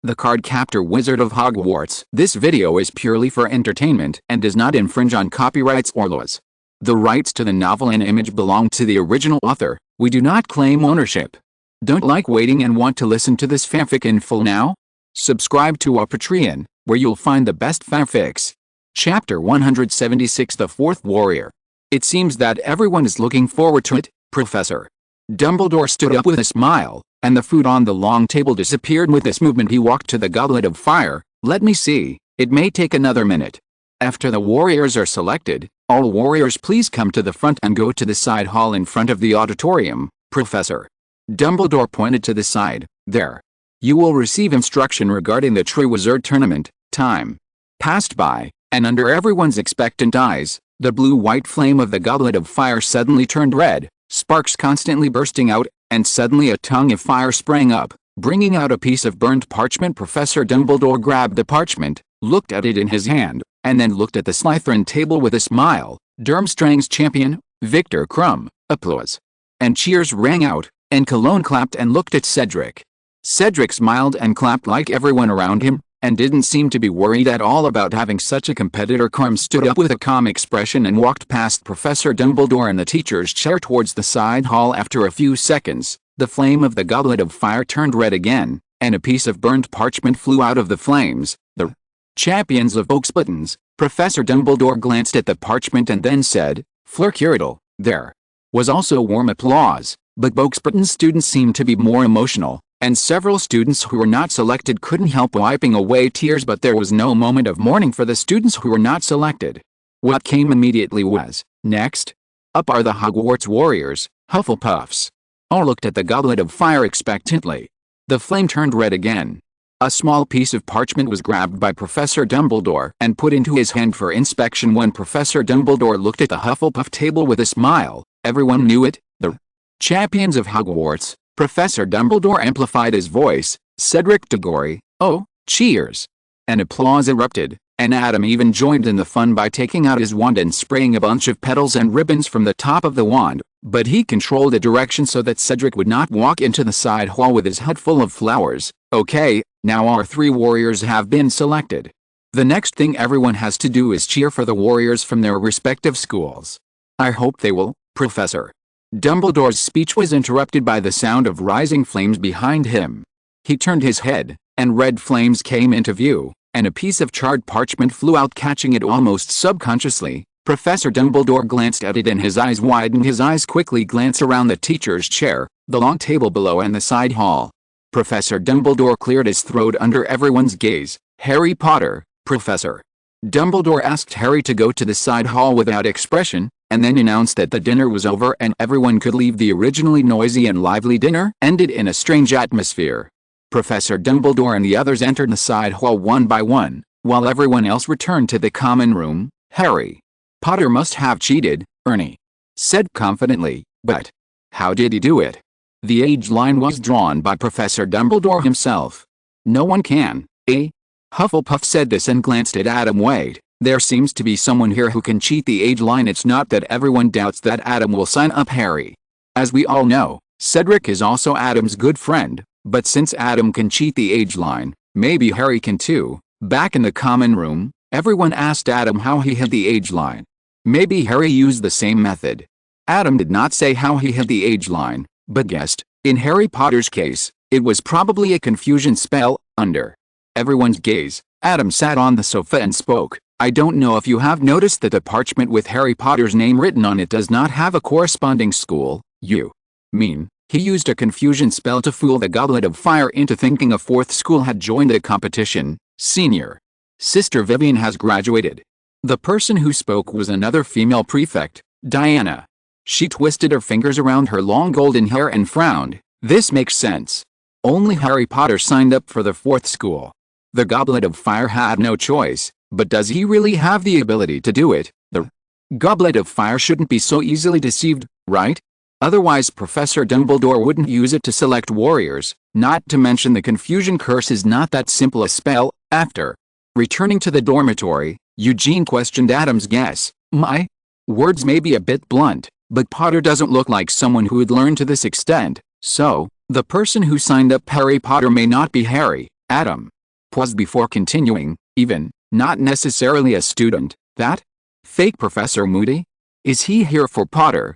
the Cardcaptor Wizard of Hogwarts. This video is purely for entertainment and does not infringe on copyrights or laws. The rights to the novel and image belong to the original author. We do not claim ownership. Don't like waiting and want to listen to this fanfic in full now? Subscribe to our Patreon, where you'll find the best fanfics. Chapter 176, The Fourth Warrior. It seems that everyone is looking forward to it, Professor. Dumbledore stood up with a smile, and the food on the long table disappeared. With this movement he walked to the Goblet of Fire. Let me see, it may take another minute. After the warriors are selected, all warriors please come to the front and go to the side hall in front of the auditorium, Professor. Dumbledore pointed to the side. There. You will receive instruction regarding the Triwizard Tournament. Time passed by, and under everyone's expectant eyes, the blue-white flame of the Goblet of Fire suddenly turned red, sparks constantly bursting out, and suddenly a tongue of fire sprang up, bringing out a piece of burned parchment. Professor Dumbledore grabbed the parchment, looked at it in his hand, and then looked at the Slytherin table with a smile. Durmstrang's champion, Victor Crumb. Applause and cheers rang out, and Cologne clapped and looked at Cedric. Cedric smiled and clapped like everyone around him, and didn't seem to be worried at all about having such a competitor. Crumb stood up with a calm expression and walked past Professor Dumbledore and the teacher's chair towards the side hall. After a few seconds, the flame of the Goblet of Fire turned red again, and a piece of burned parchment flew out of the flames. The champions of Oaksbuttons. Professor Dumbledore glanced at the parchment and then said, Fleur Curital. There was also warm applause, but Oaksbutton students seemed to be more emotional, and several students who were not selected couldn't help wiping away tears. But there was no moment of mourning for the students who were not selected. What came immediately was, next up are the Hogwarts warriors, Hufflepuffs. All looked at the Goblet of Fire expectantly. The flame turned red again. A small piece of parchment was grabbed by Professor Dumbledore and put into his hand for inspection. When Professor Dumbledore looked at the Hufflepuff table with a smile, everyone knew it, the champions of Hogwarts. Professor Dumbledore amplified his voice. Cedric Diggory. Oh, cheers! And applause erupted, and Adam even joined in the fun by taking out his wand and spraying a bunch of petals and ribbons from the top of the wand, but he controlled the direction so that Cedric would not walk into the side hall with his hut full of flowers. Okay, now our three warriors have been selected. The next thing everyone has to do is cheer for the warriors from their respective schools. I hope they will, Professor. Dumbledore's speech was interrupted by the sound of rising flames behind him. He turned his head, and red flames came into view, and a piece of charred parchment flew out, catching it almost subconsciously. Professor Dumbledore glanced at it and his eyes widened. His eyes quickly glanced around the teacher's chair, the long table below, and the side hall. Professor Dumbledore cleared his throat under everyone's gaze. Harry Potter, Professor. Dumbledore asked Harry to go to the side hall without expression, and then announced that the dinner was over and everyone could leave. The originally noisy and lively dinner ended in a strange atmosphere. Professor Dumbledore and the others entered the side hall one by one, while everyone else returned to the common room. Harry Potter must have cheated, Ernie said confidently, but how did he do it? The age line was drawn by Professor Dumbledore himself. No one can, eh? Hufflepuff said this and glanced at Adam. Wait, there seems to be someone here who can cheat the age line. It's not that everyone doubts that Adam will sign up Harry. As we all know, Cedric is also Adam's good friend, but since Adam can cheat the age line, maybe Harry can too. Back in the common room, everyone asked Adam how he hid the age line. Maybe Harry used the same method. Adam did not say how he hid the age line, but guessed, in Harry Potter's case, it was probably a confusion spell. Under everyone's gaze, Adam sat on the sofa and spoke. I don't know if you have noticed that the parchment with Harry Potter's name written on it does not have a corresponding school. You mean he used a confusion spell to fool the Goblet of Fire into thinking a fourth school had joined the competition? Senior Sister Vivian has graduated. The person who spoke was another female prefect, Diana. She twisted her fingers around her long golden hair and frowned. This makes sense. Only Harry Potter signed up for the fourth school. The Goblet of Fire had no choice, but does he really have the ability to do it? The Goblet of Fire shouldn't be so easily deceived, right? Otherwise Professor Dumbledore wouldn't use it to select warriors, not to mention the confusion curse is not that simple a spell. After returning to the dormitory, Eugene questioned Adam's guess. My words may be a bit blunt, but Potter doesn't look like someone who would learn to this extent, so the person who signed up Harry Potter may not be Harry. Adam paused before continuing, even, not necessarily a student, that? Fake Professor Moody? Is he here for Potter, ?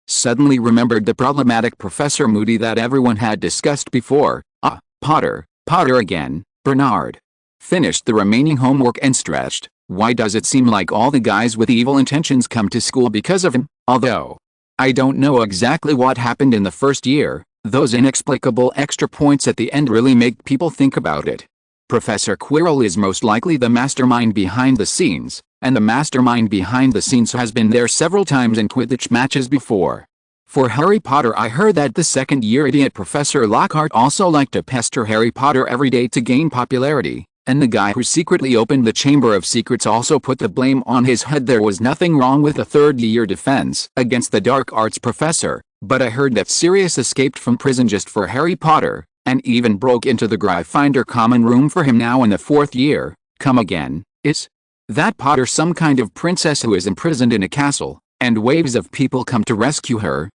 Suddenly remembered the problematic Professor Moody that everyone had discussed before. Potter again, Bernard. Finished the remaining homework and stretched. Why does it seem like all the guys with evil intentions come to school because of him? Although I don't know exactly what happened in the first year, those inexplicable extra points at the end really make people think about it. Professor Quirrell is most likely the mastermind behind the scenes, and the mastermind behind the scenes has been there several times in Quidditch matches before. For Harry Potter, I heard that the second-year idiot Professor Lockhart also liked to pester Harry Potter every day to gain popularity, and the guy who secretly opened the Chamber of Secrets also put the blame on his head. There was nothing wrong with the third-year defense against the dark arts professor, but I heard that Sirius escaped from prison just for Harry Potter, and even broke into the Gryffindor common room for him now in the fourth year. Come again, is that Potter some kind of princess who is imprisoned in a castle, and waves of people come to rescue her?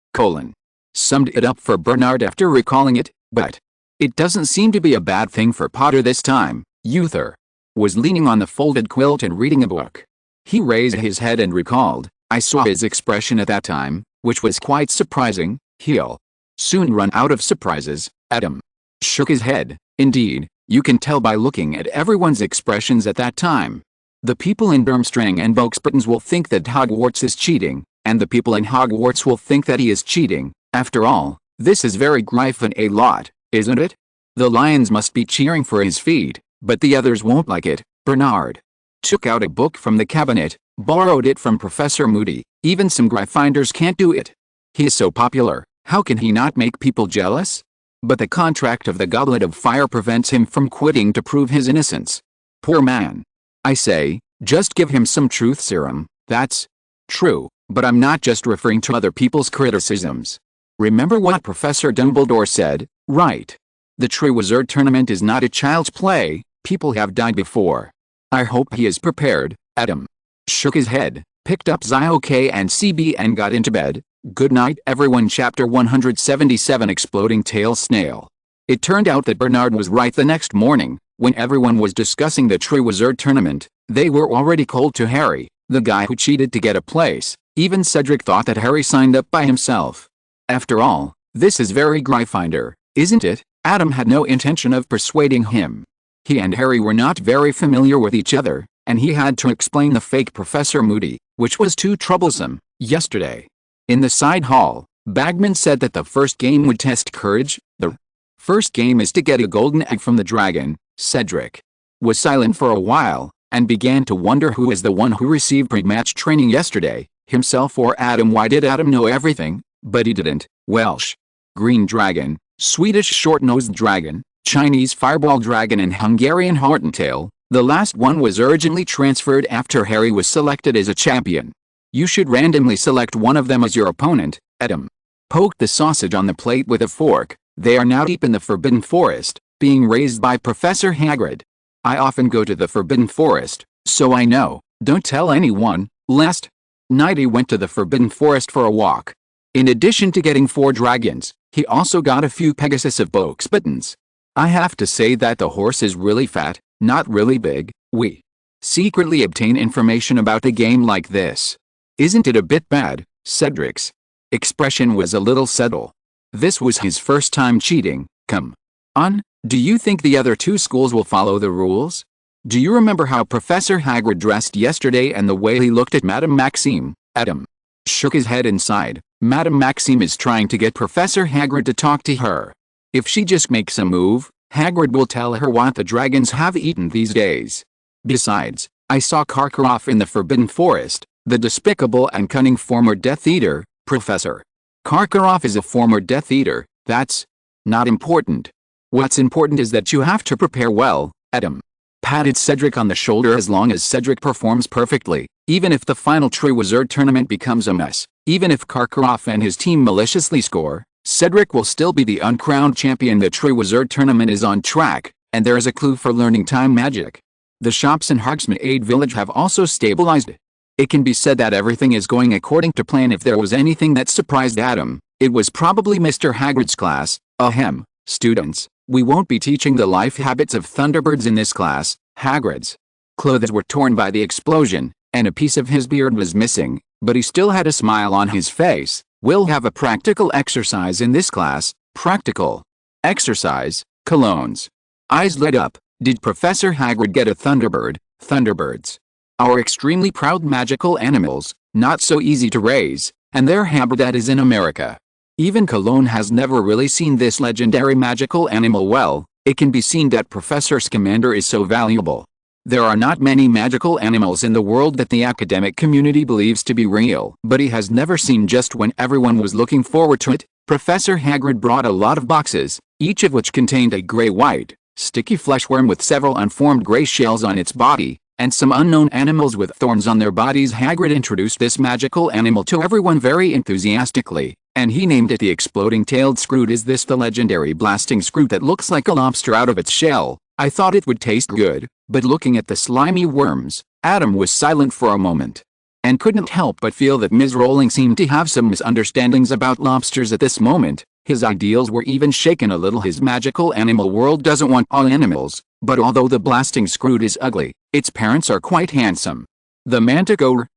Summed it up for Bernard after recalling it, but it doesn't seem to be a bad thing for Potter this time. Uther was leaning on the folded quilt and reading a book. He raised his head and recalled, I saw his expression at that time, which was quite surprising. He'll soon run out of surprises. Adam shook his head. Indeed, you can tell by looking at everyone's expressions at that time. The people in Durmstrang and Boxburtons will think that Hogwarts is cheating, and the people in Hogwarts will think that he is cheating. After all, this is very Gryffindor a lot, isn't it? The lions must be cheering for his feet, but the others won't like it. Bernard took out a book from the cabinet, borrowed it from Professor Moody. Even some Gryffindors can't do it. He is so popular, how can he not make people jealous? But the contract of the Goblet of Fire prevents him from quitting to prove his innocence. Poor man. I say, just give him some truth serum. That's true, but I'm not just referring to other people's criticisms. Remember what Professor Dumbledore said, right? The Triwizard Tournament is not a child's play. People have died before. I hope he is prepared. Adam shook his head, picked up Zyok and CB and got into bed. Good night everyone. Chapter 177 Exploding Tail Snail. It turned out that Bernard was right. The next morning, when everyone was discussing the Triwizard Tournament, they were already cold to Harry, the guy who cheated to get a place. Even Cedric thought that Harry signed up by himself. After all, this is very Gryffindor, isn't it? Adam had no intention of persuading him. He and Harry were not very familiar with each other, and he had to explain the fake Professor Moody, which was too troublesome, yesterday. In the side hall, Bagman said that the first game would test courage. The first game is to get a golden egg from the dragon. Cedric was silent for a while, and began to wonder who is the one who received pre-match training yesterday, himself or Adam. Why did Adam know everything? But he didn't. Welsh green dragon, Swedish short-nosed dragon, Chinese fireball dragon and Hungarian horntail. The last one was urgently transferred after Harry was selected as a champion. You should randomly select one of them as your opponent. Adam poked the sausage on the plate with a fork. They are now deep in the Forbidden Forest, being raised by Professor Hagrid. I often go to the Forbidden Forest, so I know. Don't tell anyone. Last night he went to the Forbidden Forest for a walk. In addition to getting 4 dragons, he also got a few Pegasus of Boxburtons. I have to say that the horse is really fat, not really big. We secretly obtain information about the game like this. Isn't it a bit bad? Cedric's expression was a little subtle. This was his first time cheating. Come on, do you think the other 2 schools will follow the rules? Do you remember how Professor Hagrid dressed yesterday and the way he looked at Madame Maxime? Adam shook his head and sighed. Madame Maxime is trying to get Professor Hagrid to talk to her. If she just makes a move, Hagrid will tell her what the dragons have eaten these days. Besides, I saw Karkaroff in the Forbidden Forest, the despicable and cunning former Death Eater. Professor Karkaroff is a former Death Eater. That's not important. What's important is that you have to prepare well. Adam patted Cedric on the shoulder. As long as Cedric performs perfectly, even if the final Triwizard Tournament becomes a mess, even if Karkaroff and his team maliciously score, Cedric will still be the uncrowned champion. The Triwizard Tournament is on track, and there is a clue for learning time magic. The shops in Hogsmeade Village have also stabilized. It can be said that everything is going according to plan. If there was anything that surprised Adam, it was probably Mr. Hagrid's class. Ahem, students, We won't be teaching the life habits of thunderbirds in this class. Hagrid's clothes were torn by the explosion, and a piece of his beard was missing, but he still had a smile on his face. We'll have a practical exercise in this class. Practical exercise. Colognes. Eyes lit up. Did Professor Hagrid get a thunderbird? Thunderbirds are extremely proud magical animals, not so easy to raise, and their habitat is in America. Even Cologne has never really seen this legendary magical animal well. It can be seen that Professor Scamander is so valuable. There are not many magical animals in the world that the academic community believes to be real, but he has never seen just when everyone was looking forward to it. Professor Hagrid brought a lot of boxes, each of which contained a gray-white, sticky fleshworm with several unformed gray shells on its body, and some unknown animals with thorns on their bodies. Hagrid introduced this magical animal to everyone very enthusiastically, and he named it the exploding-tailed scroot. Is this the legendary blasting scroot that looks like a lobster out of its shell? I thought it would taste good, but looking at the slimy worms, Adam was silent for a moment, and couldn't help but feel that Ms. Rowling seemed to have some misunderstandings about lobsters at this moment. His ideals were even shaken a little. His magical animal world doesn't want all animals, but although the blasting scroot is ugly, its parents are quite handsome. The manticore,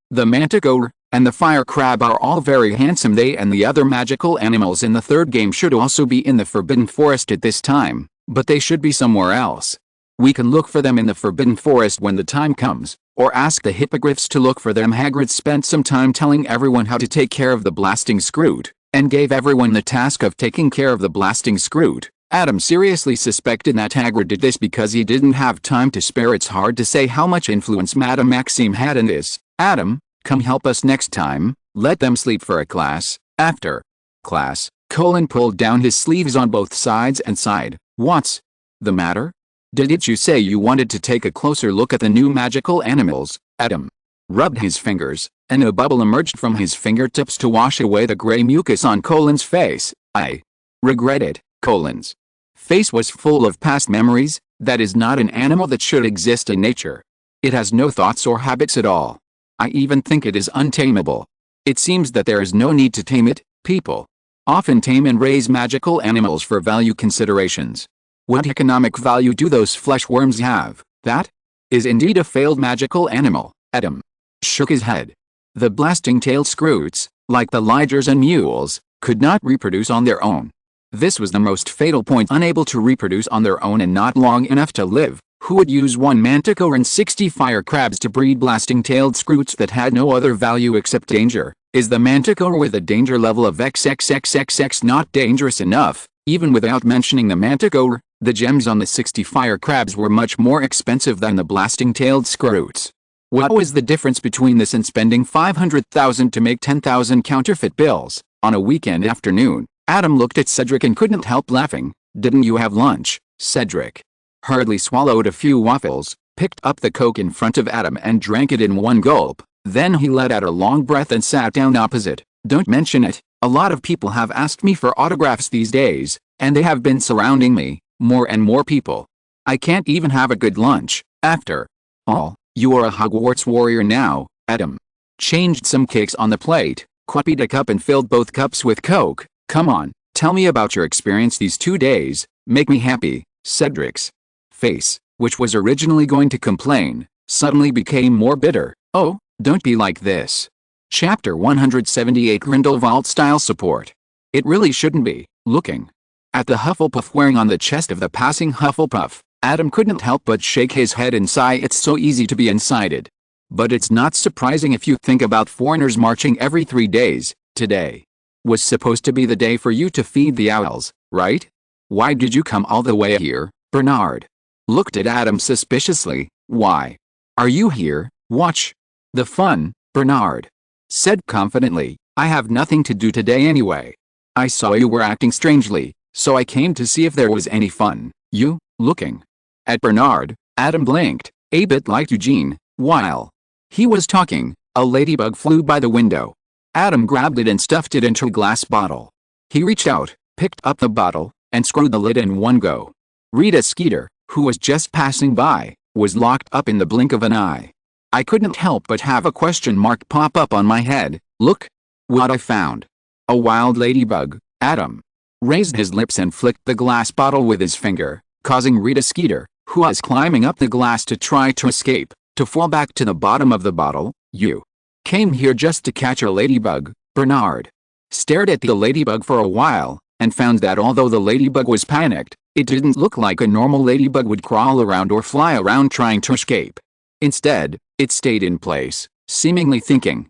and the fire crab are all very handsome. They and the other magical animals in the third game should also be in the Forbidden Forest at this time, but they should be somewhere else. We can look for them in the Forbidden Forest when the time comes, or ask the hippogriffs to look for them. Hagrid spent some time telling everyone how to take care of the blasting scroot, and gave everyone the task of taking care of the blasting scroot. Adam seriously suspected that Hagrid did this because he didn't have time to spare. It's hard to say how much influence Madame Maxime had in this. Adam, come help us next time. Let them sleep for a class. After class, Colin pulled down his sleeves on both sides and sighed. What's the matter? Didn't you say you wanted to take a closer look at the new magical animals? Adam rubbed his fingers, and a bubble emerged from his fingertips to wash away the gray mucus on Colin's face. I regret it. Colin's face was full of past memories. That is not an animal that should exist in nature. It has no thoughts or habits at all. I even think it is untamable. It seems that there is no need to tame it. People often tame and raise magical animals for value considerations. What economic value do those flesh worms have? That is indeed a failed magical animal. Adam shook his head. The blasting-tailed scroots, like the ligers and mules, could not reproduce on their own. This was the most fatal point. Unable to reproduce on their own and not long enough to live, who would use one manticore and 60 fire crabs to breed blasting-tailed scroots that had no other value except danger? Is the manticore with a danger level of XXXXX not dangerous enough? Even without mentioning the manticore, the gems on the 60 fire crabs were much more expensive than the blasting-tailed scroots. What was the difference between this and spending 500,000 to make 10,000 counterfeit bills? On a weekend afternoon, Adam looked at Cedric and couldn't help laughing. Didn't you have lunch? Cedric hurriedly swallowed a few waffles, picked up the Coke in front of Adam and drank it in one gulp. Then he let out a long breath and sat down opposite. Don't mention it. A lot of people have asked me for autographs these days, and they have been surrounding me, more and more people. I can't even have a good lunch. After all, you are a Hogwarts warrior now. Adam changed some cakes on the plate, copied a cup and filled both cups with Coke. Come on, tell me about your experience these 2 days. Make me happy. Cedric's face, which was originally going to complain, suddenly became more bitter. Oh, don't be like this. Chapter 178 Grindelwald Style Support. It really shouldn't be. Looking at the Hufflepuff wearing on the chest of the passing Hufflepuff, Adam couldn't help but shake his head and sigh. It's so easy to be incited. But it's not surprising if you think about foreigners marching every 3 days. Today was supposed to be the day for you to feed the owls, right? Why did you come all the way here? Bernard looked at Adam suspiciously. Why are you here? Watch the fun, Bernard said confidently. I have nothing to do today anyway. I saw you were acting strangely, so I came to see if there was any fun. You? Looking at Bernard, Adam blinked, a bit like Eugene. While he was talking, a ladybug flew by the window. Adam grabbed it and stuffed it into a glass bottle. He reached out, picked up the bottle, and screwed the lid in one go. Rita Skeeter, who was just passing by, was locked up in the blink of an eye. I couldn't help but have a question mark pop up on my head. Look what I found. A wild ladybug. Adam raised his lips and flicked the glass bottle with his finger, causing Rita Skeeter, who was climbing up the glass to try to escape, to fall back to the bottom of the bottle. "You came here just to catch a ladybug." Bernard stared at the ladybug for a while, and found that although the ladybug was panicked, it didn't look like a normal ladybug would crawl around or fly around trying to escape. Instead, it stayed in place, seemingly thinking.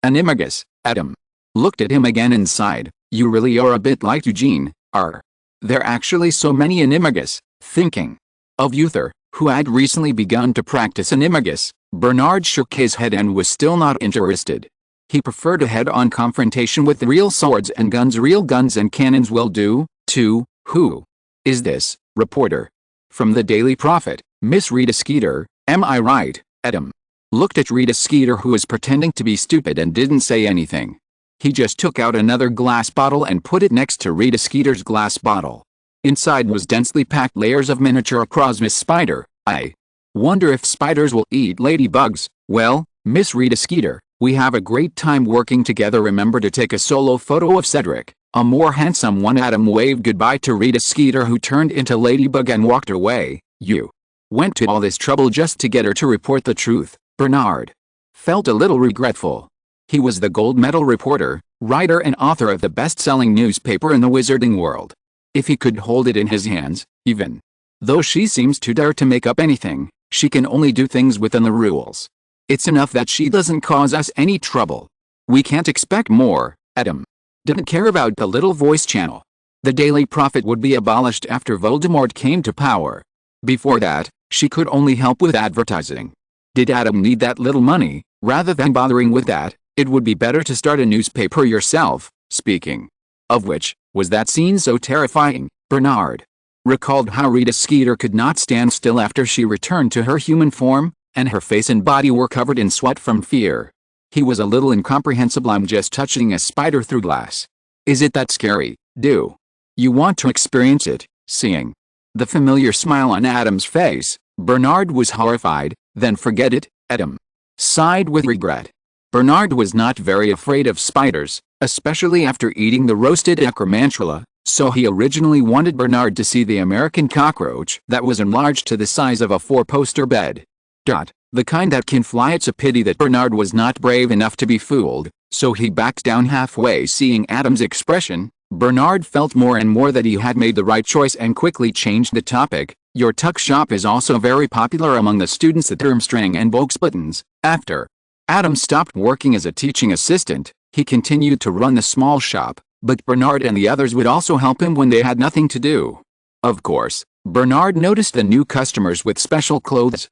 Animagus. Adam looked at him again and sighed. "You really are a bit like Eugene, are there actually so many animagus?" Thinking of Uther, who had recently begun to practice animagus, Bernard shook his head and was still not interested. He preferred a head-on confrontation with real swords and guns. Real guns and cannons will do, too. "Who is this reporter from the Daily Prophet, Miss Rita Skeeter, am I right?" Adam looked at Rita Skeeter, who was pretending to be stupid and didn't say anything. He just took out another glass bottle and put it next to Rita Skeeter's glass bottle. Inside was densely packed layers of miniature Crosmis spider. "I wonder if spiders will eat ladybugs." "Well, Miss Rita Skeeter, we have a great time working together. Remember to take a solo photo of Cedric, a more handsome one." Adam waved goodbye to Rita Skeeter, who turned into Ladybug and walked away. "You went to all this trouble just to get her to report the truth." Bernard felt a little regretful. He was the gold medal reporter, writer and author of the best-selling newspaper in the wizarding world. If he could hold it in his hands, even though she seems to dare to make up anything, she can only do things within the rules. It's enough that she doesn't cause us any trouble. We can't expect more. Adam didn't care about the little voice channel. The Daily Prophet would be abolished after Voldemort came to power. Before that, she could only help with advertising. Did Adam need that little money? Rather than bothering with that, it would be better to start a newspaper yourself. Speaking of which, was that scene so terrifying? Bernard recalled how Rita Skeeter could not stand still after she returned to her human form, and her face and body were covered in sweat from fear. He was a little incomprehensible. "I'm just touching a spider through glass. Is it that scary? Do you want to experience it?" Seeing the familiar smile on Adam's face, Bernard was horrified. "Then forget it." Adam sighed with regret. Bernard was not very afraid of spiders, especially after eating the roasted acromantula, so he originally wanted Bernard to see the American cockroach that was enlarged to the size of a four-poster bed. The kind that can fly. It's a pity that Bernard was not brave enough to be fooled, so he backed down halfway. Seeing Adam's expression, Bernard felt more and more that he had made the right choice and quickly changed the topic. "Your tuck shop is also very popular among the students at Durmstrang and Bogsbuttons." After Adam stopped working as a teaching assistant, he continued to run the small shop, but Bernard and the others would also help him when they had nothing to do. Of course, Bernard noticed the new customers with special clothes.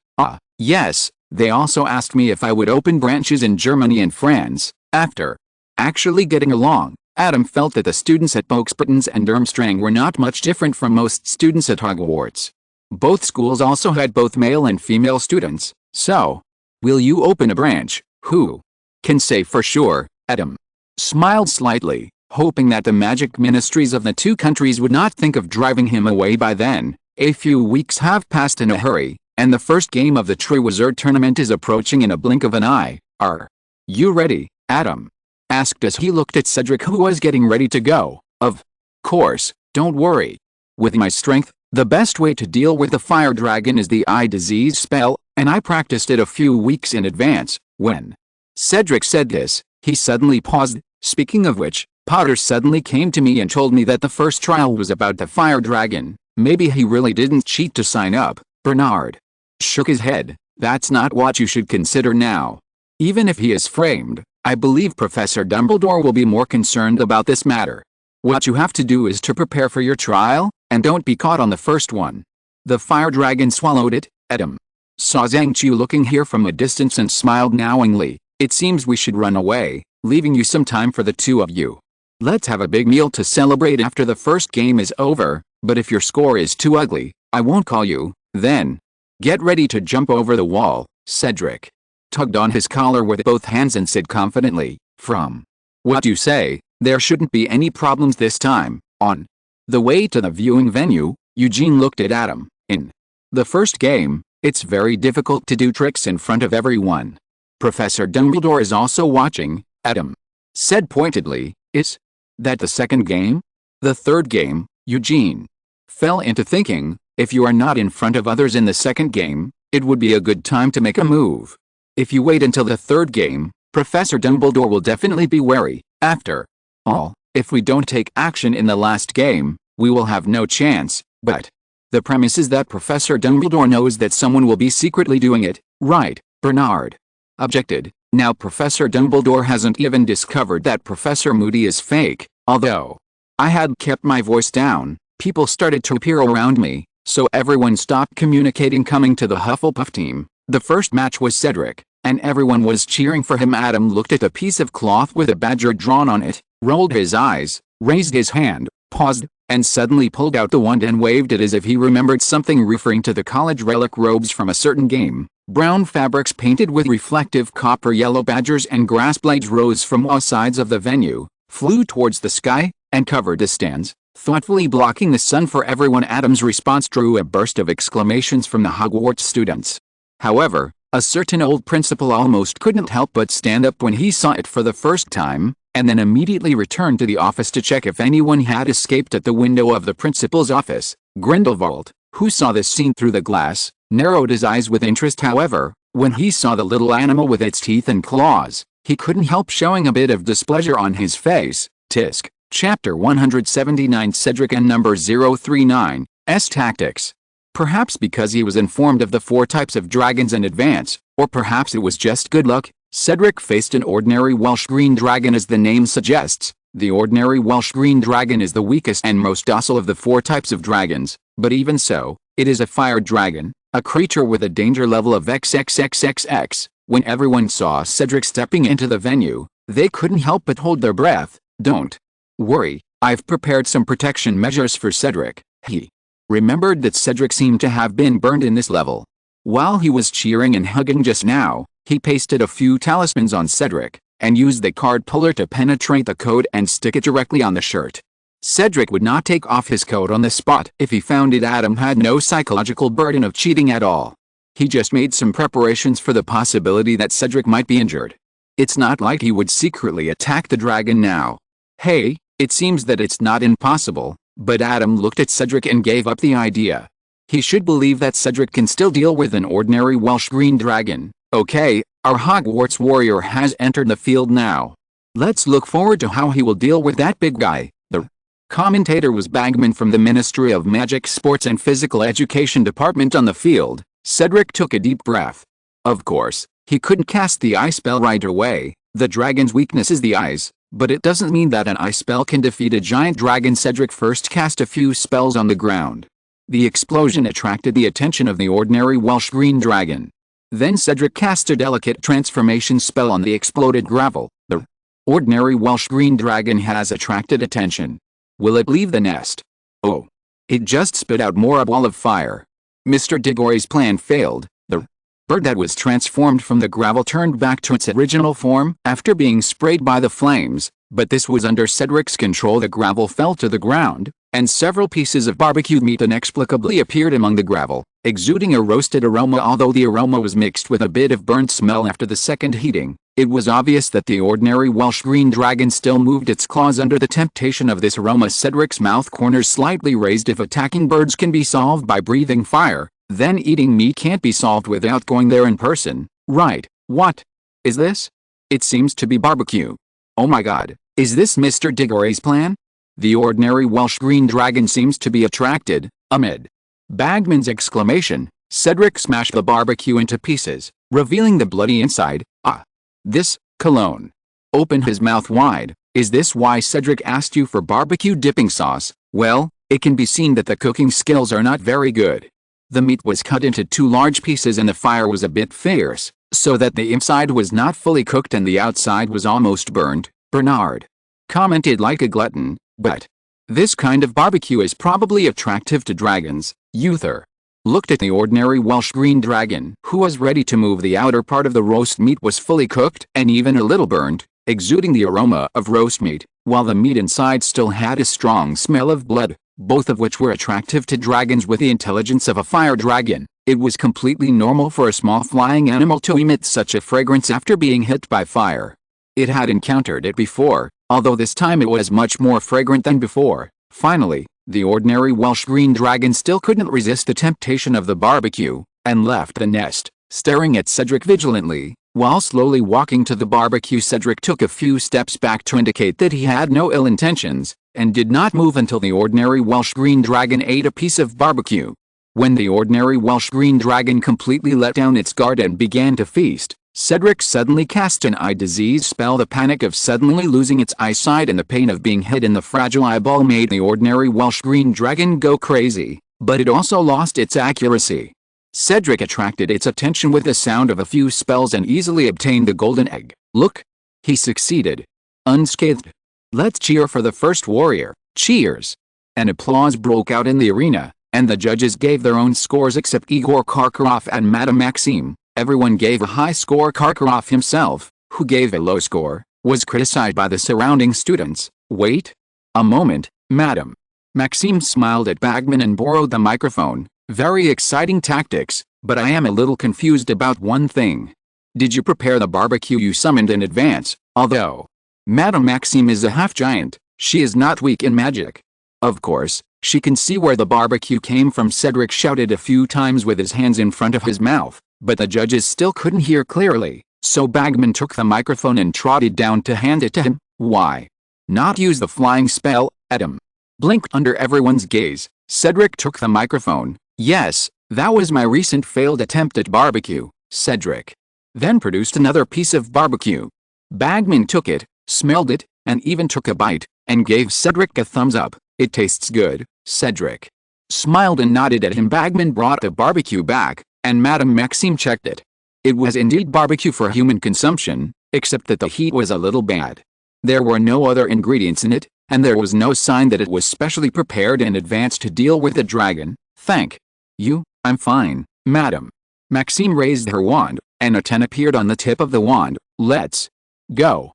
Yes, they also asked me if I would open branches in Germany and France. After actually getting along, Adam felt that the students at Bogsbuttons and Durmstrang were not much different from most students at Hogwarts. Both schools also had both male and female students, so, will you open a branch? Who can say for sure? Adam smiled slightly, hoping that the magic ministries of the two countries would not think of driving him away by then. A few weeks have passed in a hurry, and the first game of the Triwizard Tournament is approaching in a blink of an eye. "Are you ready?" Adam asked as he looked at Cedric, who was getting ready to go. "Of course, don't worry. With my strength, the best way to deal with the fire dragon is the eye disease spell, and I practiced it a few weeks in advance." When Cedric said this, he suddenly paused. "Speaking of which, Potter suddenly came to me and told me that the first trial was about the fire dragon. Maybe he really didn't cheat to sign up." Bernard shook his head. "That's not what you should consider now. Even if he is framed, I believe Professor Dumbledore will be more concerned about this matter. What you have to do is to prepare for your trial, and don't be caught on the first one." The fire dragon swallowed it. Adam saw Zhang-Chu looking here from a distance and smiled knowingly. "It seems we should run away, leaving you some time for the two of you. Let's have a big meal to celebrate after the first game is over, but if your score is too ugly, I won't call you. Then get ready to jump over the wall." Cedric tugged on his collar with both hands and said confidently, "From what you say, there shouldn't be any problems this time." On the way to the viewing venue, Eugene looked at Adam. "In the first game, it's very difficult to do tricks in front of everyone. Professor Dumbledore is also watching," Adam said pointedly. "Is that the second game?" The third game, Eugene fell into thinking, if you are not in front of others in the second game, it would be a good time to make a move. If you wait until the third game, Professor Dumbledore will definitely be wary. After all, if we don't take action in the last game, we will have no chance. But the premise is that Professor Dumbledore knows that someone will be secretly doing it, right? Bernard objected. Now Professor Dumbledore hasn't even discovered that Professor Moody is fake. Although I had kept my voice down, people started to appear around me, so everyone stopped communicating. Coming to the Hufflepuff team, the first match was Cedric, and everyone was cheering for him. Adam looked at a piece of cloth with a badger drawn on it, rolled his eyes, raised his hand, paused, and suddenly pulled out the wand and waved it as if he remembered something, referring to the college relic robes from a certain game. Brown fabrics painted with reflective copper yellow badgers and grass blades rose from all sides of the venue, flew towards the sky, and covered the stands, thoughtfully blocking the sun for everyone. Adam's response drew a burst of exclamations from the Hogwarts students. However, a certain old principal almost couldn't help but stand up when he saw it for the first time, and then immediately returned to the office to check if anyone had escaped. At the window of the principal's office, Grindelwald, who saw this scene through the glass, narrowed his eyes with interest. However, when he saw the little animal with its teeth and claws, he couldn't help showing a bit of displeasure on his face. Tisk. Chapter 179 Cedric and Number 039, S Tactics. Perhaps because he was informed of the 4 types of dragons in advance, or perhaps it was just good luck, Cedric faced an ordinary Welsh green dragon. As the name suggests, the ordinary Welsh green dragon is the weakest and most docile of the 4 types of dragons, but even so, it is a fire dragon, a creature with a danger level of XXXXX. When everyone saw Cedric stepping into the venue, they couldn't help but hold their breath. Don't worry, I've prepared some protection measures for Cedric. He remembered that Cedric seemed to have been burned in this level. While he was cheering and hugging just now, he pasted a few talismans on Cedric, and used the card puller to penetrate the code and stick it directly on the shirt. Cedric would not take off his coat on the spot if he found it. Adam had no psychological burden of cheating at all. He just made some preparations for the possibility that Cedric might be injured. It's not like he would secretly attack the dragon now. Hey, it seems that it's not impossible, but Adam looked at Cedric and gave up the idea. He should believe that Cedric can still deal with an ordinary Welsh green dragon. Okay, our Hogwarts warrior has entered the field now. Let's look forward to how he will deal with that big guy. The commentator was Bagman from the Ministry of Magic, Sports and Physical Education Department. On the field, Cedric took a deep breath. Of course, he couldn't cast the ice spell right away. The dragon's weakness is the eyes, but it doesn't mean that an ice spell can defeat a giant dragon. Cedric first cast a few spells on the ground. The explosion attracted the attention of the ordinary Welsh green dragon. Then Cedric cast a delicate transformation spell on the exploded gravel. The ordinary Welsh green dragon has attracted attention. Will it leave the nest? Oh. It just spit out more a ball of fire. Mr. Diggory's plan failed. The bird that was transformed from the gravel turned back to its original form after being sprayed by the flames, but this was under Cedric's control. The gravel fell to the ground, and several pieces of barbecued meat inexplicably appeared among the gravel, exuding a roasted aroma. Although the aroma was mixed with a bit of burnt smell after the second heating, it was obvious that the ordinary Welsh green dragon still moved its claws under the temptation of this aroma. Cedric's mouth corners slightly raised. If attacking birds can be solved by breathing fire, then eating meat can't be solved without going there in person, right? What is this? It seems to be barbecue. Oh my god, is this Mr. Diggory's plan? The ordinary Welsh green dragon seems to be attracted. Amid Bagman's exclamation, Cedric smashed the barbecue into pieces, revealing the bloody inside. Ah! This cologne. Opened his mouth wide. Is this why Cedric asked you for barbecue dipping sauce? Well, it can be seen that the cooking skills are not very good. The meat was cut into 2 large pieces and the fire was a bit fierce, so that the inside was not fully cooked and the outside was almost burned. Bernard commented like a glutton, but this kind of barbecue is probably attractive to dragons. Uther looked at the ordinary Welsh green dragon, who was ready to move. The outer part of the roast meat was fully cooked and even a little burned, exuding the aroma of roast meat, while the meat inside still had a strong smell of blood, both of which were attractive to dragons with the intelligence of a fire dragon. It was completely normal for a small flying animal to emit such a fragrance after being hit by fire. It had encountered it before, although this time it was much more fragrant than before. Finally, the ordinary Welsh green dragon still couldn't resist the temptation of the barbecue, and left the nest, staring at Cedric vigilantly. While slowly walking to the barbecue, Cedric took a few steps back to indicate that he had no ill intentions, and did not move until the ordinary Welsh green dragon ate a piece of barbecue. When the ordinary Welsh green dragon completely let down its guard and began to feast, Cedric suddenly cast an eye disease spell. The panic of suddenly losing its eyesight and the pain of being hit in the fragile eyeball made the ordinary Welsh green dragon go crazy, but it also lost its accuracy. Cedric attracted its attention with the sound of a few spells and easily obtained the golden egg. Look! He succeeded. Unscathed. Let's cheer for the first warrior. Cheers! An applause broke out in the arena, and the judges gave their own scores except Igor Karkaroff and Madame Maxime. Everyone gave a high score. Karkaroff himself, who gave a low score, was criticized by the surrounding students. Wait a moment, Madame Maxime smiled at Bagman and borrowed the microphone. Very exciting tactics, but I am a little confused about one thing. Did you prepare the barbecue you summoned in advance? Although Madame Maxime is a half-giant, she is not weak in magic. Of course, she can see where the barbecue came from. Cedric shouted a few times with his hands in front of his mouth, but the judges still couldn't hear clearly, so Bagman took the microphone and trotted down to hand it to him. Why not use the flying spell, Adam? Blinked under everyone's gaze. Cedric took the microphone. Yes, that was my recent failed attempt at barbecue, Cedric. Then produced another piece of barbecue. Bagman took it, smelled it, and even took a bite, and gave Cedric a thumbs up. It tastes good, Cedric smiled and nodded at him. Bagman brought the barbecue back, and Madame Maxime checked it. It was indeed barbecue for human consumption, except that the heat was a little bad. There were no other ingredients in it, and there was no sign that it was specially prepared in advance to deal with the dragon. Thank you, I'm fine, Madame Maxime raised her wand, and a 10 appeared on the tip of the wand. Let's go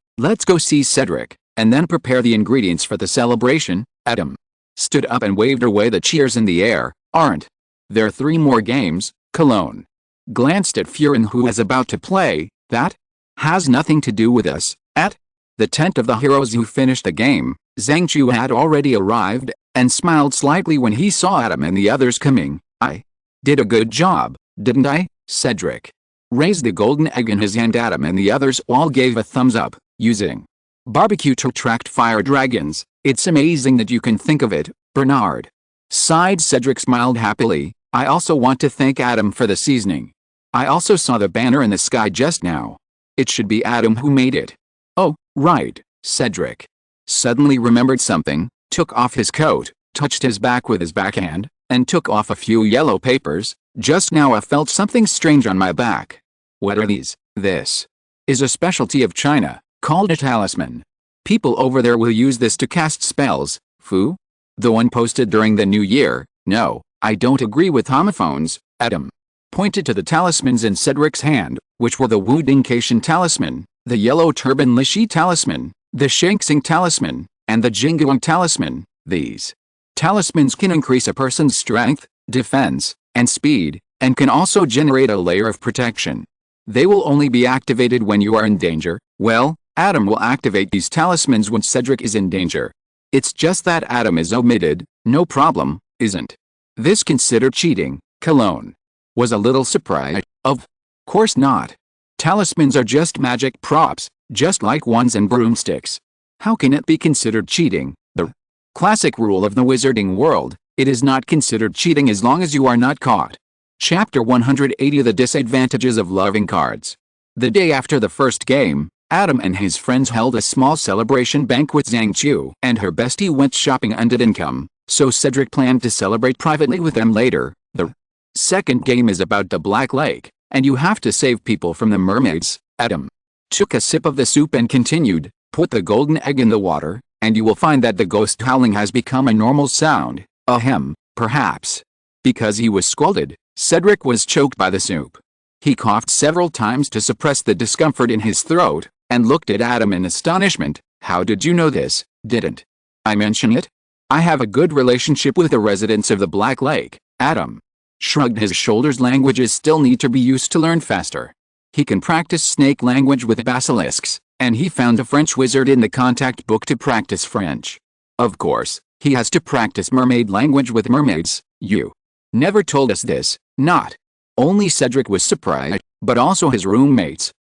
see Cedric, and then prepare the ingredients for the celebration. Adam stood up and waved away the cheers in the air. Aren't there 3 more games? Cologne glanced at Furin, who was about to play. That has nothing to do with us. At the tent of the heroes who finished the game, Zhang Chu had already arrived, and smiled slightly when he saw Adam and the others coming. I did a good job, didn't I? Cedric raised the golden egg in his hand. Adam and the others all gave a thumbs up. Using barbecue to attract fire dragons, it's amazing that you can think of it, Bernard sighed. Cedric smiled happily. I also want to thank Adam for the seasoning. I also saw the banner in the sky just now. It should be Adam who made it. Oh, right. Cedric suddenly remembered something, took off his coat, touched his back with his backhand, and took off a few yellow papers. Just now I felt something strange on my back. What are these? This is a specialty of China, called a talisman. People over there will use this to cast spells. Fu? The one posted during the New Year. No, I don't agree with homophones. Adam pointed to the talismans in Cedric's hand, which were the Wu Dingcation talisman, the Yellow Turban Lishi talisman, the Shangsing talisman, and the Jingguang talisman. These talismans can increase a person's strength, defense, and speed, and can also generate a layer of protection. They will only be activated when you are in danger. Well, Adam will activate these talismans when Cedric is in danger. It's just that Adam is omitted. No problem, isn't this considered cheating? Cologne was a little surprised. Of course not. Talismans are just magic props, just like wands and broomsticks. How can it be considered cheating? The classic rule of the wizarding world, it is not considered cheating as long as you are not caught. Chapter 180: The Disadvantages of Loving Cards. The day after the first game, Adam and his friends held a small celebration banquet. Zhang Chu and her bestie went shopping and didn't come, so Cedric planned to celebrate privately with them later. The second game is about the Black Lake, and you have to save people from the mermaids. Adam took a sip of the soup and continued, put the golden egg in the water, and you will find that the ghost howling has become a normal sound. Ahem, perhaps because he was scalded, Cedric was choked by the soup. He coughed several times to suppress the discomfort in his throat, and looked at Adam in astonishment. How did you know this? Didn't I mention it? I have a good relationship with the residents of the Black Lake. Adam shrugged his shoulders. Languages still need to be used to learn faster. He can practice snake language with basilisks, and he found a French wizard in the contact book to practice French. Of course, He has to practice mermaid language with mermaids. You never told us this. Not only Cedric was surprised, but also his roommates.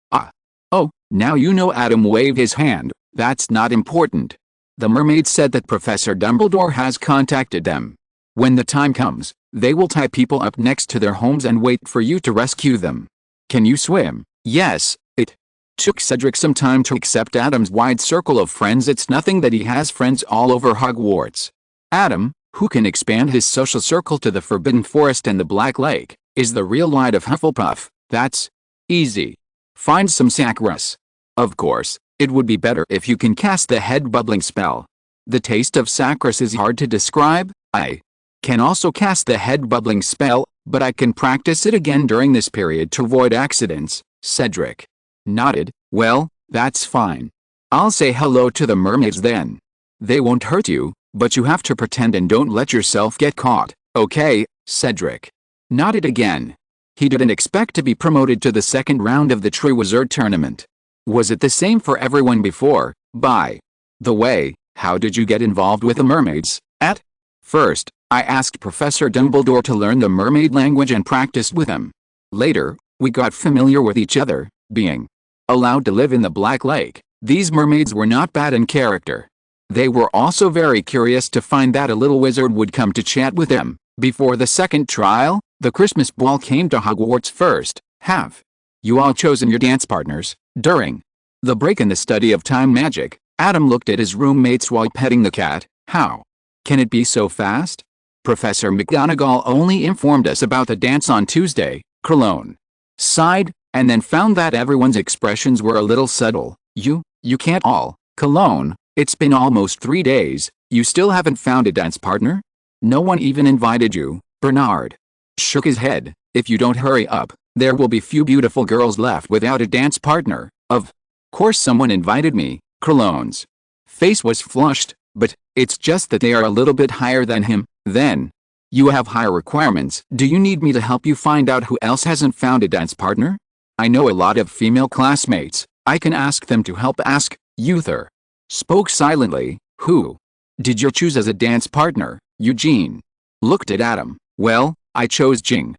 Oh, now you know. Adam waved his hand. That's not important. The mermaid said that Professor Dumbledore has contacted them. When the time comes, they will tie people up next to their homes and wait for you to rescue them. Can you swim? Yes. It took Cedric some time to accept Adam's wide circle of friends. It's nothing that he has friends all over Hogwarts. Adam, who can expand his social circle to the Forbidden Forest and the Black Lake, is the real light of Hufflepuff. That's easy. Find some Saccharis. Of course, it would be better if you can cast the head bubbling spell. The taste of Saccharis is hard to describe. I can also cast the head bubbling spell, but I can practice it again during this period to avoid accidents. Cedric nodded. Well, that's fine. I'll say hello to the mermaids then. They won't hurt you, but you have to pretend and don't let yourself get caught. Okay? Cedric nodded again. He didn't expect to be promoted to the second round of the Triwizard Tournament. Was it the same for everyone before? By the way, how did you get involved with the mermaids? At first, I asked Professor Dumbledore to learn the mermaid language and practiced with him. Later, we got familiar with each other, being allowed to live in the Black Lake. These mermaids were not bad in character. They were also very curious to find that a little wizard would come to chat with them. Before the second trial, the Christmas ball came to Hogwarts first. Have you all chosen your dance partners? During the break in the study of time magic, Adam looked at his roommates while petting the cat. How can it be so fast? Professor McGonagall only informed us about the dance on Tuesday. Cologne sighed, and then found that everyone's expressions were a little subtle. You can't all. Cologne, it's been almost 3 days. You still haven't found a dance partner? No one even invited you. Bernard shook his head. If you don't hurry up, there will be few beautiful girls left without a dance partner. Of course someone invited me. Cologne's face was flushed, but it's just that they are a little bit higher than him. Then you have higher requirements. Do you need me to help you find out who else hasn't found a dance partner? I know a lot of female classmates. I can ask them to help. Ask. Uther spoke silently. Who did you choose as a dance partner? Eugene looked at Adam. Well, I chose Jing.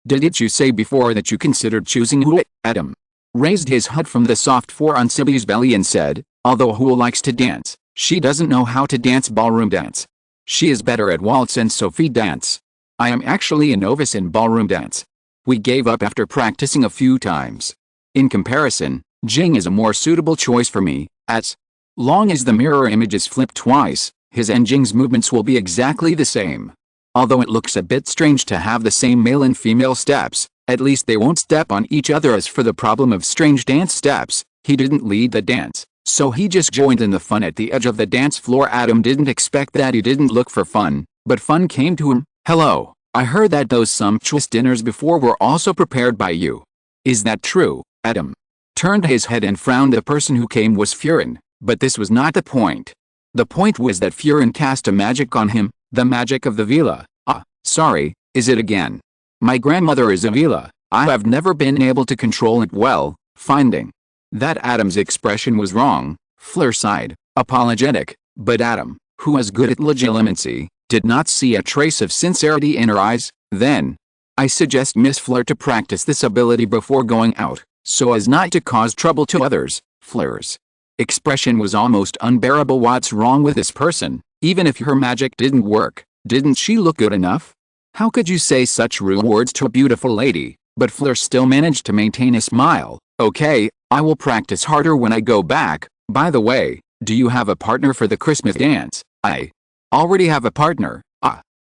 Didn't you say before that you considered choosing who? Adam raised his head from the soft fur on Sibby's belly and said, although Hoo likes to dance, she doesn't know how to dance ballroom dance. She is better at waltz and Sophie dance. I am actually a novice in ballroom dance. We gave up after practicing a few times. In comparison, Jing is a more suitable choice for me. As long as the mirror image is flipped twice, his and Jing's movements will be exactly the same. Although it looks a bit strange to have the same male and female steps, at least they won't step on each other. As for the problem of strange dance steps, he didn't lead the dance, so he just joined in the fun at the edge of the dance floor. Adam didn't expect that. He didn't look for fun, but fun came to him. Hello, I heard that those sumptuous dinners before were also prepared by you. Is that true? Adam turned his head and frowned. The person who came was Furin, but this was not the point. The point was that Furin cast a magic on him, the magic of the Vila. Sorry, is it again? My grandmother is a Vila. I have never been able to control it well. Finding that Adam's expression was wrong, Fleur sighed, apologetic, but Adam, who was good at legitimacy, did not see a trace of sincerity in her eyes. Then, I suggest Miss Fleur to practice this ability before going out, so as not to cause trouble to others. Fleur's expression was almost unbearable. What's wrong with this person? Even if her magic didn't work, didn't she look good enough? How could you say such rude words to a beautiful lady? But Fleur still managed to maintain a smile. Okay, I will practice harder when I go back. By the way, do you have a partner for the Christmas dance? I already have a partner.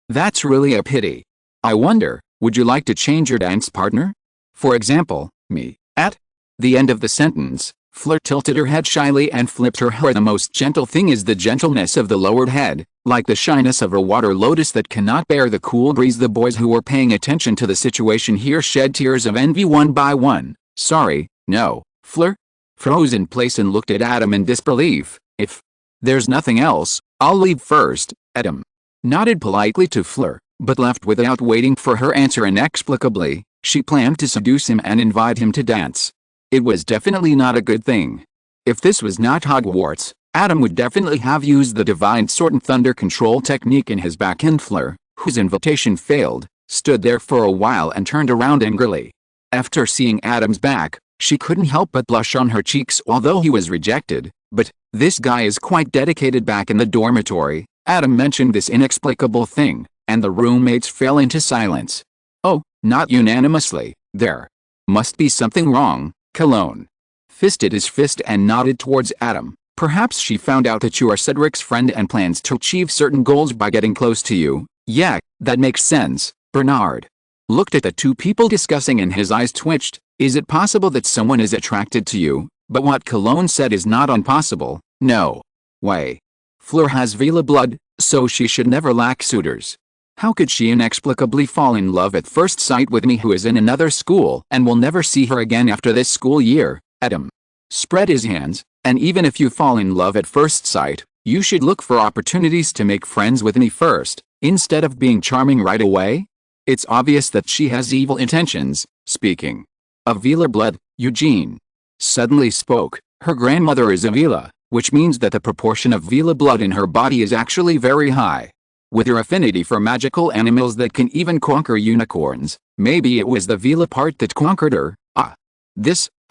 That's really a pity. I wonder, would you like to change your dance partner? For example, me. At the end of the sentence, Fleur tilted her head shyly and flipped her hair. The most gentle thing is the gentleness of the lowered head, like the shyness of a water lotus that cannot bear the cool breeze. The boys who were paying attention to the situation here shed tears of envy one by one. Sorry, no. Fleur froze in place and looked at Adam in disbelief. If there's nothing else, I'll leave first. Adam nodded politely to Fleur, but left without waiting for her answer. Inexplicably, she planned to seduce him and invite him to dance. It was definitely not a good thing. If this was not Hogwarts, Adam would definitely have used the divine sword and thunder control technique in his back, and Fleur, whose invitation failed, stood there for a while and turned around angrily. After seeing Adam's back, she couldn't help but blush on her cheeks although he was rejected. But this guy is quite dedicated. Back in the dormitory, Adam mentioned this inexplicable thing, and the roommates fell into silence. Oh, not unanimously. There must be something wrong. Cologne fisted his fist and nodded towards Adam. Perhaps she found out that you are Cedric's friend and plans to achieve certain goals by getting close to you. Yeah, that makes sense. Bernard looked at the two people discussing and his eyes twitched. Is it possible that someone is attracted to you? But what Cologne said is not impossible. No way. Fleur has Vila blood, so she should never lack suitors. How could she inexplicably fall in love at first sight with me, who is in another school and will never see her again after this school year? Adam spread his hands. And even if you fall in love at first sight, you should look for opportunities to make friends with me first, instead of being charming right away. It's obvious that she has evil intentions. Speaking of Vila blood, Eugene suddenly spoke. Her grandmother is a Vila, which means that the proportion of Vila blood in her body is actually very high. With her affinity for magical animals that can even conquer unicorns, maybe it was the Vila part that conquered her.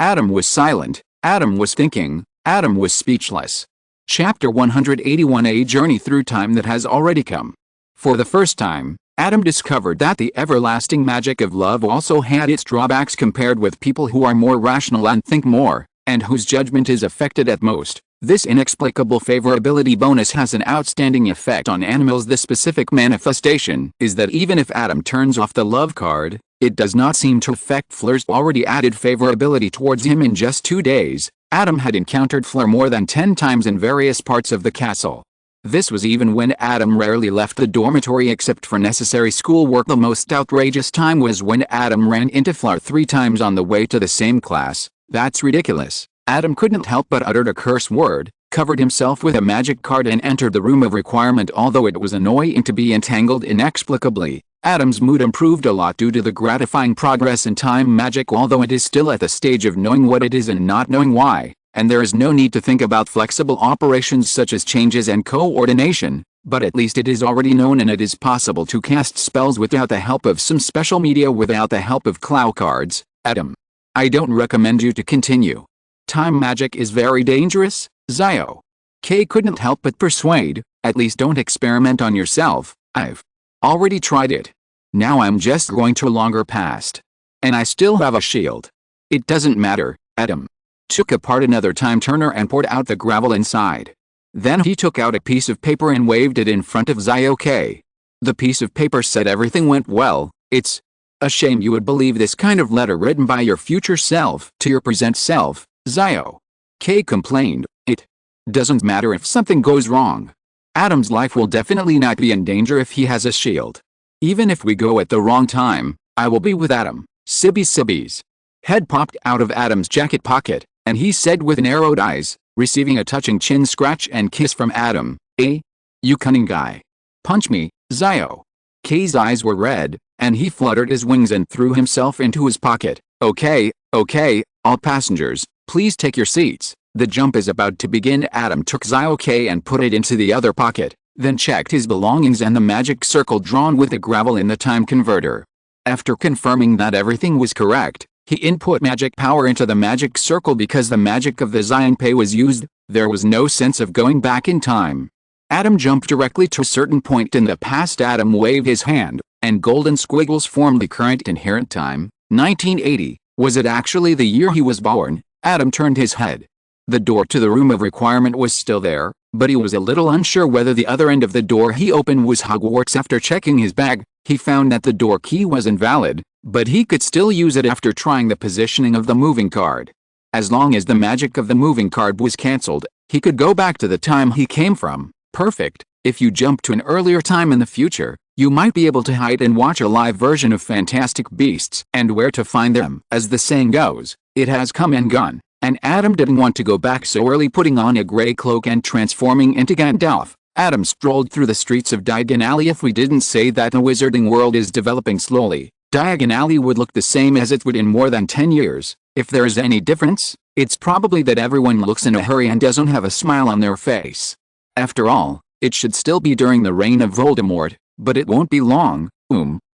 Adam was silent. Adam was thinking. Adam was speechless. Chapter 181: A journey through time that has already come. For the first time, Adam discovered that the everlasting magic of love also had its drawbacks compared with people who are more rational and think more, and whose judgment is affected at most. This inexplicable favorability bonus has an outstanding effect on animals. The specific manifestation is that even if Adam turns off the love card, it does not seem to affect Fleur's already added favorability towards him. In just 2 days, Adam had encountered Fleur more than 10 times in various parts of the castle. This was even when Adam rarely left the dormitory except for necessary schoolwork. The most outrageous time was when Adam ran into Fleur 3 times on the way to the same class. That's ridiculous. Adam couldn't help but uttered a curse word, covered himself with a magic card and entered the room of requirement. Although it was annoying to be entangled inexplicably, Adam's mood improved a lot due to the gratifying progress in time magic, although it is still at the stage of knowing what it is and not knowing why, and there is no need to think about flexible operations such as changes and coordination, but at least it is already known and it is possible to cast spells without the help of some special media, without the help of Clow Cards. Adam, I don't recommend you to continue. Time magic is very dangerous. Zio K couldn't help but persuade, at least don't experiment on yourself. I've already tried it. Now I'm just going to longer past. And I still have a shield. It doesn't matter. Adam took apart another time turner and poured out the gravel inside. Then he took out a piece of paper and waved it in front of Zio K. The piece of paper said everything went well. It's a shame you would believe this kind of letter written by your future self to your present self, Zio K complained. It doesn't matter if something goes wrong. Adam's life will definitely not be in danger if he has a shield. Even if we go at the wrong time, I will be with Adam. Sibby's head popped out of Adam's jacket pocket, and he said with narrowed eyes, receiving a touching chin scratch and kiss from Adam, you cunning guy. Punch me. Zio K's eyes were red, and he fluttered his wings and threw himself into his pocket. Okay, all passengers, please take your seats. The jump is about to begin. Adam took Zio K and put it into the other pocket, then checked his belongings and the magic circle drawn with the gravel in the time converter. After confirming that everything was correct, he input magic power into the magic circle. Because the magic of the Xianpei was used, there was no sense of going back in time. Adam jumped directly to a certain point in the past. Adam waved his hand, and golden squiggles formed the current inherent time. 1980. Was it actually the year he was born? Adam turned his head. The door to the room of requirement was still there, but he was a little unsure whether the other end of the door he opened was Hogwarts. After checking his bag, he found that the door key was invalid, but he could still use it after trying the positioning of the moving card. As long as the magic of the moving card was cancelled, he could go back to the time he came from. Perfect. If you jump to an earlier time in the future, you might be able to hide and watch a live version of Fantastic Beasts and Where to Find Them. As the saying goes, it has come and gone. And Adam didn't want to go back so early. Putting on a gray cloak and transforming into Gandalf, Adam strolled through the streets of Diagon Alley. If we didn't say that the wizarding world is developing slowly, Diagon Alley would look the same as it would in more than 10 years. If there is any difference, It's probably that everyone looks in a hurry and doesn't have a smile on their face. After all, it should still be during the reign of Voldemort, but it won't be long.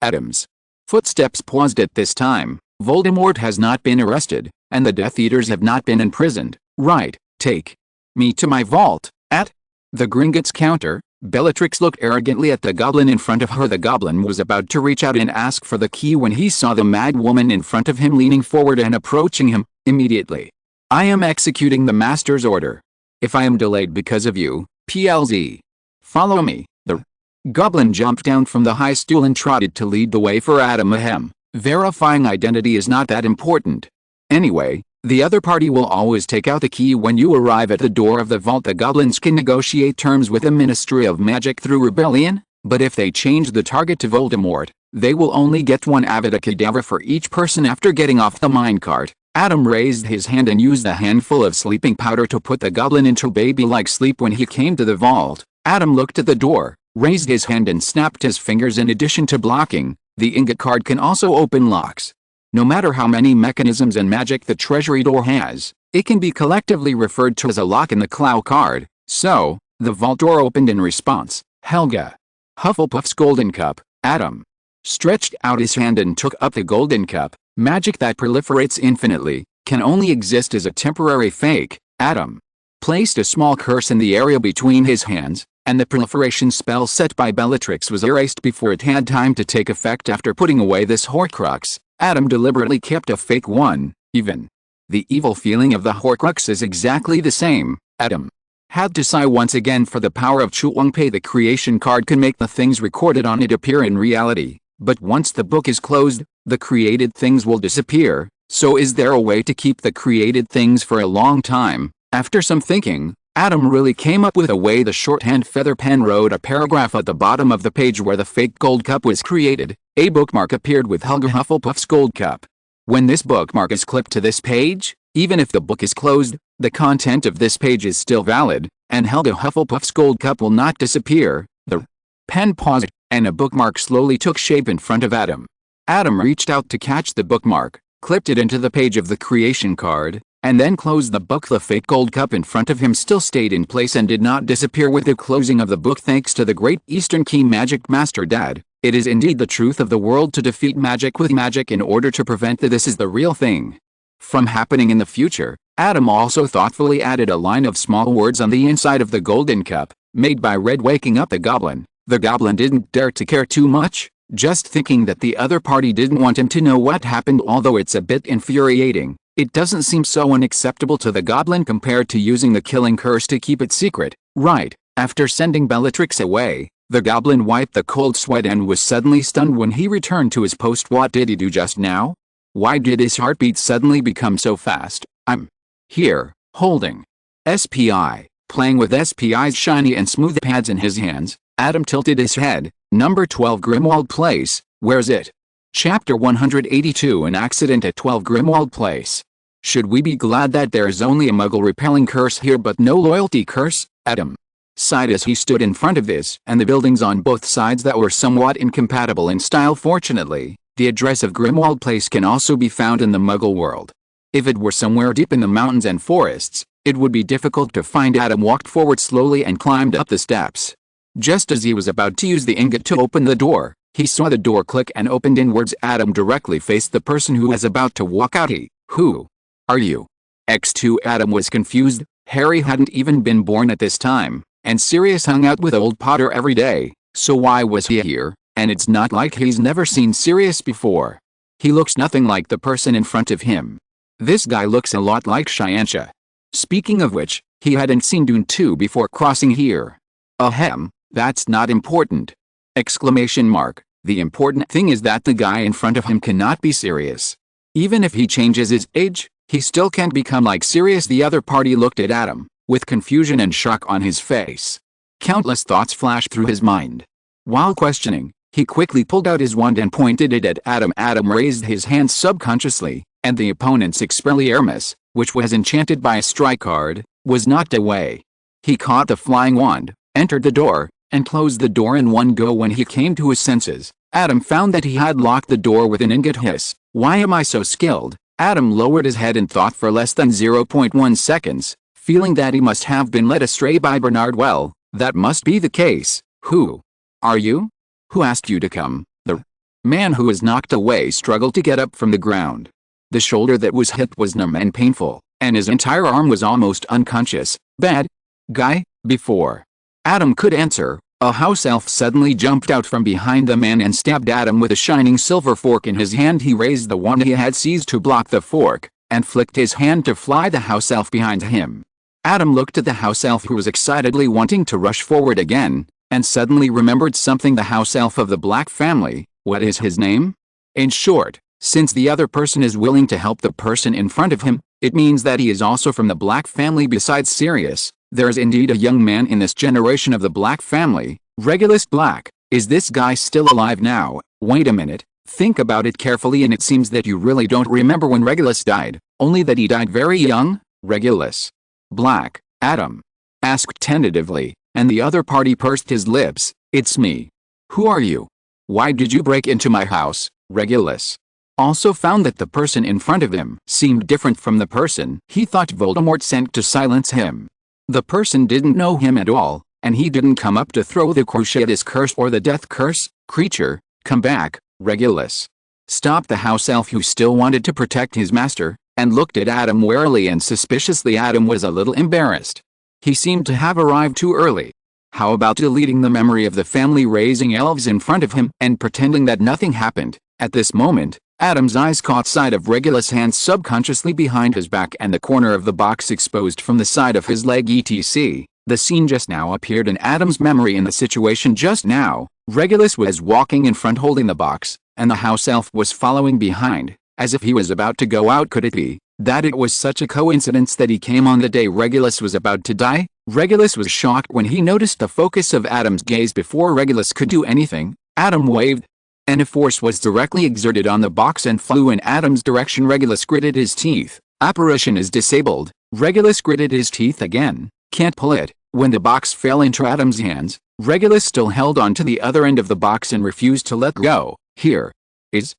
Adams. Footsteps paused at this time. Voldemort has not been arrested, and the Death Eaters have not been imprisoned. Right, take me to my vault. At the Gringotts counter, Bellatrix looked arrogantly at the goblin in front of her. The goblin was about to reach out and ask for the key when he saw the mad woman in front of him leaning forward and approaching him. Immediately. I am executing the master's order. If I am delayed because of you, PLZ. Follow me. The goblin jumped down from the high stool and trotted to lead the way for Adam. Ahem. Verifying identity is not that important. Anyway, the other party will always take out the key when you arrive at the door of the vault. The goblins can negotiate terms with the Ministry of Magic through rebellion, but if they change the target to Voldemort, they will only get one Avada Kedavra for each person after getting off the minecart. Adam raised his hand and used a handful of sleeping powder to put the goblin into baby-like sleep. When he came to the vault, Adam looked at the door, raised his hand and snapped his fingers. In addition to blocking, the ingot card can also open locks. No matter how many mechanisms and magic the treasury door has, it can be collectively referred to as a lock in the Clow card. So, the vault door opened in response. Helga. Hufflepuff's golden cup. Adam stretched out his hand and took up the golden cup. Magic that proliferates infinitely can only exist as a temporary fake. Adam placed a small curse in the area between his hands, and the proliferation spell set by Bellatrix was erased before it had time to take effect. After putting away this Horcrux, Adam deliberately kept a fake one, even. The evil feeling of the Horcrux is exactly the same. Adam had to sigh once again for the power of Chuangpei. The creation card can make the things recorded on it appear in reality, but once the book is closed, the created things will disappear. So is there a way to keep the created things for a long time? After some thinking, Adam really came up with a way. The shorthand feather pen wrote a paragraph at the bottom of the page where the fake gold cup was created. A bookmark appeared with Helga Hufflepuff's gold cup. When this bookmark is clipped to this page, even if the book is closed, the content of this page is still valid, and Helga Hufflepuff's gold cup will not disappear. The pen paused, and a bookmark slowly took shape in front of Adam. Adam reached out to catch the bookmark, clipped it into the page of the creation card, and then closed the book. The fake gold cup in front of him still stayed in place and did not disappear with the closing of the book. Thanks to the Great Eastern Key Magic Master Dad, it is indeed the truth of the world to defeat magic with magic in order to prevent this is the real thing from happening in the future. Adam also thoughtfully added a line of small words on the inside of the golden cup, made by Red, waking up the goblin. The goblin didn't dare to care too much, just thinking that the other party didn't want him to know what happened. Although it's a bit infuriating, it doesn't seem so unacceptable to the goblin compared to using the killing curse to keep it secret. Right after sending Bellatrix away, the goblin wiped the cold sweat and was suddenly stunned when he returned to his post. What did he do just now? Why did his heartbeat suddenly become so fast? I'm here, holding SPI. Playing with SPI's shiny and smooth pads in his hands, Adam tilted his head. Number 12 Grimwald Place, where's it? Chapter 182 An accident at 12 Grimwald Place. Should we be glad that there's only a muggle-repelling curse here but no loyalty curse? Adam sighed as he stood in front of this and the buildings on both sides that were somewhat incompatible in style. Fortunately, the address of Grimwald Place can also be found in the Muggle world. If it were somewhere deep in the mountains and forests, it would be difficult to find. Adam walked forward slowly and climbed up the steps. Just as he was about to use the ingot to open the door, he saw the door click and opened inwards. Adam directly faced the person who was about to walk out. Who are you? X2. Adam was confused. Harry hadn't even been born at this time, and Sirius hung out with old Potter every day, so why was he here? And it's not like he's never seen Sirius before. He looks nothing like the person in front of him. This guy looks a lot like Scientia. Speaking of which, he hadn't seen Dune 2 before crossing here. Ahem, that's not important. Exclamation mark. The important thing is that the guy in front of him cannot be Sirius. Even if he changes his age, he still can't become like Sirius. The other party looked at Adam, with confusion and shock on his face. Countless thoughts flashed through his mind. While questioning, he quickly pulled out his wand and pointed it at Adam. Adam raised his hand subconsciously, and the opponent's Expelliarmus, which was enchanted by a strike card, was knocked away. He caught the flying wand, entered the door, and closed the door in one go. When he came to his senses, Adam found that he had locked the door with an ingot. Hiss. Why am I so skilled? Adam lowered his head and thought for less than 0.1 seconds, feeling that he must have been led astray by Bernard. Well, that must be the case. Who are you? Who asked you to come? The man who was knocked away struggled to get up from the ground. The shoulder that was hit was numb and painful, and his entire arm was almost unconscious. Bad guy? Before Adam could answer, a house elf suddenly jumped out from behind the man and stabbed Adam with a shining silver fork in his hand. He raised the wand he had seized to block the fork, and flicked his hand to fly the house elf behind him. Adam looked at the house elf, who was excitedly wanting to rush forward again, and suddenly remembered something. The house elf of the Black family, what is his name? In short, since the other person is willing to help the person in front of him, it means that he is also from the Black family. Besides Sirius, there is indeed a young man in this generation of the Black family, Regulus Black. Is this guy still alive now? Wait a minute, think about it carefully, and it seems that you really don't remember when Regulus died, only that he died very young. Regulus Black, Adam asked tentatively, and the other party pursed his lips. It's me. Who are you? Why did you break into my house? Regulus also found that the person in front of him seemed different from the person he thought Voldemort sent to silence him. The person didn't know him at all, and he didn't come up to throw the Cruciatus curse or the death curse. Creature, come back. Regulus stopped the house elf, who still wanted to protect his master, and looked at Adam warily and suspiciously. Adam was a little embarrassed. He seemed to have arrived too early. How about deleting the memory of the family raising elves in front of him and pretending that nothing happened? At this moment, Adam's eyes caught sight of Regulus' hand subconsciously behind his back and the corner of the box exposed from the side of his leg, etc. The scene just now appeared in Adam's memory. In the situation just now, Regulus was walking in front holding the box, and the house elf was following behind, as if he was about to go out. Could it be that it was such a coincidence that he came on the day Regulus was about to die? Regulus was shocked when he noticed the focus of Adam's gaze. Before Regulus could do anything, Adam waved, and a force was directly exerted on the box and flew in Adam's direction. Regulus gritted his teeth. Apparition is disabled. Regulus gritted his teeth again. Can't pull it. When the box fell into Adam's hands, Regulus still held on to the other end of the box and refused to let go. Here. It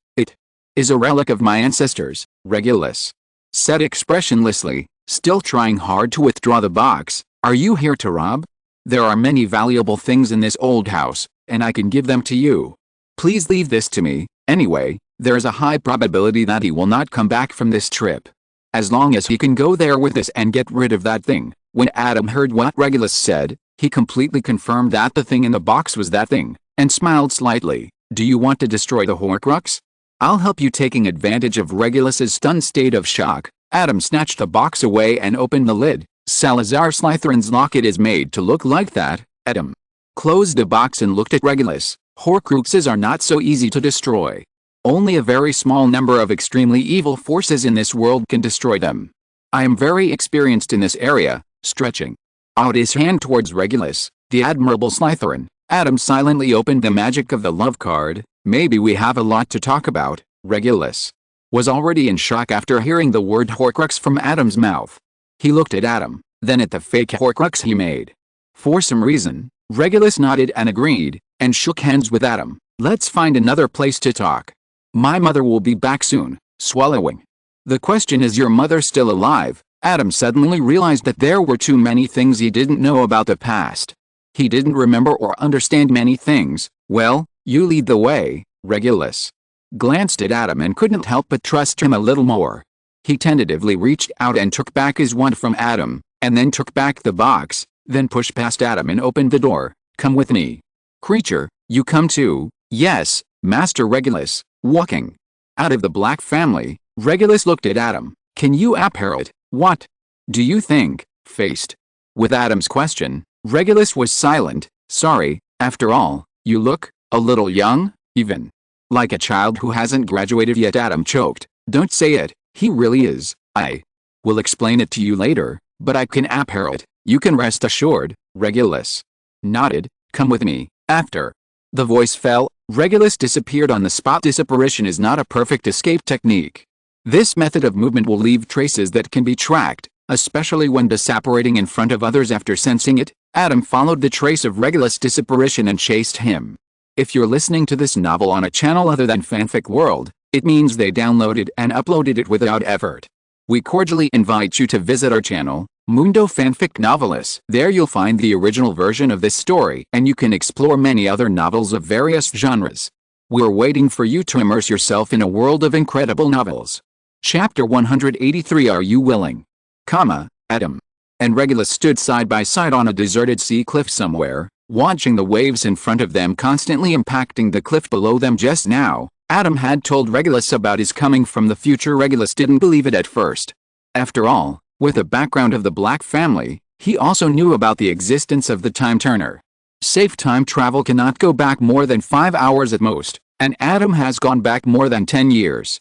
is a relic of my ancestors, Regulus said expressionlessly, still trying hard to withdraw the box. Are you here to rob? There are many valuable things in this old house, and I can give them to you. Please leave this to me. Anyway, there is a high probability that he will not come back from this trip. As long as he can go there with us and get rid of that thing. When Adam heard what Regulus said, he completely confirmed that the thing in the box was that thing, and smiled slightly. Do you want to destroy the Horcrux? I'll help you. Taking advantage of Regulus's stunned state of shock, Adam snatched the box away and opened the lid. Salazar Slytherin's locket is made to look like that. Adam closed the box and looked at Regulus. Horcruxes are not so easy to destroy. Only a very small number of extremely evil forces in this world can destroy them. I am very experienced in this area. Stretching out his hand towards Regulus, the admirable Slytherin, Adam silently opened the magic of the love card. Maybe we have a lot to talk about. Regulus was already in shock after hearing the word Horcrux from Adam's mouth. He looked at Adam, then at the fake Horcrux he made. For some reason, Regulus nodded and agreed, and shook hands with Adam. Let's find another place to talk. My mother will be back soon. Swallowing. The question is, your mother still alive? Adam suddenly realized that there were too many things he didn't know about the past. He didn't remember or understand many things. Well, you lead the way. Regulus glanced at Adam and couldn't help but trust him a little more. He tentatively reached out and took back his wand from Adam, and then took back the box, then pushed past Adam and opened the door. Come with me. Creature, you come too? Yes, Master Regulus. Walking out of the Black family, Regulus looked at Adam. Can you apparate? What do you think? Faced with Adam's question, Regulus was silent. Sorry, after all, you look a little young, even like a child who hasn't graduated yet. Adam choked. Don't say it, he really is. I will explain it to you later, but I can apparate. You can rest assured. Regulus nodded. Come with me. After the voice fell, Regulus disappeared on the spot. Disapparition is not a perfect escape technique. This method of movement will leave traces that can be tracked, especially when disapparating in front of others. After sensing it, Adam followed the trace of Regulus' disapparition and chased him. If you're listening to this novel on a channel other than Fanfic World, It means they downloaded and uploaded it without effort. We cordially invite you to visit our channel, Mundo Fanfic Novelis. There you'll find the original version of this story, and you can explore many other novels of various genres. We're waiting for you to immerse yourself in a world of incredible novels. Chapter 183. Are you willing? Adam and Regulus stood side by side on a deserted sea cliff somewhere, watching the waves in front of them constantly impacting the cliff below them. Just now, Adam had told Regulus about his coming from the future. Regulus didn't believe it at first. After all, with the background of the Black family, he also knew about the existence of the Time Turner. Safe time travel cannot go back more than 5 hours at most, and Adam has gone back more than 10 years.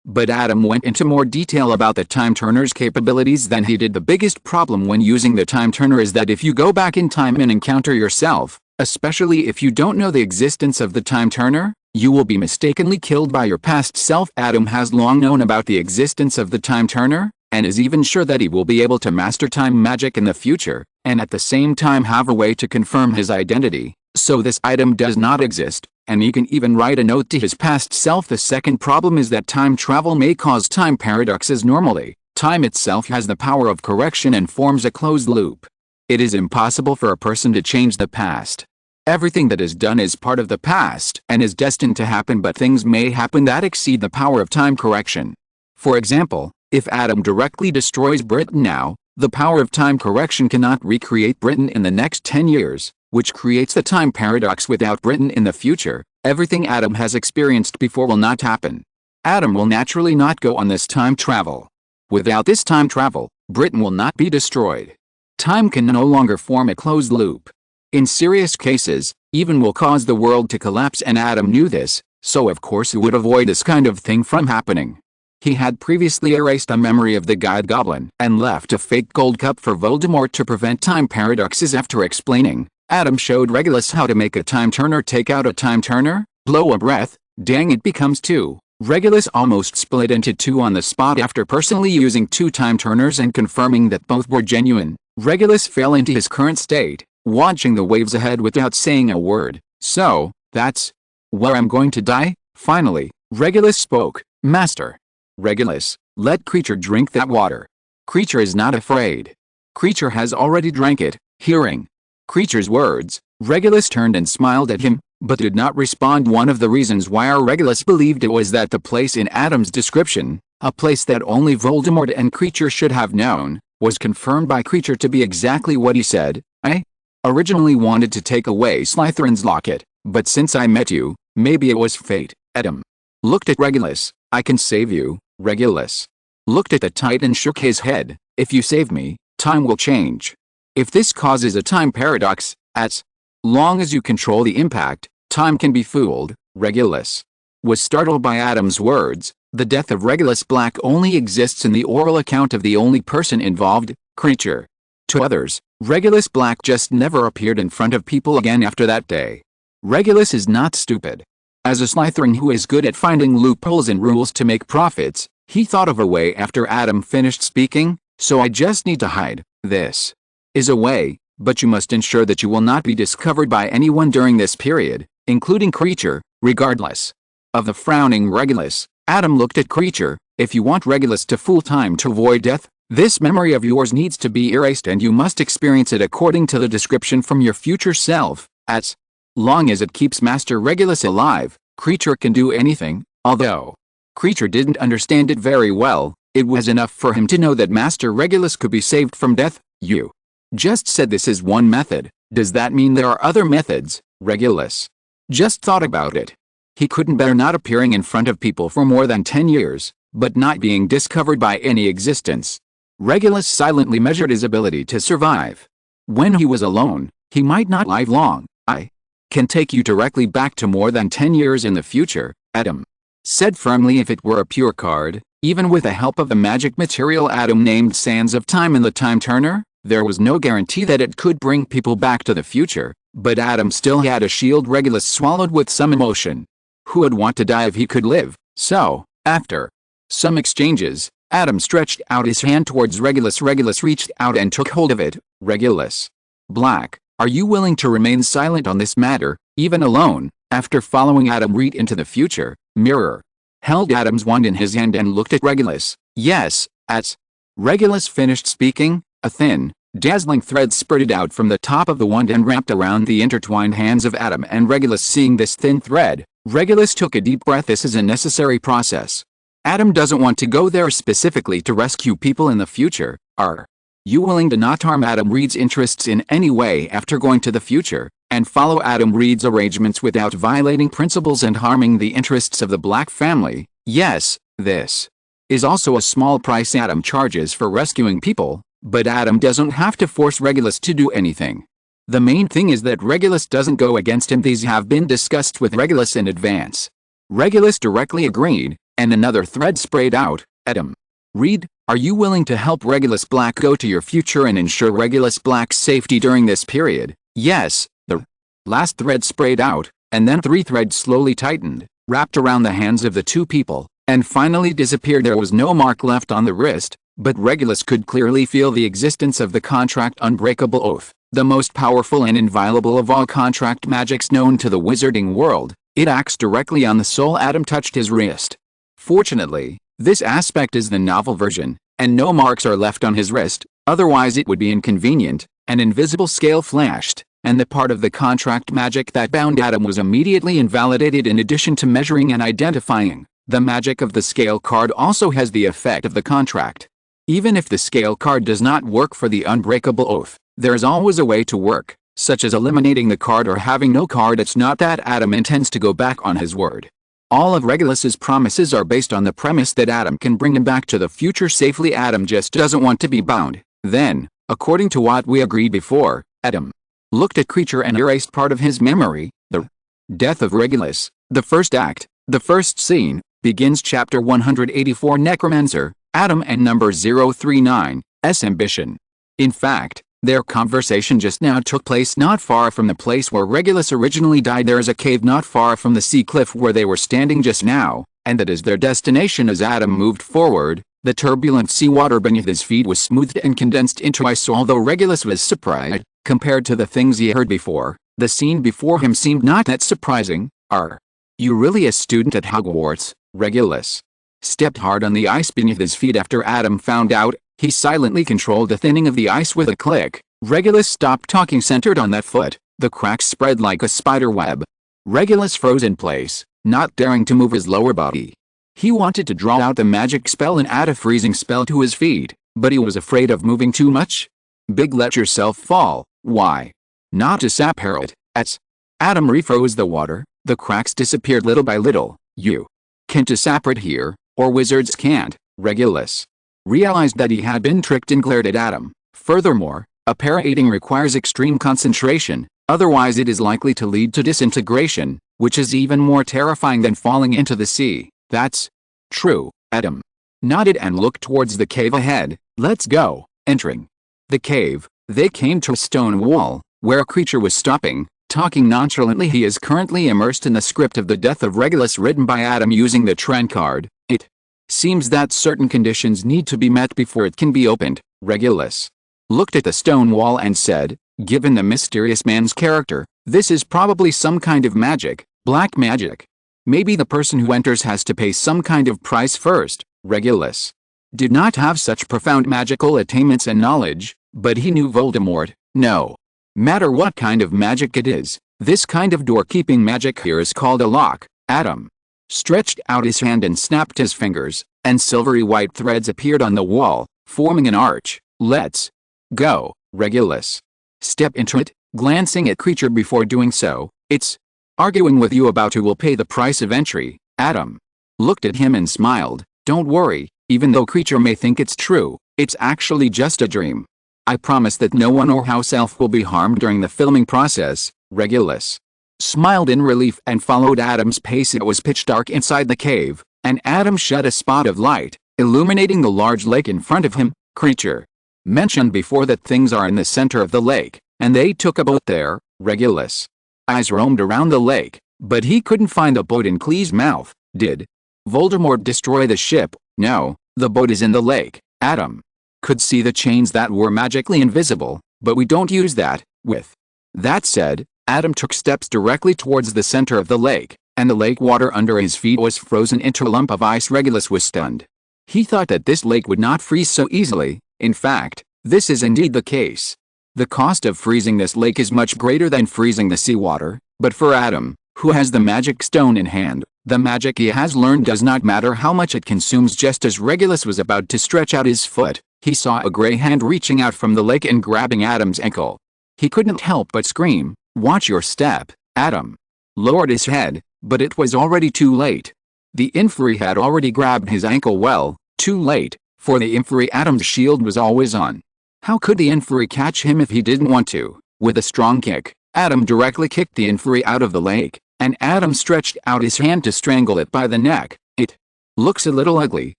But Adam went into more detail about the Time Turner's capabilities than he did. The biggest problem when using the Time Turner is that if you go back in time and encounter yourself, especially if you don't know the existence of the Time Turner, you will be mistakenly killed by your past self. Adam has long known about the existence of the Time Turner, and is even sure that he will be able to master time magic in the future, and at the same time have a way to confirm his identity, so this item does not exist, and he can even write a note to his past self. The second problem is that time travel may cause time paradoxes. Normally, time itself has the power of correction and forms a closed loop. It is impossible for a person to change the past. Everything that is done is part of the past and is destined to happen, but things may happen that exceed the power of time correction. For example, if Adam directly destroys Britain now, the power of time correction cannot recreate Britain in the next 10 years, which creates the time paradox. Without Britain in the future, everything Adam has experienced before will not happen. Adam will naturally not go on this time travel. Without this time travel, Britain will not be destroyed. Time can no longer form a closed loop. In serious cases, even will cause the world to collapse, and Adam knew this, so of course he would avoid this kind of thing from happening. He had previously erased a memory of the Guide Goblin and left a fake gold cup for Voldemort to prevent time paradoxes. After explaining, Adam showed Regulus how to make a Time Turner. Take out a Time Turner, blow a breath, dang, it becomes 2. Regulus almost split into 2 on the spot. After personally using 2 Time Turners and confirming that both were genuine, Regulus fell into his current state, watching the waves ahead without saying a word. So, that's where I'm going to die? Finally, Regulus spoke. Master Regulus, let Creature drink that water. Creature is not afraid. Creature has already drank it. Hearing Creature's words, Regulus turned and smiled at him, but did not respond. One of the reasons why our Regulus believed it was that the place in Adam's description, a place that only Voldemort and Creature should have known, was confirmed by Creature to be exactly what he said. I originally wanted to take away Slytherin's locket, but since I met you, maybe it was fate. Adam looked at Regulus. I can save you. Regulus looked at the Titan, shook his head. If you save me, time will change. If this causes a time paradox, as long as you control the impact, time can be fooled. Regulus was startled by Adam's words. The death of Regulus Black only exists in the oral account of the only person involved, Creature. To others, Regulus Black just never appeared in front of people again after that day. Regulus is not stupid. As a Slytherin who is good at finding loopholes in rules to make profits, he thought of a way after Adam finished speaking. So I just need to hide. This is a way, but you must ensure that you will not be discovered by anyone during this period, including Creature. Regardless of the frowning Regulus, Adam looked at Creature. If you want Regulus to fool time to avoid death, this memory of yours needs to be erased, and you must experience it according to the description from your future self. As long as it keeps Master Regulus alive, Creature can do anything. Although Creature didn't understand it very well, it was enough for him to know that Master Regulus could be saved from death. You just said this is one method. Does that mean there are other methods? Regulus just thought about it. He couldn't bear not appearing in front of people for more than 10 years, but not being discovered by any existence. Regulus silently measured his ability to survive. When he was alone, he might not live long. I can take you directly back to more than 10 years in the future, Adam said firmly. If it were a pure card, even with the help of the magic material Adam named Sands of Time in the Time Turner, there was no guarantee that it could bring people back to the future, but Adam still had a shield. Regulus swallowed with some emotion. Who would want to die if he could live? So, after some exchanges, Adam stretched out his hand towards Regulus. Regulus reached out and took hold of it. Regulus Black, are you willing to remain silent on this matter, even alone? After following Adam read into the future, mirror held Adam's wand in his hand and looked at Regulus. Yes, as Regulus finished speaking, a thin, dazzling thread spurted out from the top of the wand and wrapped around the intertwined hands of Adam and Regulus. Seeing this thin thread, Regulus took a deep breath. This is a necessary process. Adam doesn't want to go there specifically to rescue people in the future. Are you willing to not harm Adam Reed's interests in any way after going to the future, and follow Adam Reed's arrangements without violating principles and harming the interests of the Black family? Yes, this is also a small price Adam charges for rescuing people, but Adam doesn't have to force Regulus to do anything. The main thing is that Regulus doesn't go against him. These have been discussed with Regulus in advance. Regulus directly agreed, and another thread sprayed out. Adam Reed, are you willing to help Regulus Black go to your future and ensure Regulus Black's safety during this period? Yes, the last thread sprayed out, and then 3 threads slowly tightened, wrapped around the hands of the 2 people, and finally disappeared. There was no mark left on the wrist, but Regulus could clearly feel the existence of the contract unbreakable oath, the most powerful and inviolable of all contract magics known to the wizarding world. It acts directly on the soul. Adam touched his wrist. Fortunately, this aspect is the novel version, and no marks are left on his wrist, otherwise it would be inconvenient. An invisible scale flashed, and the part of the contract magic that bound Adam was immediately invalidated. In addition to measuring and identifying, the magic of the scale card also has the effect of the contract. Even if the scale card does not work for the unbreakable oath, there is always a way to work, such as eliminating the card or having no card. It's not that Adam intends to go back on his word. All of Regulus's promises are based on the premise that Adam can bring him back to the future safely. Adam just doesn't want to be bound. Then, according to what we agreed before, Adam looked at Creature and erased part of his memory. The death of Regulus. The first act, the first scene, begins chapter 184. Necromancer, Adam and number 039's ambition. In fact, their conversation just now took place not far from the place where Regulus originally died. There is a cave not far from the sea cliff where they were standing just now, and that is their destination. As Adam moved forward, the turbulent seawater beneath his feet was smoothed and condensed into ice. Although Regulus was surprised, compared to the things he heard before, the scene before him seemed not that surprising. Are you really a student at Hogwarts? Regulus stepped hard on the ice beneath his feet. After Adam found out, he silently controlled the thinning of the ice with a click. Regulus stopped talking. Centered on that foot, the cracks spread like a spider web. Regulus froze in place, not daring to move his lower body. He wanted to draw out the magic spell and add a freezing spell to his feet, but he was afraid of moving too much. Big, let yourself fall. Why not to sap Harold? As Adam refroze the water, the cracks disappeared little by little. You can't sap it here, or wizards can't. Regulus realized that he had been tricked and glared at Adam. Furthermore, apparating requires extreme concentration, otherwise it is likely to lead to disintegration, which is even more terrifying than falling into the sea. That's true. Adam nodded and looked towards the cave ahead. Let's go. Entering the cave, they came to a stone wall, where a creature was stopping, talking nonchalantly. He is currently immersed in the script of the death of Regulus written by Adam using the Trend card. It seems that certain conditions need to be met before it can be opened. Regulus looked at the stone wall and said, given the mysterious man's character, this is probably some kind of magic, black magic. Maybe the person who enters has to pay some kind of price first. Regulus did not have such profound magical attainments and knowledge, but he knew Voldemort. No matter what kind of magic it is, this kind of door-keeping magic here is called a lock. Adam stretched out his hand and snapped his fingers, and silvery white threads appeared on the wall, forming an arch. Let's go. Regulus stepped into it, glancing at Creature before doing so. It's arguing with you about who will pay the price of entry. Adam looked at him and smiled. Don't worry, even though Creature may think it's true, it's actually just a dream. I promise that no one or house elf will be harmed during the filming process. Regulus smiled in relief and followed Adam's pace. It was pitch dark inside the cave, and Adam shed a spot of light, illuminating the large lake in front of him. Creature mentioned before that things are in the center of the lake, and they took a boat there. Regulus eyes roamed around the lake, but he couldn't find a boat in Clee's mouth. Did Voldemort destroy the ship? No, the boat is in the lake. Adam could see the chains that were magically invisible, but we don't use that. With that said, Adam took steps directly towards the center of the lake, and the lake water under his feet was frozen into a lump of ice. Regulus was stunned. He thought that this lake would not freeze so easily. In fact, this is indeed the case. The cost of freezing this lake is much greater than freezing the seawater, but for Adam, who has the magic stone in hand, the magic he has learned does not matter how much it consumes. Just as Regulus was about to stretch out his foot, he saw a gray hand reaching out from the lake and grabbing Adam's ankle. He couldn't help but scream, "Watch your step, Adam!" Lowered his head, but it was already too late. The inferi had already grabbed his ankle. Well, too late, for the inferi Adam's shield was always on. How could the inferi catch him if he didn't want to? With a strong kick, Adam directly kicked the inferi out of the lake, and Adam stretched out his hand to strangle it by the neck. It looks a little ugly,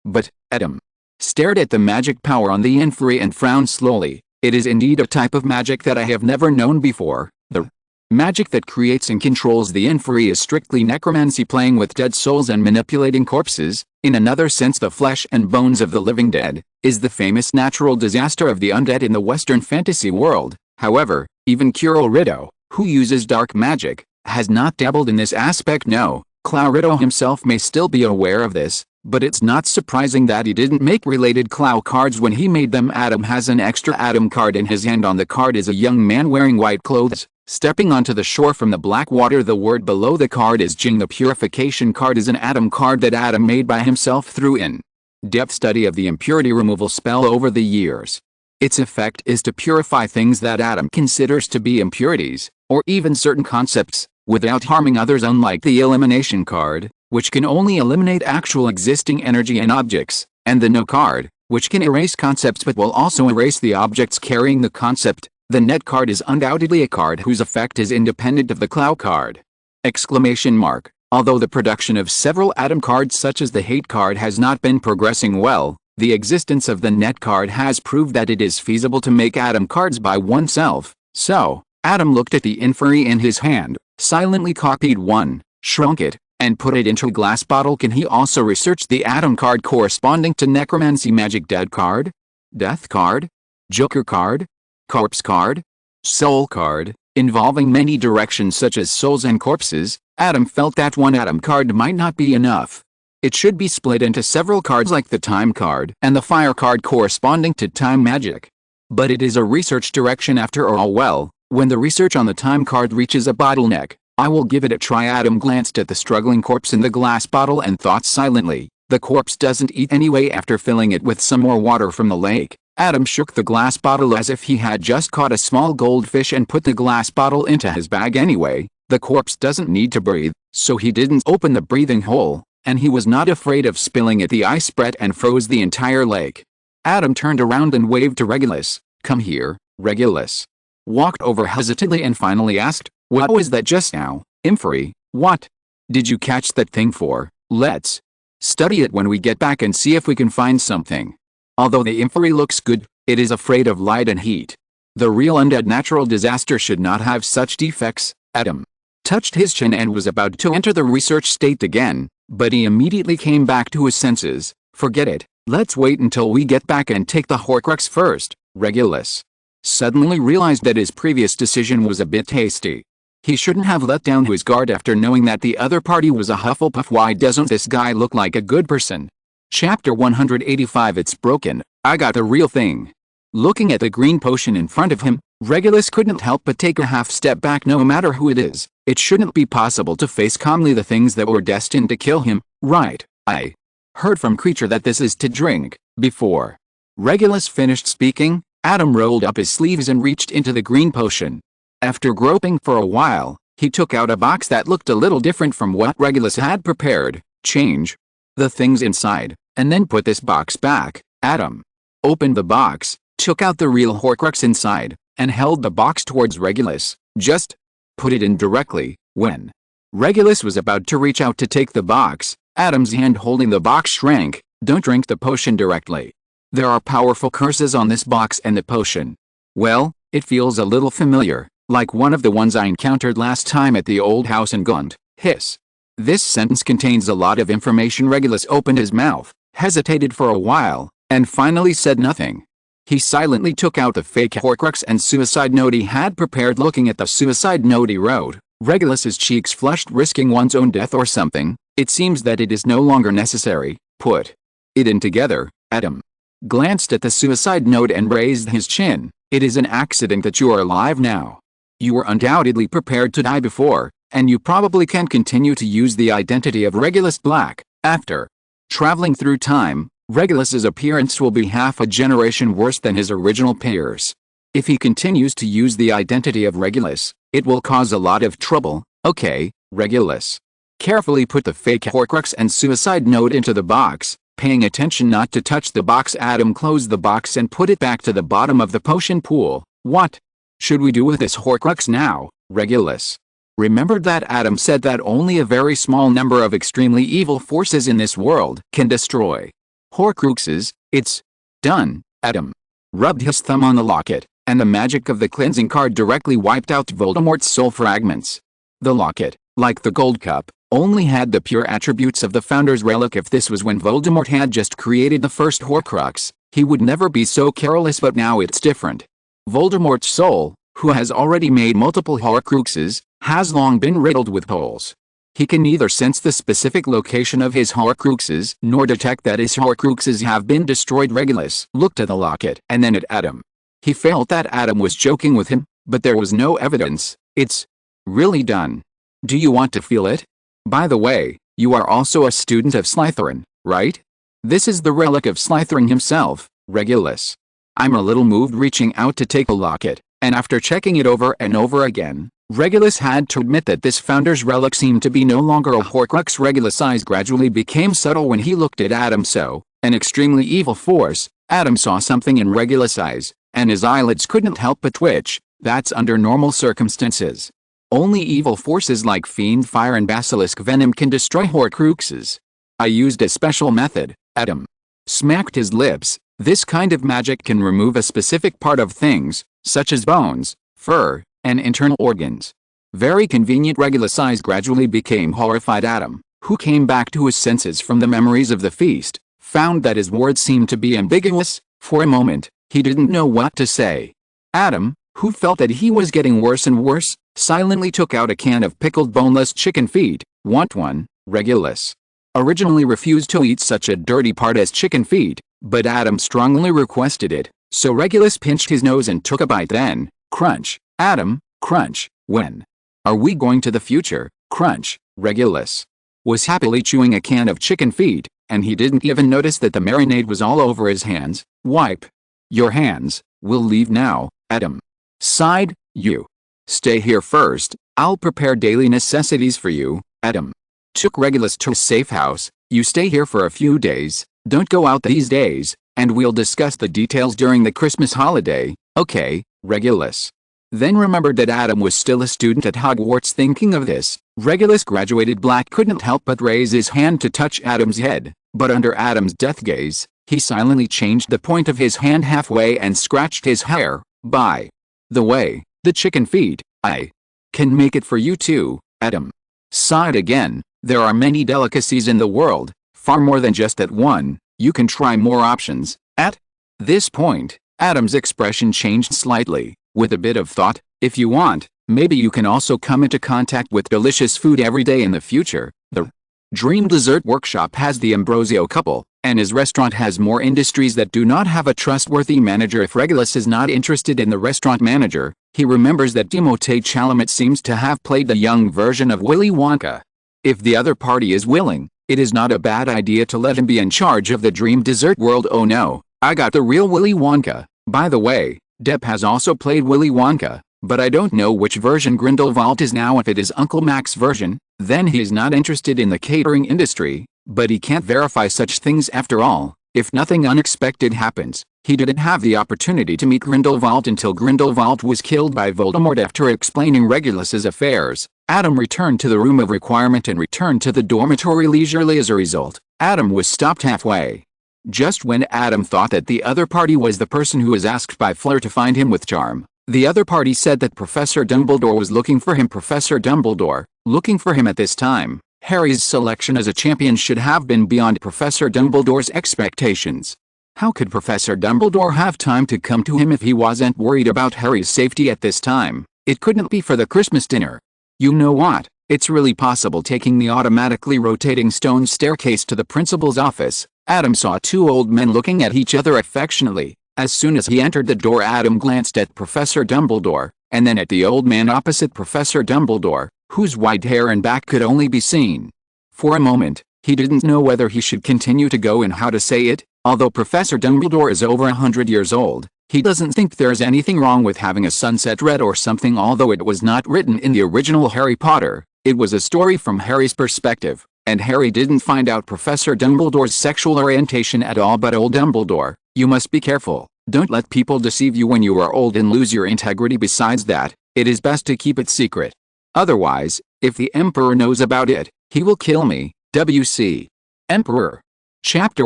but Adam stared at the magic power on the inferi and frowned slowly. It is indeed a type of magic that I have never known before. The magic that creates and controls the inferi is strictly necromancy, playing with dead souls and manipulating corpses. In another sense, the flesh and bones of the living dead is the famous natural disaster of the undead in the Western fantasy world. However, even Riddle, who uses dark magic, has not dabbled in this aspect. No, Clow Riddle himself may still be aware of this, but it's not surprising that he didn't make related Clow cards when he made them. Adam has an extra Adam card in his hand. On the card is a young man wearing white clothes, stepping onto the shore from the black water. The word below the card is Jing. The purification card is an Adam card that Adam made by himself through in-depth study of the impurity removal spell over the years. Its effect is to purify things that Adam considers to be impurities, or even certain concepts, without harming others, unlike the elimination card, which can only eliminate actual existing energy and objects, and the no card, which can erase concepts but will also erase the objects carrying the concept. The net card is undoubtedly a card whose effect is independent of the Clow card. Exclamation mark. Although the production of several Adam cards such as the hate card has not been progressing well, the existence of the net card has proved that it is feasible to make Adam cards by oneself. So, Adam looked at the inferi in his hand, silently copied one, shrunk it, and put it into a glass bottle. Can he also research the Adam card corresponding to necromancy magic? Dead card? Death card? Joker card? Corpse card? Soul card? Involving many directions such as souls and corpses, Adam felt that one Adam card might not be enough. It should be split into several cards like the time card and the fire card corresponding to time magic. But it is a research direction after all. Well, when the research on the time card reaches a bottleneck, I will give it a try. Adam glanced at the struggling corpse in the glass bottle and thought silently. The corpse doesn't eat anyway. After filling it with some more water from the lake, Adam shook the glass bottle as if he had just caught a small goldfish and put the glass bottle into his bag anyway. The corpse doesn't need to breathe, so he didn't open the breathing hole, and he was not afraid of spilling it. The ice spread and froze the entire lake. Adam turned around and waved to Regulus. "Come here, Regulus." Walked over hesitantly and finally asked, "What was that just now, inferi? What did you catch that thing for? Let's study it when we get back and see if we can find something." Although the inferi looks good, it is afraid of light and heat. The real undead natural disaster should not have such defects. Adam touched his chin and was about to enter the research state again, but he immediately came back to his senses. "Forget it, let's wait until we get back and take the Horcrux first." Regulus suddenly realized that his previous decision was a bit hasty. He shouldn't have let down his guard after knowing that the other party was a Hufflepuff. Why doesn't this guy look like a good person? Chapter 185. It's broken. I got the real thing. Looking at the green potion in front of him, Regulus couldn't help but take a half step back. No matter who it is, it shouldn't be possible to face calmly the things that were destined to kill him, right? I heard from Creature that this is to drink. Before Regulus finished speaking, Adam rolled up his sleeves and reached into the green potion. After groping for a while, he took out a box that looked a little different from what Regulus had prepared. "Change the things inside, and then put this box back." Adam opened the box, took out the real Horcrux inside, and held the box towards Regulus. "Just put it in directly." When Regulus was about to reach out to take the box, Adam's hand holding the box shrank. "Don't drink the potion directly. There are powerful curses on this box and the potion. Well, it feels a little familiar, like one of the ones I encountered last time at the old house in Gund." Hiss. This sentence contains a lot of information. Regulus opened his mouth, hesitated for a while, and finally said nothing. He silently took out the fake Horcrux and suicide note he had prepared. Looking at the suicide note he wrote, Regulus's cheeks flushed, risking one's own death or something. It seems that it is no longer necessary. Put it in together. Adam glanced at the suicide note and raised his chin. It is an accident that you are alive now. You were undoubtedly prepared to die before, and you probably can continue to use the identity of Regulus Black. After traveling through time, Regulus's appearance will be half a generation worse than his original peers. If he continues to use the identity of Regulus, it will cause a lot of trouble. Okay, Regulus. Carefully put the fake Horcrux and suicide note into the box, paying attention not to touch the box. Adam closed the box and put it back to the bottom of the potion pool. What should we do with this Horcrux now, Regulus? Remembered that Adam said that only a very small number of extremely evil forces in this world can destroy Horcruxes. It's done. Adam rubbed his thumb on the locket, and the magic of the cleansing card directly wiped out Voldemort's soul fragments. The locket, like the gold cup, only had the pure attributes of the Founder's Relic. If this was when Voldemort had just created the first Horcrux, he would never be so careless, but now it's different. Voldemort's soul, who has already made multiple Horcruxes, has long been riddled with holes. He can neither sense the specific location of his Horcruxes nor detect that his Horcruxes have been destroyed. Regulus looked at the locket and then at Adam. He felt that Adam was joking with him, but there was no evidence. It's really done. Do you want to feel it? By the way, you are also a student of Slytherin, right? This is the relic of Slytherin himself, Regulus. I'm a little moved reaching out to take the locket, and after checking it over and over again, Regulus had to admit that this Founder's Relic seemed to be no longer a Horcrux. Regulus' eyes gradually became subtle when he looked at Adam. So, an extremely evil force. Adam saw something in Regulus' eyes, and his eyelids couldn't help but twitch. That's under normal circumstances. Only evil forces like Fiend Fire and Basilisk Venom can destroy Horcruxes. I used a special method. Adam smacked his lips. This kind of magic can remove a specific part of things, such as bones, fur, and internal organs. Very convenient. Regulus' eyes gradually became horrified. Adam, who came back to his senses from the memories of the feast, found that his words seemed to be ambiguous. For a moment, he didn't know what to say. Adam, who felt that he was getting worse and worse, silently took out a can of pickled boneless chicken feet. Want one? Regulus originally refused to eat such a dirty part as chicken feet, but Adam strongly requested it, so Regulus pinched his nose and took a bite. Then, crunch. Adam, crunch. When are we going to the future? Crunch. Regulus was happily chewing a can of chicken feet, and he didn't even notice that the marinade was all over his hands. Wipe your hands. We'll leave now. Adam sighed. You stay here first. I'll prepare daily necessities for you. Adam took Regulus to a safe house. You stay here for a few days. Don't go out these days, and we'll discuss the details during the Christmas holiday. Okay, Regulus then remembered that Adam was still a student at Hogwarts. Thinking of this, Regulus graduated Black couldn't help but raise his hand to touch Adam's head, but under Adam's death gaze, he silently changed the point of his hand halfway and scratched his hair. By the way, the chicken feet, I can make it for you too. Adam sighed again. There are many delicacies in the world, far more than just that one. You can try more options. At this point, Adam's expression changed slightly. With a bit of thought, if you want, maybe you can also come into contact with delicious food every day in the future. The Dream Dessert Workshop has the Ambrosio couple, and his restaurant has more industries that do not have a trustworthy manager. If Regulus is not interested in the restaurant manager, he remembers that Timothée Chalamet seems to have played the young version of Willy Wonka. If the other party is willing, it is not a bad idea to let him be in charge of the Dream Dessert World. Oh no, I got the real Willy Wonka. By the way, Depp has also played Willy Wonka, but I don't know which version Grindelwald is now. If it is Uncle Mac's version, then he is not interested in the catering industry, but he can't verify such things after all. If nothing unexpected happens, he didn't have the opportunity to meet Grindelwald until Grindelwald was killed by Voldemort. After explaining Regulus's affairs, Adam returned to the room of requirement and returned to the dormitory leisurely. As a result, Adam was stopped halfway. Just when Adam thought that the other party was the person who was asked by Fleur to find him with charm, the other party said that Professor Dumbledore was looking for him. Professor Dumbledore, looking for him at this time. Harry's selection as a champion should have been beyond Professor Dumbledore's expectations. How could Professor Dumbledore have time to come to him if he wasn't worried about Harry's safety at this time? It couldn't be for the Christmas dinner. You know what? It's really possible. Taking the automatically rotating stone staircase to the principal's office, Adam saw two old men looking at each other affectionately. As soon as he entered the door, Adam glanced at Professor Dumbledore, and then at the old man opposite Professor Dumbledore, whose white hair and back could only be seen. For a moment, he didn't know whether he should continue to go and how to say it. Although Professor Dumbledore is over 100 years old, he doesn't think there's anything wrong with having a sunset red or something. Although it was not written in the original Harry Potter, it was a story from Harry's perspective, and Harry didn't find out Professor Dumbledore's sexual orientation at all. But old Dumbledore, you must be careful. Don't let people deceive you when you are old and lose your integrity. Besides that, it is best to keep it secret. Otherwise, if the Emperor knows about it, he will kill me. W.C. Emperor. Chapter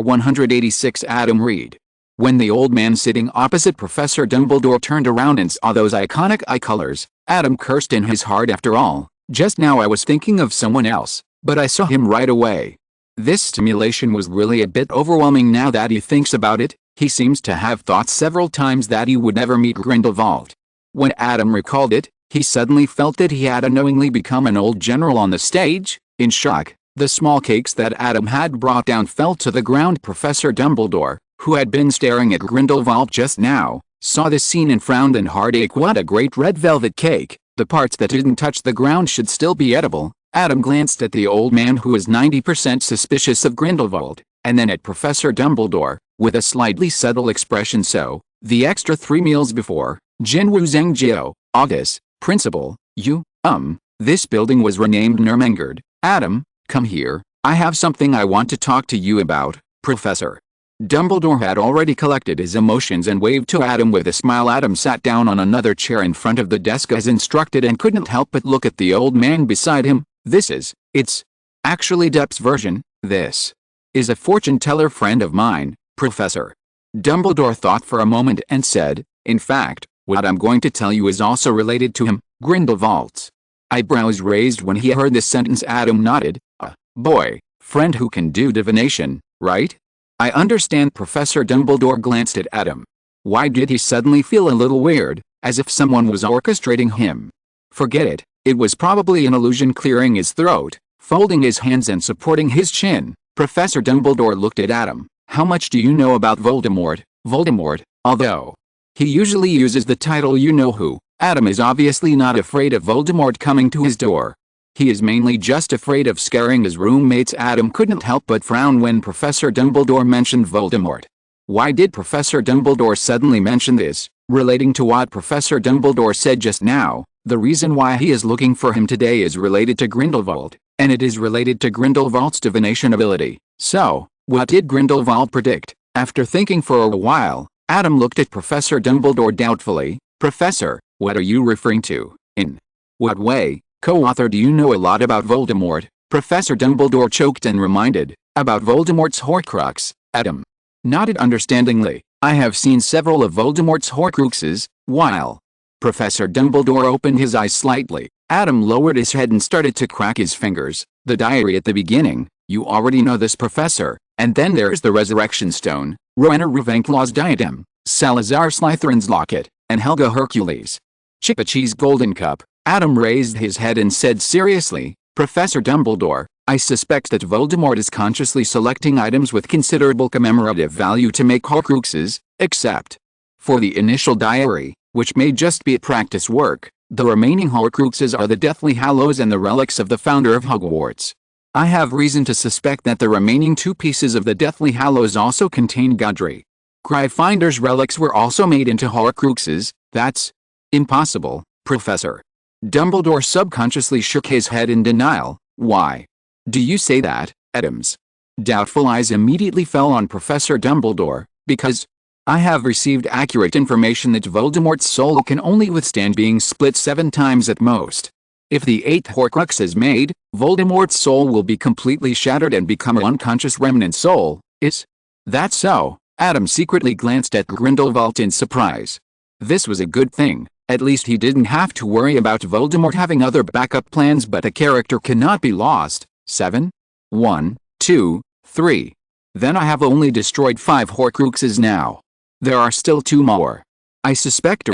186. Adam Reed. When the old man sitting opposite Professor Dumbledore turned around and saw those iconic eye colors, Adam cursed in his heart. After all, just now I was thinking of someone else, but I saw him right away. This stimulation was really a bit overwhelming. Now that he thinks about it, he seems to have thought several times that he would never meet Grindelwald. When Adam recalled it, he suddenly felt that he had unknowingly become an old general on the stage. In shock, the small cakes that Adam had brought down fell to the ground. Professor Dumbledore, who had been staring at Grindelwald just now, saw this scene and frowned in heartache. What a great red velvet cake! The parts that didn't touch the ground should still be edible. Adam glanced at the old man, who was 90% suspicious of Grindelwald, and then at Professor Dumbledore, with a slightly subtle expression. So, the extra 3 meals before, Jinwu Zhengjio, August, Principal, this building was renamed Nurmengard. Adam, come here, I have something I want to talk to you about, Professor. Dumbledore had already collected his emotions and waved to Adam with a smile. Adam sat down on another chair in front of the desk as instructed and couldn't help but look at the old man beside him. It's actually Depp's version. This is a fortune teller friend of mine, Professor. Dumbledore thought for a moment and said, in fact, what I'm going to tell you is also related to him. Grindelwald's eyebrows raised when he heard this sentence. Adam nodded. Boy, friend who can do divination, right? I understand. Professor Dumbledore glanced at Adam. Why did he suddenly feel a little weird, as if someone was orchestrating him? Forget it, it was probably an illusion. Clearing his throat, folding his hands and supporting his chin, Professor Dumbledore looked at Adam. How much do you know about Voldemort? Voldemort, although he usually uses the title you-know-who, Adam is obviously not afraid of Voldemort coming to his door. He is mainly just afraid of scaring his roommates. Adam couldn't help but frown when Professor Dumbledore mentioned Voldemort. Why did Professor Dumbledore suddenly mention this? Relating to what Professor Dumbledore said just now, the reason why he is looking for him today is related to Grindelwald, and it is related to Grindelwald's divination ability. So, what did Grindelwald predict? After thinking for a while, Adam looked at Professor Dumbledore doubtfully. Professor, what are you referring to? In what way? Co-author, do you know a lot about Voldemort? Professor Dumbledore choked and reminded, about Voldemort's Horcrux. Adam nodded understandingly. I have seen several of Voldemort's Horcruxes. While Professor Dumbledore opened his eyes slightly, Adam lowered his head and started to crack his fingers. The diary at the beginning, you already know this, Professor. And then there's the Resurrection Stone, Rowena Ravenclaw's diadem, Salazar Slytherin's locket, and Helga Hercules' Chippachee's golden cup. Adam raised his head and said seriously, Professor Dumbledore, I suspect that Voldemort is consciously selecting items with considerable commemorative value to make Horcruxes, except for the initial diary, which may just be practice work. The remaining Horcruxes are the Deathly Hallows and the relics of the founder of Hogwarts. I have reason to suspect that the remaining 2 pieces of the Deathly Hallows also contain Godric Gryffinder's relics were also made into Horcruxes. That's impossible, Professor. Dumbledore subconsciously shook his head in denial. Why do you say that, Adam's doubtful eyes immediately fell on Professor Dumbledore. Because I have received accurate information that Voldemort's soul can only withstand being split 7 times at most. If the 8th Horcrux is made, Voldemort's soul will be completely shattered and become an unconscious remnant soul. Is that so? Adam secretly glanced at Grindelwald in surprise. This was a good thing. At least he didn't have to worry about Voldemort having other backup plans. But a character cannot be lost. 7? 1, 2, 3. Then I have only destroyed 5 Horcruxes now. There are still 2 more. I suspect.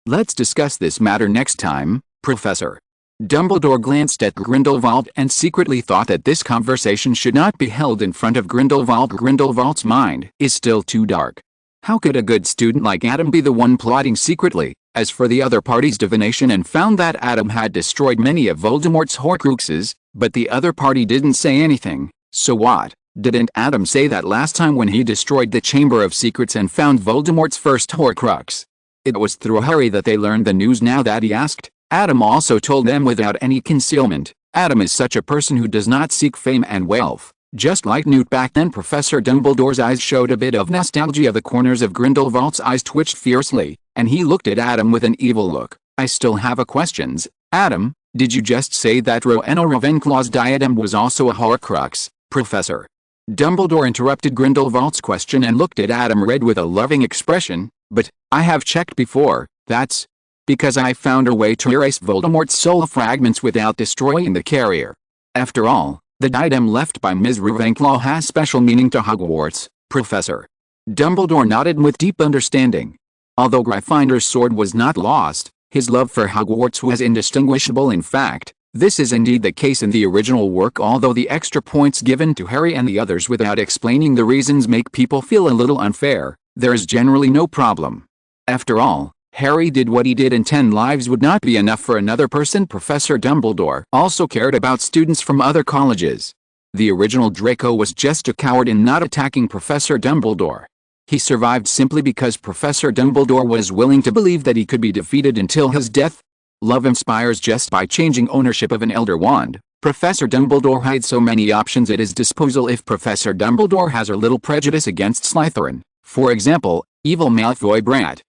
Let's discuss this matter next time, Professor. Dumbledore glanced at Grindelwald and secretly thought that this conversation should not be held in front of Grindelwald. Grindelwald's mind is still too dark. How could a good student like Adam be the one plotting secretly? As for the other party's divination and found that Adam had destroyed many of Voldemort's Horcruxes, but the other party didn't say anything, so what? Didn't Adam say that last time when he destroyed the Chamber of Secrets and found Voldemort's first Horcrux? It was through Harry that they learned the news. Now that he asked, Adam also told them without any concealment. Adam is such a person who does not seek fame and wealth. Just like Newt back then. Professor Dumbledore's eyes showed a bit of nostalgia. The corners of Grindelwald's eyes twitched fiercely, and he looked at Adam with an evil look. I still have a questions. Adam, did you just say that Rowena Ravenclaw's diadem was also a Horcrux, Professor? Dumbledore interrupted Grindelwald's question and looked at Adam Red with a loving expression. But, I have checked before, that's because I found a way to erase Voldemort's soul fragments without destroying the carrier. After all, the diadem left by Ms. Ravenclaw has special meaning to Hogwarts, Professor. Dumbledore nodded with deep understanding. Although Gryffindor's sword was not lost, his love for Hogwarts was indistinguishable. In fact, this is indeed the case in the original work. Although the extra points given to Harry and the others without explaining the reasons make people feel a little unfair, there is generally no problem. After all, Harry did what he did, and 10 lives would not be enough for another person. Professor Dumbledore also cared about students from other colleges. The original Draco was just a coward in not attacking Professor Dumbledore. He survived simply because Professor Dumbledore was willing to believe that he could be defeated until his death. Love inspires just by changing ownership of an Elder Wand. Professor Dumbledore hides so many options at his disposal. If Professor Dumbledore has a little prejudice against Slytherin, for example, evil Malfoy brat,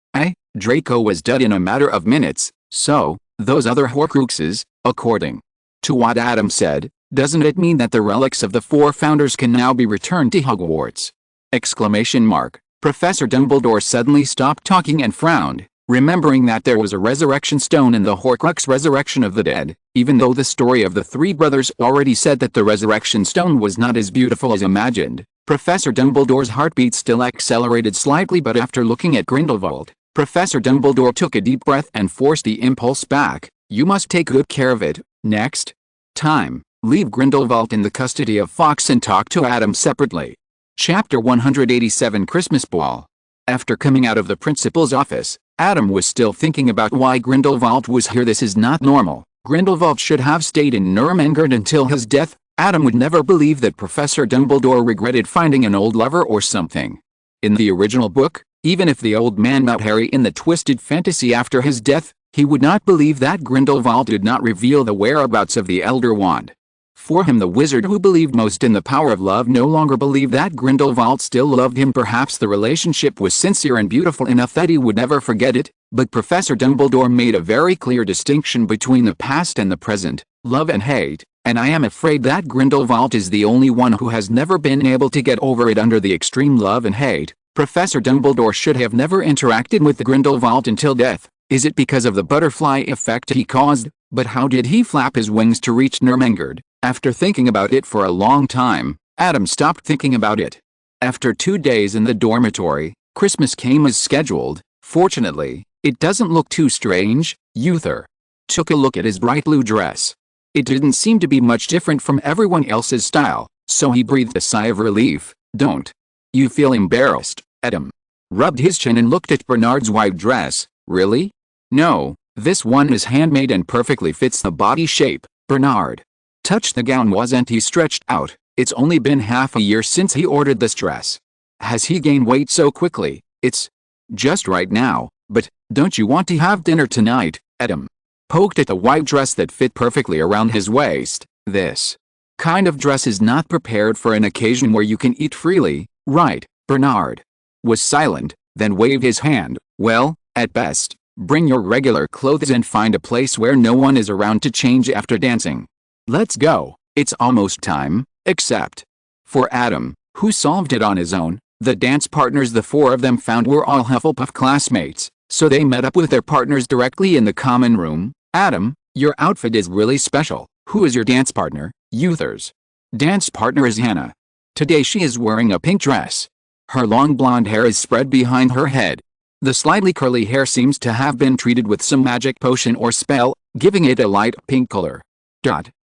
Draco was dead in a matter of minutes. So, those other Horcruxes, according to what Adam said, doesn't it mean that the relics of the 4 founders can now be returned to Hogwarts? Exclamation mark. Professor Dumbledore suddenly stopped talking and frowned, remembering that there was a resurrection stone in the Horcrux resurrection of the dead, even though the story of the 3 brothers already said that the resurrection stone was not as beautiful as imagined. Professor Dumbledore's heartbeat still accelerated slightly, but after looking at Grindelwald, Professor Dumbledore took a deep breath and forced the impulse back. You must take good care of it. Next time, leave Grindelwald in the custody of Fawkes and talk to Adam separately. Chapter 187 Christmas Ball. After coming out of the principal's office, Adam was still thinking about why Grindelwald was here. This is not normal. Grindelwald should have stayed in Nuremberg until his death. Adam would never believe that Professor Dumbledore regretted finding an old lover or something. In the original book, even if the old man met Harry in the twisted fantasy after his death, he would not believe that Grindelwald did not reveal the whereabouts of the Elder Wand. For him, the wizard who believed most in the power of love no longer believed that Grindelwald still loved him. Perhaps the relationship was sincere and beautiful enough that he would never forget it, but Professor Dumbledore made a very clear distinction between the past and the present, love and hate, and I am afraid that Grindelwald is the only one who has never been able to get over it. Under the extreme love and hate, Professor Dumbledore should have never interacted with Grindelwald until death. Is it because of the butterfly effect he caused? But how did he flap his wings to reach Nuremberg? After thinking about it for a long time, Adam stopped thinking about it. After 2 days in the dormitory, Christmas came as scheduled. Fortunately, it doesn't look too strange. Uther took a look at his bright blue dress. It didn't seem to be much different from everyone else's style, so he breathed a sigh of relief. Don't you feel embarrassed? Adam rubbed his chin and looked at Bernard's white dress. Really? No, this one is handmade and perfectly fits the body shape. Bernard touched the gown. Wasn't he stretched out? It's only been half a year since he ordered this dress. Has he gained weight so quickly? It's just right now. But don't you want to have dinner tonight? Adam poked at the white dress that fit perfectly around his waist. This kind of dress is not prepared for an occasion where you can eat freely, right? Bernard was silent, then waved his hand. Well, at best, bring your regular clothes and find a place where no one is around to change after dancing. Let's go. It's almost time, except for Adam, who solved it on his own. The dance partners the 4 of them found were all Hufflepuff classmates, so they met up with their partners directly in the common room. Adam, your outfit is really special. Who is your dance partner? Uther's dance partner is Hannah. Today she is wearing a pink dress. Her long blonde hair is spread behind her head. The slightly curly hair seems to have been treated with some magic potion or spell, giving it a light pink color.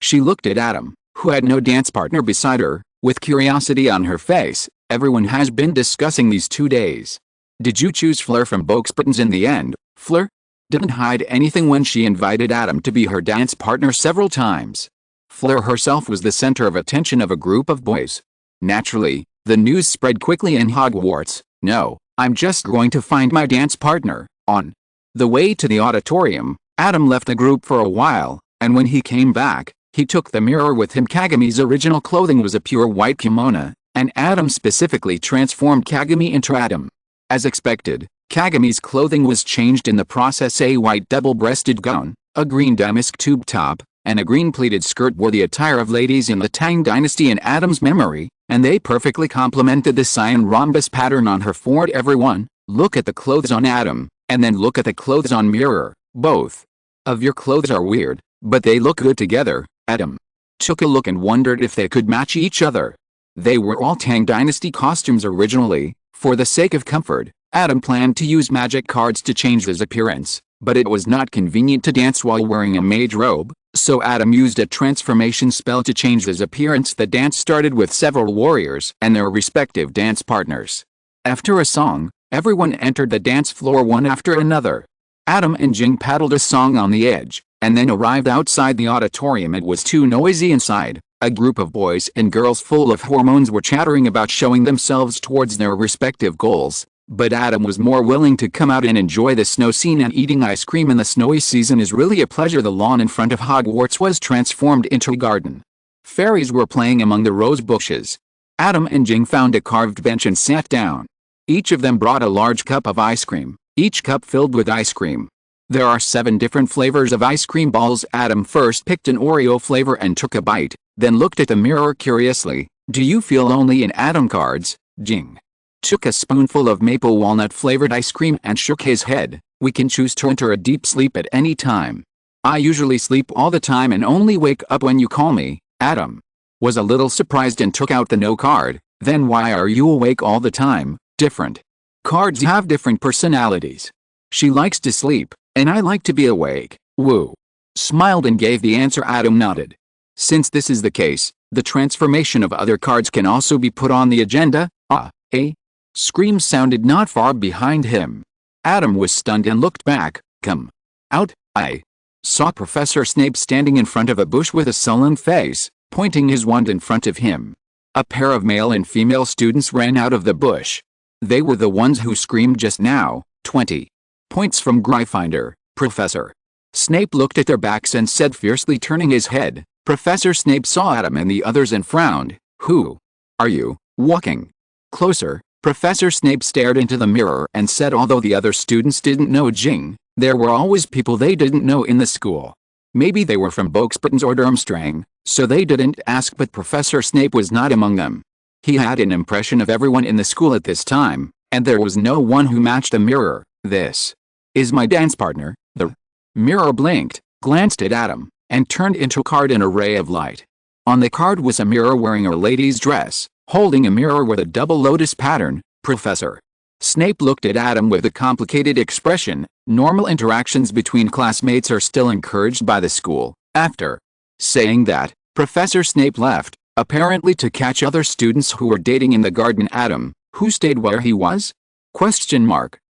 She looked at Adam, who had no dance partner beside her, with curiosity on her face. Everyone has been discussing these 2 days. Did you choose Fleur from Boxburtons in the end? Fleur didn't hide anything when she invited Adam to be her dance partner several times. Fleur herself was the center of attention of a group of boys. Naturally, the news spread quickly in Hogwarts. No, I'm just going to find my dance partner. On the way to the auditorium, Adam left the group for a while, and when he came back, he took the mirror with him. Kagami's original clothing was a pure white kimono, and Adam specifically transformed Kagami into Adam. As expected, Kagami's clothing was changed in the process. A white double-breasted gown, a green damask tube top, and a green pleated skirt were the attire of ladies in the Tang dynasty in Adam's memory, and they perfectly complemented the cyan rhombus pattern on her forehead. Everyone, look at the clothes on Adam, and then look at the clothes on Mirror. Both of your clothes are weird, but they look good together. Adam took a look and wondered if they could match each other. They were all Tang dynasty costumes originally. For the sake of comfort, Adam planned to use magic cards to change his appearance, but it was not convenient to dance while wearing a mage robe, so Adam used a transformation spell to change his appearance. The dance started with several warriors and their respective dance partners. After a song, everyone entered the dance floor one after another. Adam and Jing paddled a song on the edge, and then arrived outside the auditorium. It was too noisy inside. A group of boys and girls full of hormones were chattering about showing themselves towards their respective goals, but Adam was more willing to come out and enjoy the snow scene, and eating ice cream in the snowy season is really a pleasure. The lawn in front of Hogwarts was transformed into a garden. Fairies were playing among the rose bushes. Adam and Jing found a carved bench and sat down. Each of them brought a large cup of ice cream, each cup filled with ice cream. There are 7 different flavors of ice cream balls. Adam first picked an Oreo flavor and took a bite, then looked at the mirror curiously. Do you feel lonely in Adam Cards? Jing took a spoonful of maple walnut flavored ice cream and shook his head. We can choose to enter a deep sleep at any time. I usually sleep all the time and only wake up when you call me. Adam was a little surprised and took out the no card. Then why are you awake all the time? Different cards have different personalities. She likes to sleep, and I like to be awake. Woo smiled and gave the answer. Adam nodded. Since this is the case, the transformation of other cards can also be put on the agenda. A scream sounded not far behind him. Adam was stunned and looked back. Come out. I saw Professor Snape standing in front of a bush with a sullen face, pointing his wand in front of him. A pair of male and female students ran out of the bush. They were the ones who screamed just now. 20 points from Gryffindor. Professor Snape looked at their backs and said fiercely, turning his head. Professor Snape saw Adam and the others and frowned. Who are you? Walking closer, Professor Snape stared into the mirror and said although the other students didn't know Jing, there were always people they didn't know in the school. Maybe they were from Boxburtons or Durmstrang, so they didn't ask, but Professor Snape was not among them. He had an impression of everyone in the school at this time, and there was no one who matched the mirror. This is my dance partner. The mirror blinked, glanced at Adam, and turned into a card in a ray of light. On the card was a mirror wearing a lady's dress, holding a mirror with a double lotus pattern. Professor Snape looked at Adam with a complicated expression. Normal interactions between classmates are still encouraged by the school. After saying that, Professor Snape left, apparently to catch other students who were dating in the garden. Adam, who stayed where he was?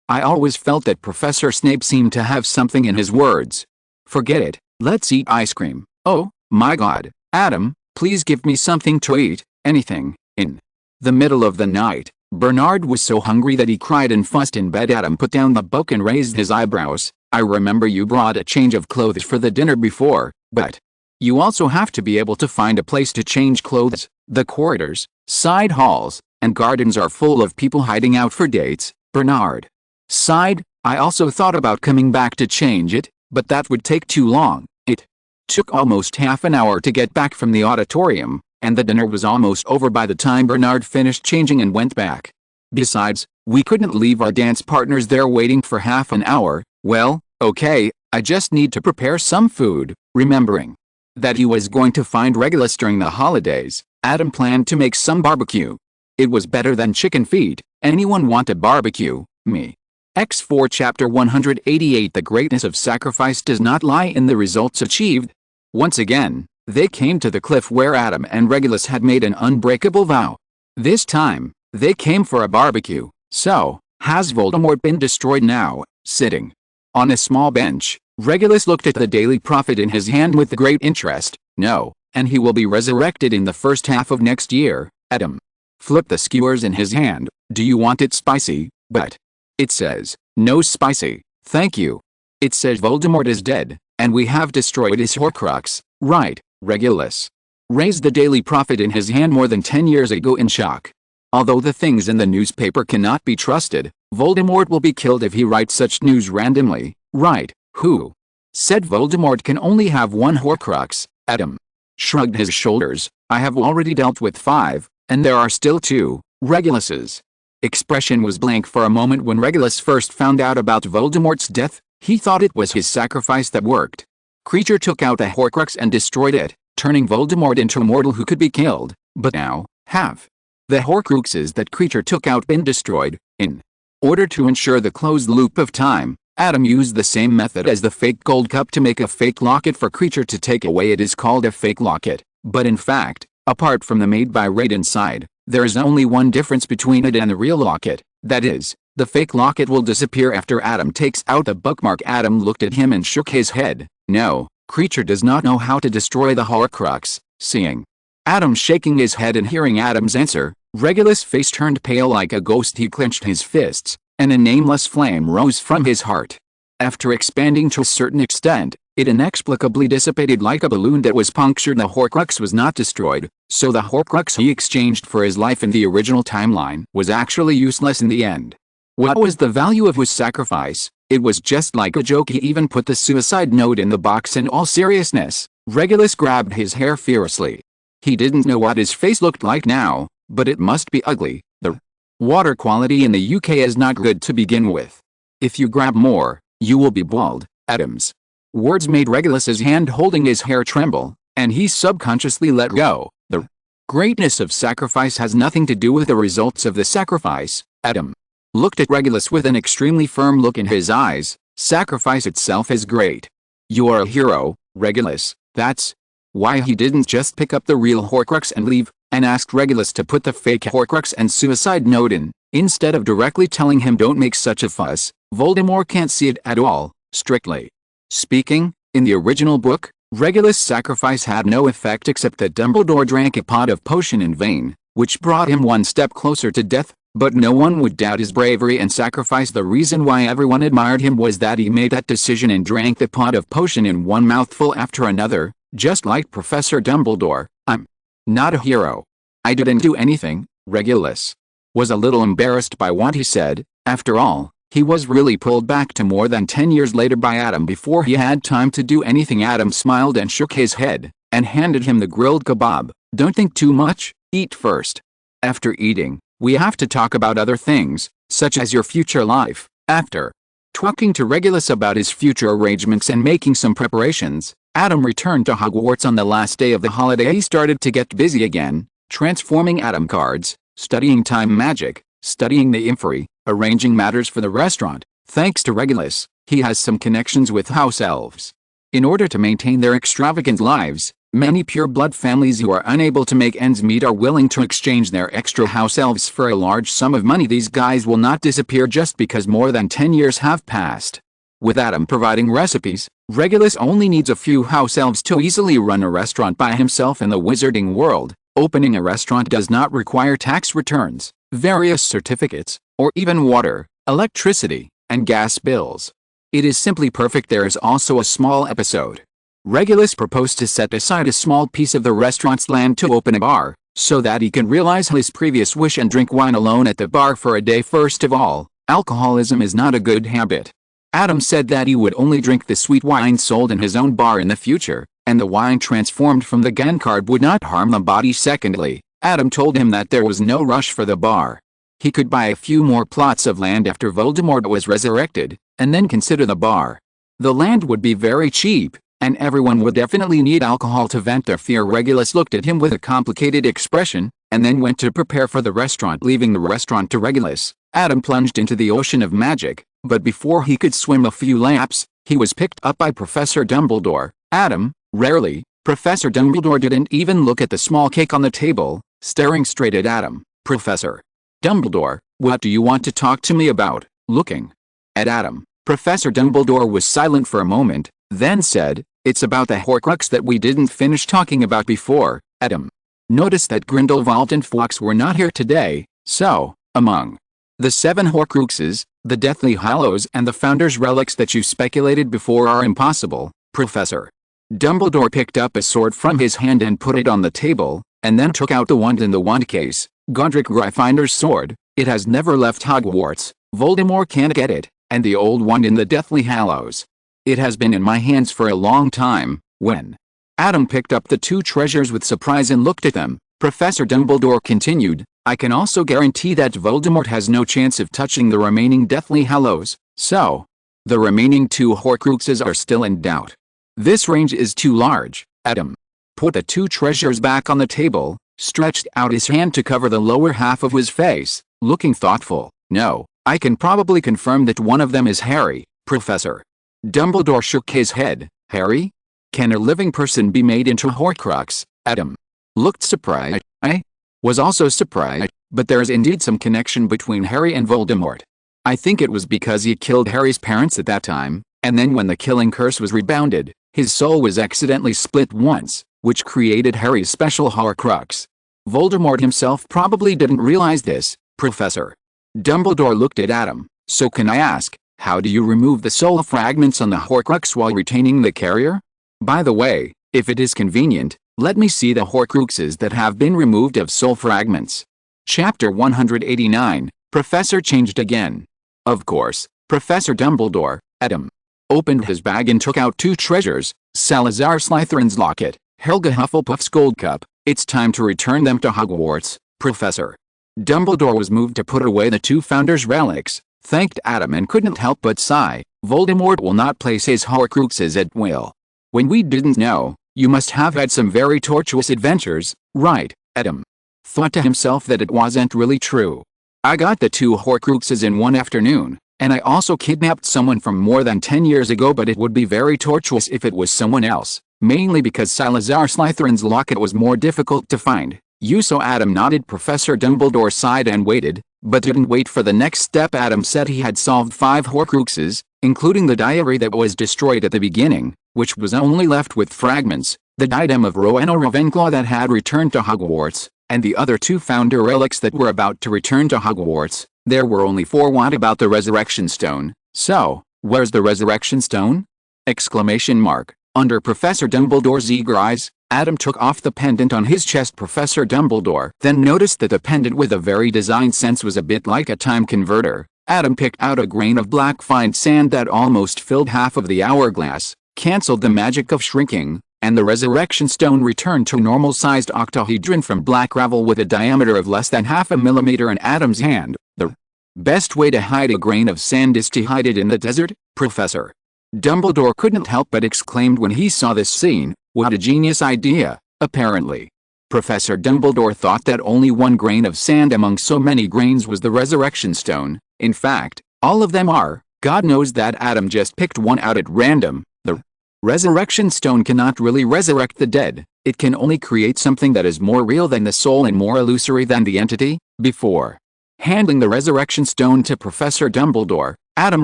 I always felt that Professor Snape seemed to have something in his words. Forget it, let's eat ice cream. Oh, my God, Adam, please give me something to eat, anything. In the middle of the night, Bernard was so hungry that he cried and fussed in bed. Adam put down the book and raised his eyebrows. I remember you brought a change of clothes for the dinner before, but you also have to be able to find a place to change clothes. The corridors, side halls, and gardens are full of people hiding out for dates. Bernard sighed. I also thought about coming back to change it, but that would take too long. It took almost half an hour to get back from the auditorium, and the dinner was almost over by the time Bernard finished changing and went back. Besides, we couldn't leave our dance partners there waiting for half an hour. Well, okay, I just need to prepare some food. Remembering that he was going to find Regulus during the holidays, Adam planned to make some barbecue. It was better than chicken feet. Anyone want a barbecue? Me X4 Chapter 188 The greatness of sacrifice does not lie in the results achieved. Once again, they came to the cliff where Adam and Regulus had made an unbreakable vow. This time, they came for a barbecue. So, has Voldemort been destroyed now? Sitting on a small bench, Regulus looked at the Daily Prophet in his hand with great interest. No, and he will be resurrected in the first half of next year. Adam flipped the skewers in his hand. Do you want it spicy? But it says, no spicy, thank you. It says Voldemort is dead, and we have destroyed his Horcrux, right? Regulus raised the Daily Prophet in his hand more than 10 years ago in shock. Although the things in the newspaper cannot be trusted, Voldemort will be killed if he writes such news randomly, right? Who said Voldemort can only have one Horcrux? Adam shrugged his shoulders. I have already dealt with 5, and there are still 2. Regulus's expression was blank for a moment when Regulus first found out about Voldemort's death. He thought it was his sacrifice that worked. Creature took out the Horcrux and destroyed it, turning Voldemort into a mortal who could be killed. But now, have the Horcruxes that Creature took out been destroyed? In order to ensure the closed loop of time, Adam used the same method as the fake gold cup to make a fake locket for Creature to take away. It is called a fake locket, but in fact, apart from the made by Raid inside, there is only one difference between it and the real locket. That is, the fake locket will disappear after Adam takes out the bookmark. Adam looked at him and shook his head. No, Creature does not know how to destroy the Horcrux. Seeing Adam shaking his head and hearing Adam's answer, Regulus' face turned pale like a ghost. He clenched his fists, and a nameless flame rose from his heart. After expanding to a certain extent, it inexplicably dissipated like a balloon that was punctured. The Horcrux was not destroyed, so the Horcrux he exchanged for his life in the original timeline was actually useless in the end. What was the value of his sacrifice? It was just like a joke. He even put the suicide note in the box. In all seriousness, Regulus grabbed his hair furiously. He didn't know what his face looked like now, but it must be ugly. The water quality in the UK is not good to begin with. If you grab more, you will be bald. Adam's words made Regulus's hand holding his hair tremble, and he subconsciously let go. The greatness of sacrifice has nothing to do with the results of the sacrifice. Adam looked at Regulus with an extremely firm look in his eyes. Sacrifice itself is great. You are a hero, Regulus. That's why he didn't just pick up the real Horcrux and leave, and asked Regulus to put the fake Horcrux and suicide note in, instead of directly telling him don't make such a fuss. Voldemort can't see it at all. Strictly speaking, in the original book, Regulus' sacrifice had no effect except that Dumbledore drank a pot of potion in vain, which brought him one step closer to death. But no one would doubt his bravery and sacrifice. The reason why everyone admired him was that he made that decision and drank the pot of potion in one mouthful after another, just like Professor Dumbledore. I'm not a hero. I didn't do anything. Regulus was a little embarrassed by what he said. After all, he was really pulled back to more than 10 years later by Adam before he had time to do anything. Adam smiled and shook his head, and handed him the grilled kebab. Don't think too much, eat first. After eating, we have to talk about other things, such as your future life. After talking to Regulus about his future arrangements and making some preparations, Adam returned to Hogwarts on the last day of the holiday. He started to get busy again, transforming Adam cards, studying time magic, studying the inferi, arranging matters for the restaurant. Thanks to Regulus, he has some connections with house elves. In order to maintain their extravagant lives, many pure-blood families who are unable to make ends meet are willing to exchange their extra house elves for a large sum of money. These guys will not disappear just because more than 10 years have passed. With Adam providing recipes, Regulus only needs a few house elves to easily run a restaurant by himself in the wizarding world. Opening a restaurant does not require tax returns, various certificates, or even water, electricity, and gas bills. It is simply perfect. There is also a small episode. Regulus proposed to set aside a small piece of the restaurant's land to open a bar, so that he can realize his previous wish and drink wine alone at the bar for a day. First of all, alcoholism is not a good habit. Adam said that he would only drink the sweet wine sold in his own bar in the future, and the wine transformed from the Gan card would not harm the body. Secondly, Adam told him that there was no rush for the bar. He could buy a few more plots of land after Voldemort was resurrected, and then consider the bar. The land would be very cheap, and everyone would definitely need alcohol to vent their fear. Regulus looked at him with a complicated expression, and then went to prepare for the restaurant. Leaving the restaurant to Regulus, Adam plunged into the ocean of magic. But before he could swim a few laps, he was picked up by Professor Dumbledore. Adam, rarely, Professor Dumbledore didn't even look at the small cake on the table, staring straight at Adam. Professor Dumbledore, what do you want to talk to me about? Looking at Adam, Professor Dumbledore was silent for a moment, then said, it's about the Horcrux that we didn't finish talking about before. Adam noticed that Grindelwald and Fawkes were not here today, so, among the 7 Horcruxes, the Deathly Hallows and the Founder's Relics that you speculated before are impossible. Professor Dumbledore picked up a sword from his hand and put it on the table, and then took out the wand in the wand case. Godric Gryffinder's sword, it has never left Hogwarts, Voldemort can't get it, and the old wand in the Deathly Hallows. It has been in my hands for a long time. When Adam picked up the 2 treasures with surprise and looked at them, Professor Dumbledore continued, I can also guarantee that Voldemort has no chance of touching the remaining Deathly Hallows, so the remaining 2 Horcruxes are still in doubt. This range is too large. Adam put the 2 treasures back on the table, stretched out his hand to cover the lower half of his face, looking thoughtful. No, I can probably confirm that one of them is Harry. Professor Dumbledore shook his head. Harry? Can a living person be made into a Horcrux? Adam looked surprised. I was also surprised, but there is indeed some connection between Harry and Voldemort. I think it was because he killed Harry's parents at that time, and then when the killing curse was rebounded, his soul was accidentally split once, which created Harry's special Horcrux. Voldemort himself probably didn't realize this. Professor Dumbledore looked at Adam. So can I ask, how do you remove the soul fragments on the Horcrux while retaining the carrier? By the way, if it is convenient, let me see the Horcruxes that have been removed of soul fragments. Chapter 189, Professor changed again. Of course, Professor Dumbledore. Adam opened his bag and took out 2 treasures, Salazar Slytherin's locket, Helga Hufflepuff's gold cup. It's time to return them to Hogwarts. Professor Dumbledore was moved to put away the 2 Founder's Relics, thanked Adam and couldn't help but sigh. Voldemort will not place his Horcruxes at will. When we didn't know, you must have had some very tortuous adventures, right? Adam thought to himself that it wasn't really true. I got the 2 Horcruxes in one afternoon, and I also kidnapped someone from more than 10 years ago, but it would be very tortuous if it was someone else, mainly because Salazar Slytherin's locket was more difficult to find. You saw. Adam nodded. Professor Dumbledore sighed and waited, but didn't wait for the next step. Adam said he had solved 5 Horcruxes, including the diary that was destroyed at the beginning, which was only left with fragments, the diadem of Rowena Ravenclaw that had returned to Hogwarts, and the other 2 Founder Relics that were about to return to Hogwarts. There were only 4. What about the Resurrection Stone? So, where's the Resurrection Stone? Exclamation mark. Under Professor Dumbledore's eager eyes, Adam took off the pendant on his chest. Professor Dumbledore then noticed that the pendant with a very design sense was a bit like a time converter. Adam picked out a grain of black fine sand that almost filled half of the hourglass, cancelled the magic of shrinking, and the Resurrection Stone returned to normal-sized octahedron from black gravel with a diameter of less than half a millimeter in Adam's hand. The best way to hide a grain of sand is to hide it in the desert. Professor Dumbledore couldn't help but exclaimed when he saw this scene, what a genius idea. Apparently, Professor Dumbledore thought that only 1 grain of sand among so many grains was the Resurrection Stone. In fact, all of them are. God knows that Adam just picked one out at random. The Resurrection Stone cannot really resurrect the dead. It can only create something that is more real than the soul and more illusory than the entity. Before handing the Resurrection Stone to Professor Dumbledore, Adam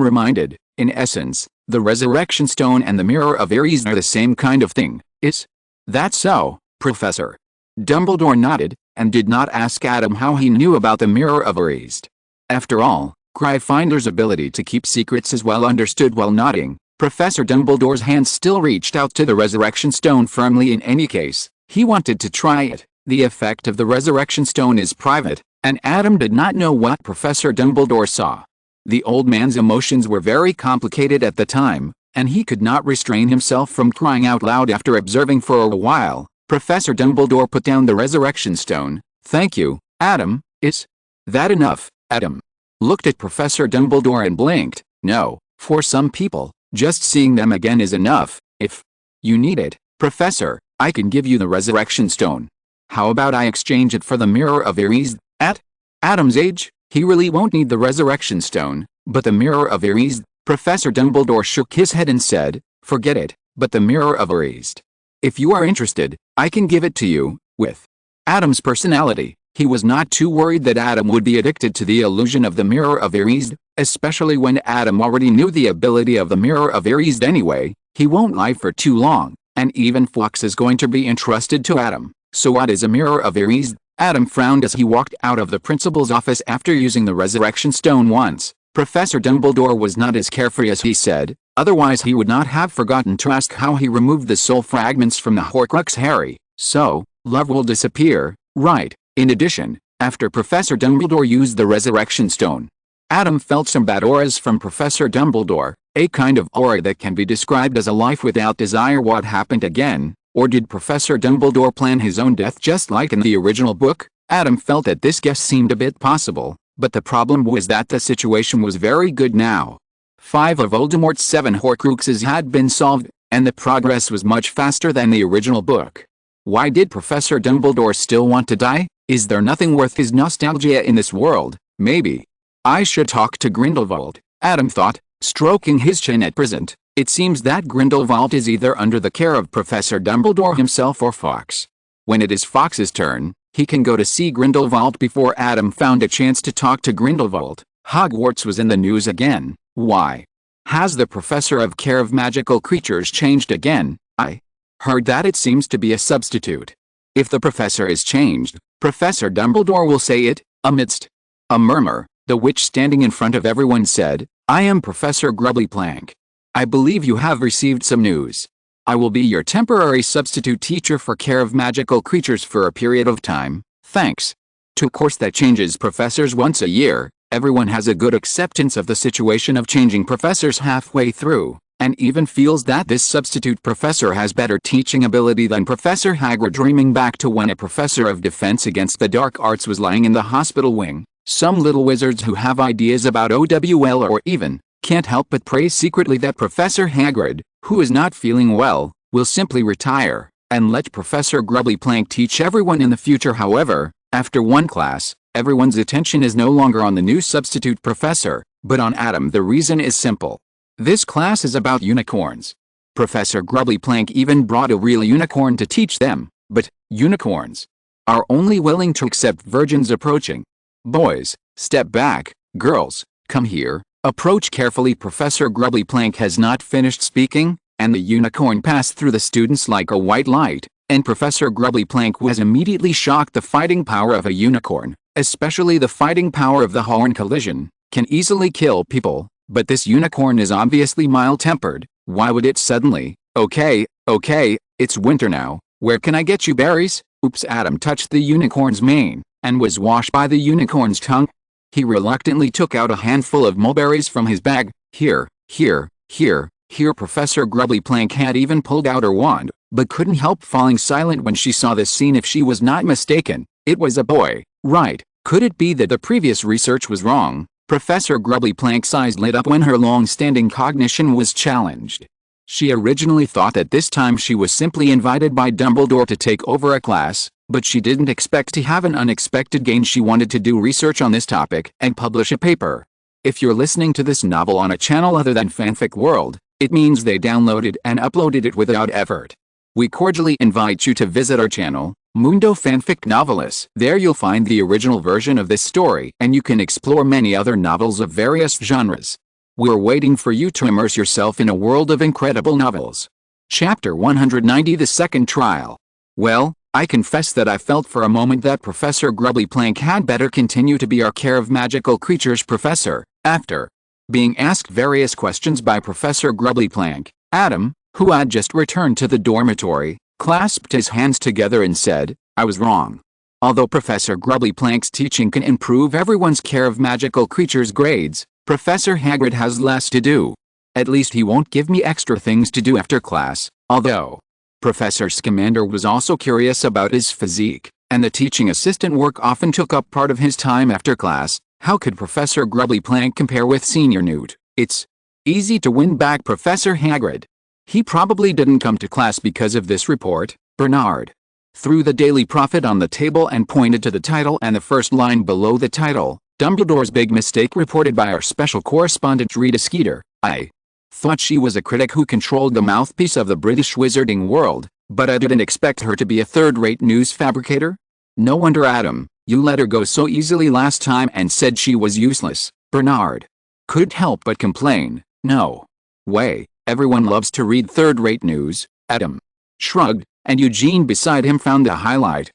reminded, in essence, the Resurrection Stone and the Mirror of Eris are the same kind of thing. Is that so? Professor Dumbledore nodded, and did not ask Adam how he knew about the Mirror of Eris. After all, Gryffinder's ability to keep secrets is well understood. While nodding, Professor Dumbledore's hand still reached out to the Resurrection Stone firmly. In any case, he wanted to try it. The effect of the Resurrection Stone is private, and Adam did not know what Professor Dumbledore saw. The old man's emotions were very complicated at the time, and he could not restrain himself from crying out loud after observing for a while. Professor Dumbledore put down the Resurrection Stone. Thank you, Adam. Is that enough? Adam looked at Professor Dumbledore and blinked. No, for some people, just seeing them again is enough. If you need it, Professor, I can give you the Resurrection Stone. How about I exchange it for the Mirror of Eris? At Adam's age, he really won't need the Resurrection Stone. But the Mirror of Eris, Professor Dumbledore shook his head and said, "Forget it, but the Mirror of Eris. If you are interested, I can give it to you." With Adam's personality, he was not too worried that Adam would be addicted to the illusion of the Mirror of Eris, especially when Adam already knew the ability of the Mirror of Eris anyway. He won't lie for too long, and even Fawkes is going to be entrusted to Adam. So what is a Mirror of Eris? Adam frowned as he walked out of the principal's office after using the resurrection stone once. Professor Dumbledore was not as carefree as he said, otherwise he would not have forgotten to ask how he removed the soul fragments from the Horcrux. Harry, so, love will disappear, right? In addition, after Professor Dumbledore used the resurrection stone, Adam felt some bad auras from Professor Dumbledore, a kind of aura that can be described as a life without desire. What happened again? Or did Professor Dumbledore plan his own death just like in the original book? Adam felt that this guess seemed a bit possible, but the problem was that the situation was very good now. 5 of Voldemort's 7 Horcruxes had been solved, and the progress was much faster than the original book. Why did Professor Dumbledore still want to die? Is there nothing worth his nostalgia in this world? Maybe I should talk to Grindelwald, Adam thought, stroking his chin at present. It seems that Grindelwald is either under the care of Professor Dumbledore himself or Fawkes. When it is Fawkes' turn, he can go to see Grindelwald. Before Adam found a chance to talk to Grindelwald, Hogwarts was in the news again. Why? Has the Professor of Care of Magical Creatures changed again? I heard that it seems to be a substitute. If the professor is changed, Professor Dumbledore will say it. Amidst a murmur, the witch standing in front of everyone said, "I am Professor Grubbly-Plank. I believe you have received some news. I will be your temporary substitute teacher for Care of Magical Creatures for a period of time, thanks to a course that changes professors once a year." Everyone has a good acceptance of the situation of changing professors halfway through, and even feels that this substitute professor has better teaching ability than Professor Hagrid. Dreaming back to when a professor of defense against the dark arts was lying in the hospital wing, some little wizards who have ideas about OWL or even can't help but pray secretly that Professor Hagrid, who is not feeling well, will simply retire, and let Professor Grubbly-Plank teach everyone in the future. However, after one class, everyone's attention is no longer on the new substitute professor, but on Adam. The reason is simple. This class is about unicorns. Professor Grubbly-Plank even brought a real unicorn to teach them, but unicorns are only willing to accept virgins approaching. Boys, step back. Girls, come here. Approach carefully. Professor Grubbly-Plank has not finished speaking, and the unicorn passed through the students like a white light, and Professor Grubbly-Plank was immediately shocked. The fighting power of a unicorn, especially the fighting power of the horn collision, can easily kill people, but this unicorn is obviously mild-tempered. Why would it suddenly? Okay, it's winter now. Where can I get you berries? Oops. Adam touched the unicorn's mane, and was washed by the unicorn's tongue. He reluctantly took out a handful of mulberries from his bag. Here. Professor Grubbly-Plank had even pulled out her wand, but couldn't help falling silent when she saw this scene. If she was not mistaken, it was a boy, right? Could it be that the previous research was wrong? Professor Grubbly-Plank's eyes lit up when her long-standing cognition was challenged. She originally thought that this time she was simply invited by Dumbledore to take over a class, but she didn't expect to have an unexpected gain. She wanted to do research on this topic and publish a paper. If you're listening to this novel on a channel other than Fanfic World, it means they downloaded and uploaded it without effort. We cordially invite you to visit our channel, Mundo Fanfic Novelist. There you'll find the original version of this story, and you can explore many other novels of various genres. We're waiting for you to immerse yourself in a world of incredible novels. Chapter 190, The Second Trial. Well, I confess that I felt for a moment that Professor Grubbly-Plank had better continue to be our Care of Magical Creatures professor. After being asked various questions by Professor Grubbly-Plank, Adam, who had just returned to the dormitory, clasped his hands together and said, "I was wrong. Although Professor Grubbly-Plank's teaching can improve everyone's Care of Magical Creatures grades, Professor Hagrid has less to do. At least he won't give me extra things to do after class." Although Professor Scamander was also curious about his physique, and the teaching assistant work often took up part of his time after class, how could Professor Grubbly-Plank compare with Senior Newt? It's easy to win back Professor Hagrid. He probably didn't come to class because of this report. Bernard threw the Daily Prophet on the table and pointed to the title and the first line below the title. Dumbledore's big mistake reported by our special correspondent Rita Skeeter. I thought she was a critic who controlled the mouthpiece of the British wizarding world, but I didn't expect her to be a third-rate news fabricator. No wonder, Adam, you let her go so easily last time and said she was useless. Bernard couldn't help but complain. No way, everyone loves to read third-rate news. Adam shrugged, and Eugene beside him found the highlight.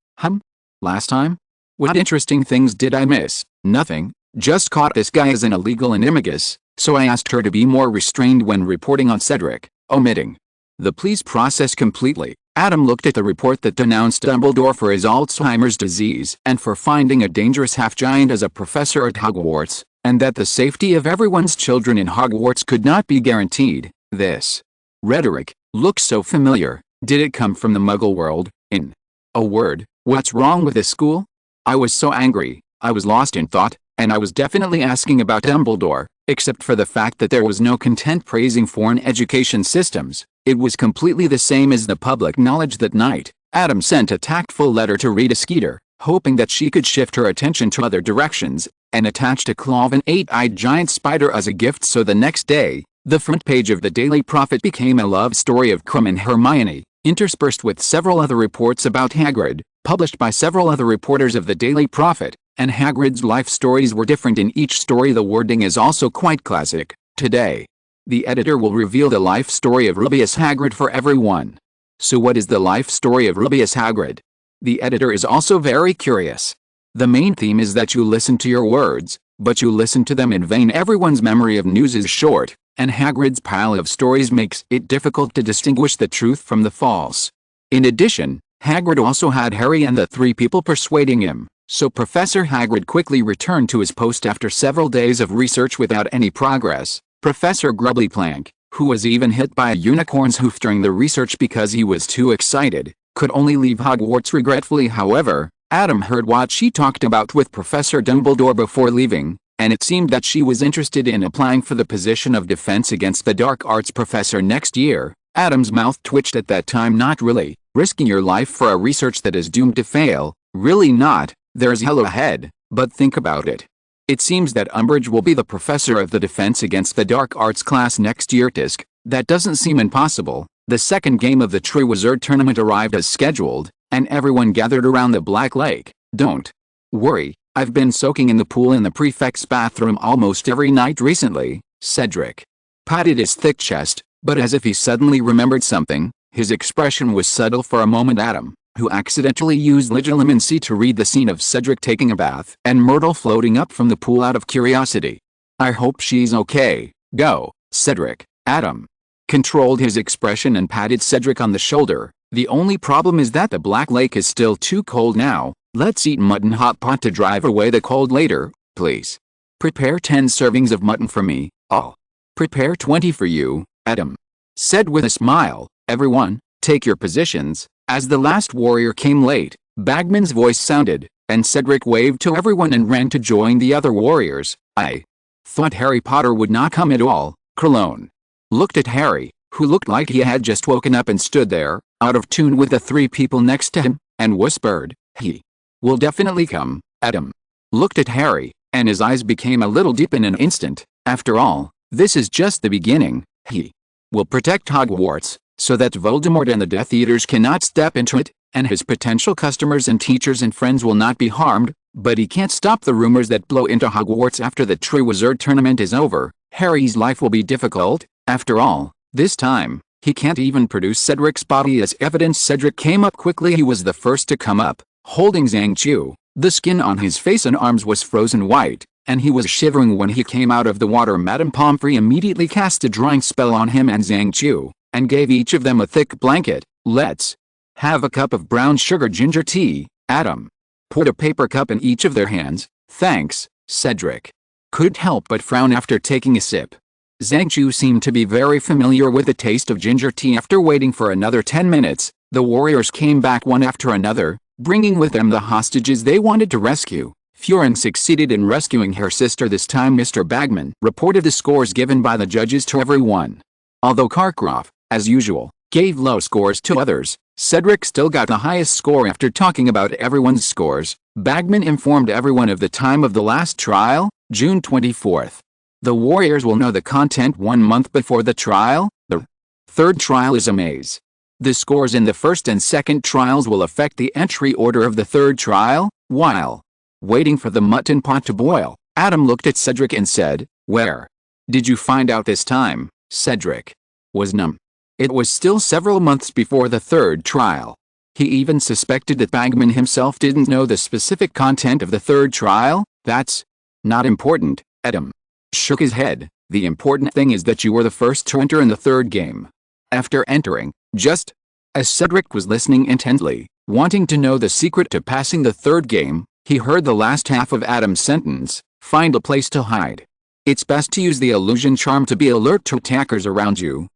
Last time? What interesting things did I miss? Nothing, just caught this guy as an illegal animagus, so I asked her to be more restrained when reporting on Cedric, omitting the please process completely. Adam looked at the report that denounced Dumbledore for his Alzheimer's disease and for finding a dangerous half-giant as a professor at Hogwarts, and that the safety of everyone's children in Hogwarts could not be guaranteed. This rhetoric looked so familiar. Did it come from the Muggle world? In a word, what's wrong with this school? I was so angry, I was lost in thought, and I was definitely asking about Dumbledore, except for the fact that there was no content praising foreign education systems. It was completely the same as the public knowledge that night. Adam sent a tactful letter to Rita Skeeter, hoping that she could shift her attention to other directions, and attached a cloven eight-eyed giant spider as a gift. So the next day, the front page of the Daily Prophet became a love story of Krum and Hermione, interspersed with several other reports about Hagrid, published by several other reporters of the Daily Prophet, and Hagrid's life stories were different in each story. The wording is also quite classic. Today, the editor will reveal the life story of Rubeus Hagrid for everyone. So what is the life story of Rubeus Hagrid? The editor is also very curious. The main theme is that you listen to your words, but you listen to them in vain. Everyone's memory of news is short, and Hagrid's pile of stories makes it difficult to distinguish the truth from the false. In addition, Hagrid also had Harry and the three people persuading him, so Professor Hagrid quickly returned to his post after several days of research without any progress. Professor Grubblyplank, who was even hit by a unicorn's hoof during the research because he was too excited, could only leave Hogwarts regretfully. However, Adam heard what she talked about with Professor Dumbledore before leaving, and it seemed that she was interested in applying for the position of Defense Against the Dark Arts professor next year. Adam's mouth twitched at that time. Not really. Risking your life for a research that is doomed to fail? Really not. There's hell ahead, but think about it. It seems that Umbridge will be the professor of the Defense Against the Dark Arts class next year. Tisk, that doesn't seem impossible. The second game of the Triwizard Tournament arrived as scheduled, and everyone gathered around the Black Lake. Don't worry, I've been soaking in the pool in the prefect's bathroom almost every night recently. Cedric patted his thick chest, but as if he suddenly remembered something, his expression was subtle for a moment. Adam, who accidentally used legilimency to read the scene of Cedric taking a bath and Myrtle floating up from the pool out of curiosity. I hope she's okay. Go, Cedric. Adam controlled his expression and patted Cedric on the shoulder. The only problem is that the Black Lake is still too cold now. Let's eat mutton hot pot to drive away the cold later, please. Prepare 10 servings of mutton for me. I'll prepare 20 for you, Adam said with a smile. Everyone, take your positions. As the last warrior came late, Bagman's voice sounded, and Cedric waved to everyone and ran to join the other warriors. I thought Harry Potter would not come at all. Cologne looked at Harry, who looked like he had just woken up and stood there, out of tune with the three people next to him, and whispered, "He will definitely come." Adam looked at Harry, and his eyes became a little deep in an instant. After all, this is just the beginning. He will protect Hogwarts, so that Voldemort and the Death Eaters cannot step into it, and his potential customers and teachers and friends will not be harmed, but he can't stop the rumors that blow into Hogwarts after the Triwizard Tournament is over. Harry's life will be difficult. After all, this time, he can't even produce Cedric's body as evidence. Cedric came up quickly. He was the first to come up, holding Zhang-Chu. The skin on his face and arms was frozen white, and he was shivering when he came out of the water. Madame Pomfrey immediately cast a drying spell on him and Zhang-Chu, and gave each of them a thick blanket. Let's have a cup of brown sugar ginger tea. Adam put a paper cup in each of their hands. Thanks, Cedric couldn't help but frown after taking a sip. Zhang-Chu seemed to be very familiar with the taste of ginger tea. After waiting for another 10 minutes, the warriors came back one after another, bringing with them the hostages they wanted to rescue. Furin succeeded in rescuing her sister this time. Mr. Bagman reported the scores given by the judges to everyone. Although Karkaroff, as usual, gave low scores to others, Cedric still got the highest score. After talking about everyone's scores, Bagman informed everyone of the time of the last trial, June 24th. The warriors will know the content 1 month before the trial. The third trial is a maze. The scores in the first and second trials will affect the entry order of the third trial. While waiting for the mutton pot to boil, Adam looked at Cedric and said, "Where did you find out this time?" Cedric was numb. It was still several months before the third trial. He even suspected that Bagman himself didn't know the specific content of the third trial. "That's not important," Adam shook his head. "The important thing is that you were the first to enter in the third game." After entering, just as Cedric was listening intently, wanting to know the secret to passing the third game, he heard the last half of Adam's sentence, "Find a place to hide. It's best to use the illusion charm to be alert to attackers around you."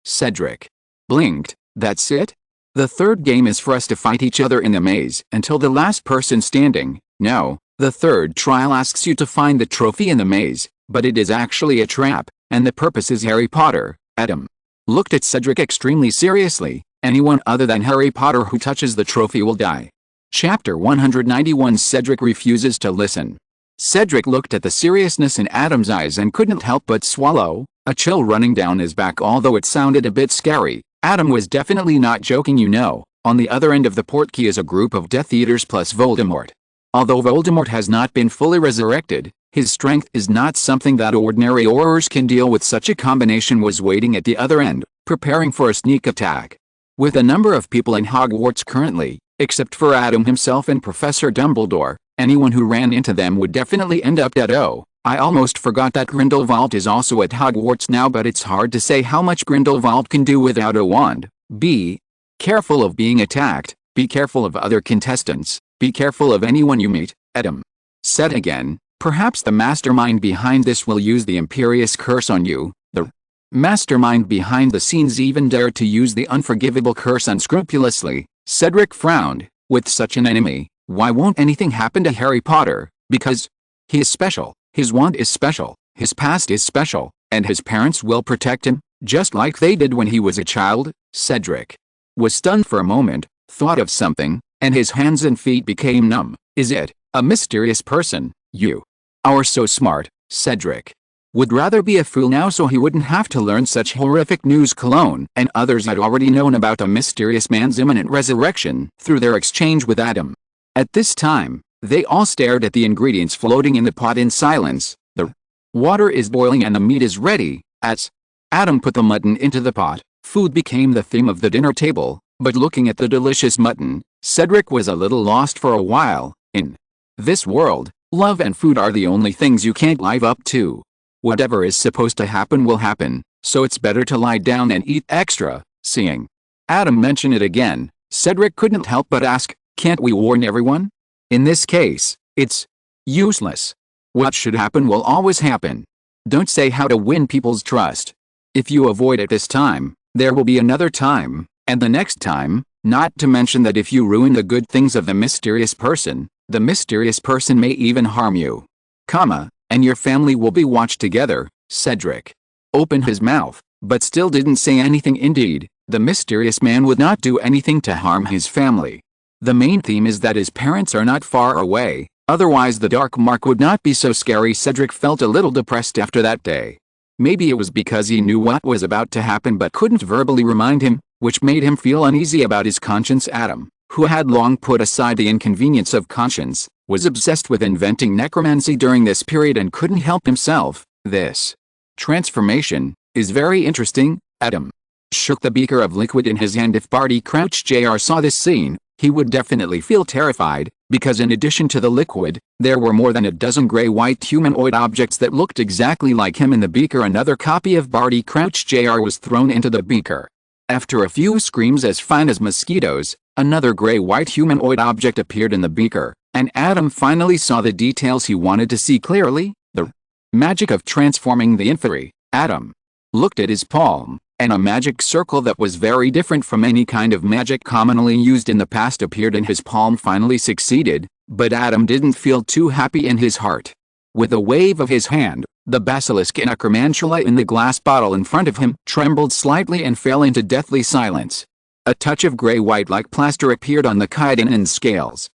Cedric blinked. "That's it? The third game is for us to fight each other in the maze until the last person standing." "No, the third trial asks you to find the trophy in the maze, but it is actually a trap, and the purpose is Harry Potter." Adam looked at Cedric extremely seriously. "Anyone other than Harry Potter who touches the trophy will die." Chapter 191. Cedric refuses to listen. Cedric looked at the seriousness in Adam's eyes and couldn't help but swallow, a chill running down his back. Although it sounded a bit scary, Adam was definitely not joking. On the other end of the portkey is a group of Death Eaters plus Voldemort. Although Voldemort has not been fully resurrected, his strength is not something that ordinary Aurors can deal with. Such a combination was waiting at the other end, preparing for a sneak attack. With a number of people in Hogwarts currently, except for Adam himself and Professor Dumbledore, anyone who ran into them would definitely end up dead. "Oh, I almost forgot that Grindelwald is also at Hogwarts now, but it's hard to say how much Grindelwald can do without a wand." Be careful of being attacked, be careful of other contestants, be careful of anyone you meet, Adam said again. "Perhaps the mastermind behind this will use the Imperious Curse on you." The mastermind behind the scenes even dared to use the Unforgivable Curse unscrupulously. Cedric frowned. With such an enemy, why won't anything happen to Harry Potter? Because he is special, his wand is special, his past is special, and his parents will protect him, just like they did when he was a child. Cedric was stunned for a moment, thought of something, and his hands and feet became numb. "Is it a mysterious person? You are so smart." Cedric would rather be a fool now so he wouldn't have to learn such horrific news. Cologne and others had already known about a mysterious man's imminent resurrection through their exchange with Adam. At this time, they all stared at the ingredients floating in the pot in silence. The water is boiling and the meat is ready. As Adam put the mutton into the pot, food became the theme of the dinner table, but looking at the delicious mutton, Cedric was a little lost for a while. In this world, love and food are the only things you can't live up to. Whatever is supposed to happen will happen, so it's better to lie down and eat extra. Seeing Adam mention it again, Cedric couldn't help but ask, "Can't we warn everyone? In this case, it's useless. What should happen will always happen. Don't say how to win people's trust. If you avoid it this time, there will be another time, and the next time, not to mention that if you ruin the good things of the mysterious person, the mysterious person may even harm you, and your family will be watched together." Cedric opened his mouth, but still didn't say anything. Indeed, the mysterious man would not do anything to harm his family. The main theme is that his parents are not far away, otherwise the dark mark would not be so scary. Cedric felt a little depressed after that day. Maybe it was because he knew what was about to happen but couldn't verbally remind him, which made him feel uneasy about his conscience. Adam, who had long put aside the inconvenience of conscience, was obsessed with inventing necromancy during this period and couldn't help himself. "This transformation is very interesting." Adam shook the beaker of liquid in his hand. If Barty Crouch Jr. saw this scene, he would definitely feel terrified, because in addition to the liquid, there were more than a dozen gray-white humanoid objects that looked exactly like him in the beaker. Another copy of Barty Crouch Jr. was thrown into the beaker. After a few screams as fine as mosquitoes, another gray-white humanoid object appeared in the beaker, and Adam finally saw the details he wanted to see clearly. The magic of transforming the inferi. Adam looked at his palm, and a magic circle that was very different from any kind of magic commonly used in the past appeared in his palm. Finally succeeded, but Adam didn't feel too happy in his heart. With a wave of his hand, the basilisk necromantula in the glass bottle in front of him trembled slightly and fell into deathly silence. A touch of gray-white like plaster appeared on the chitinine scales.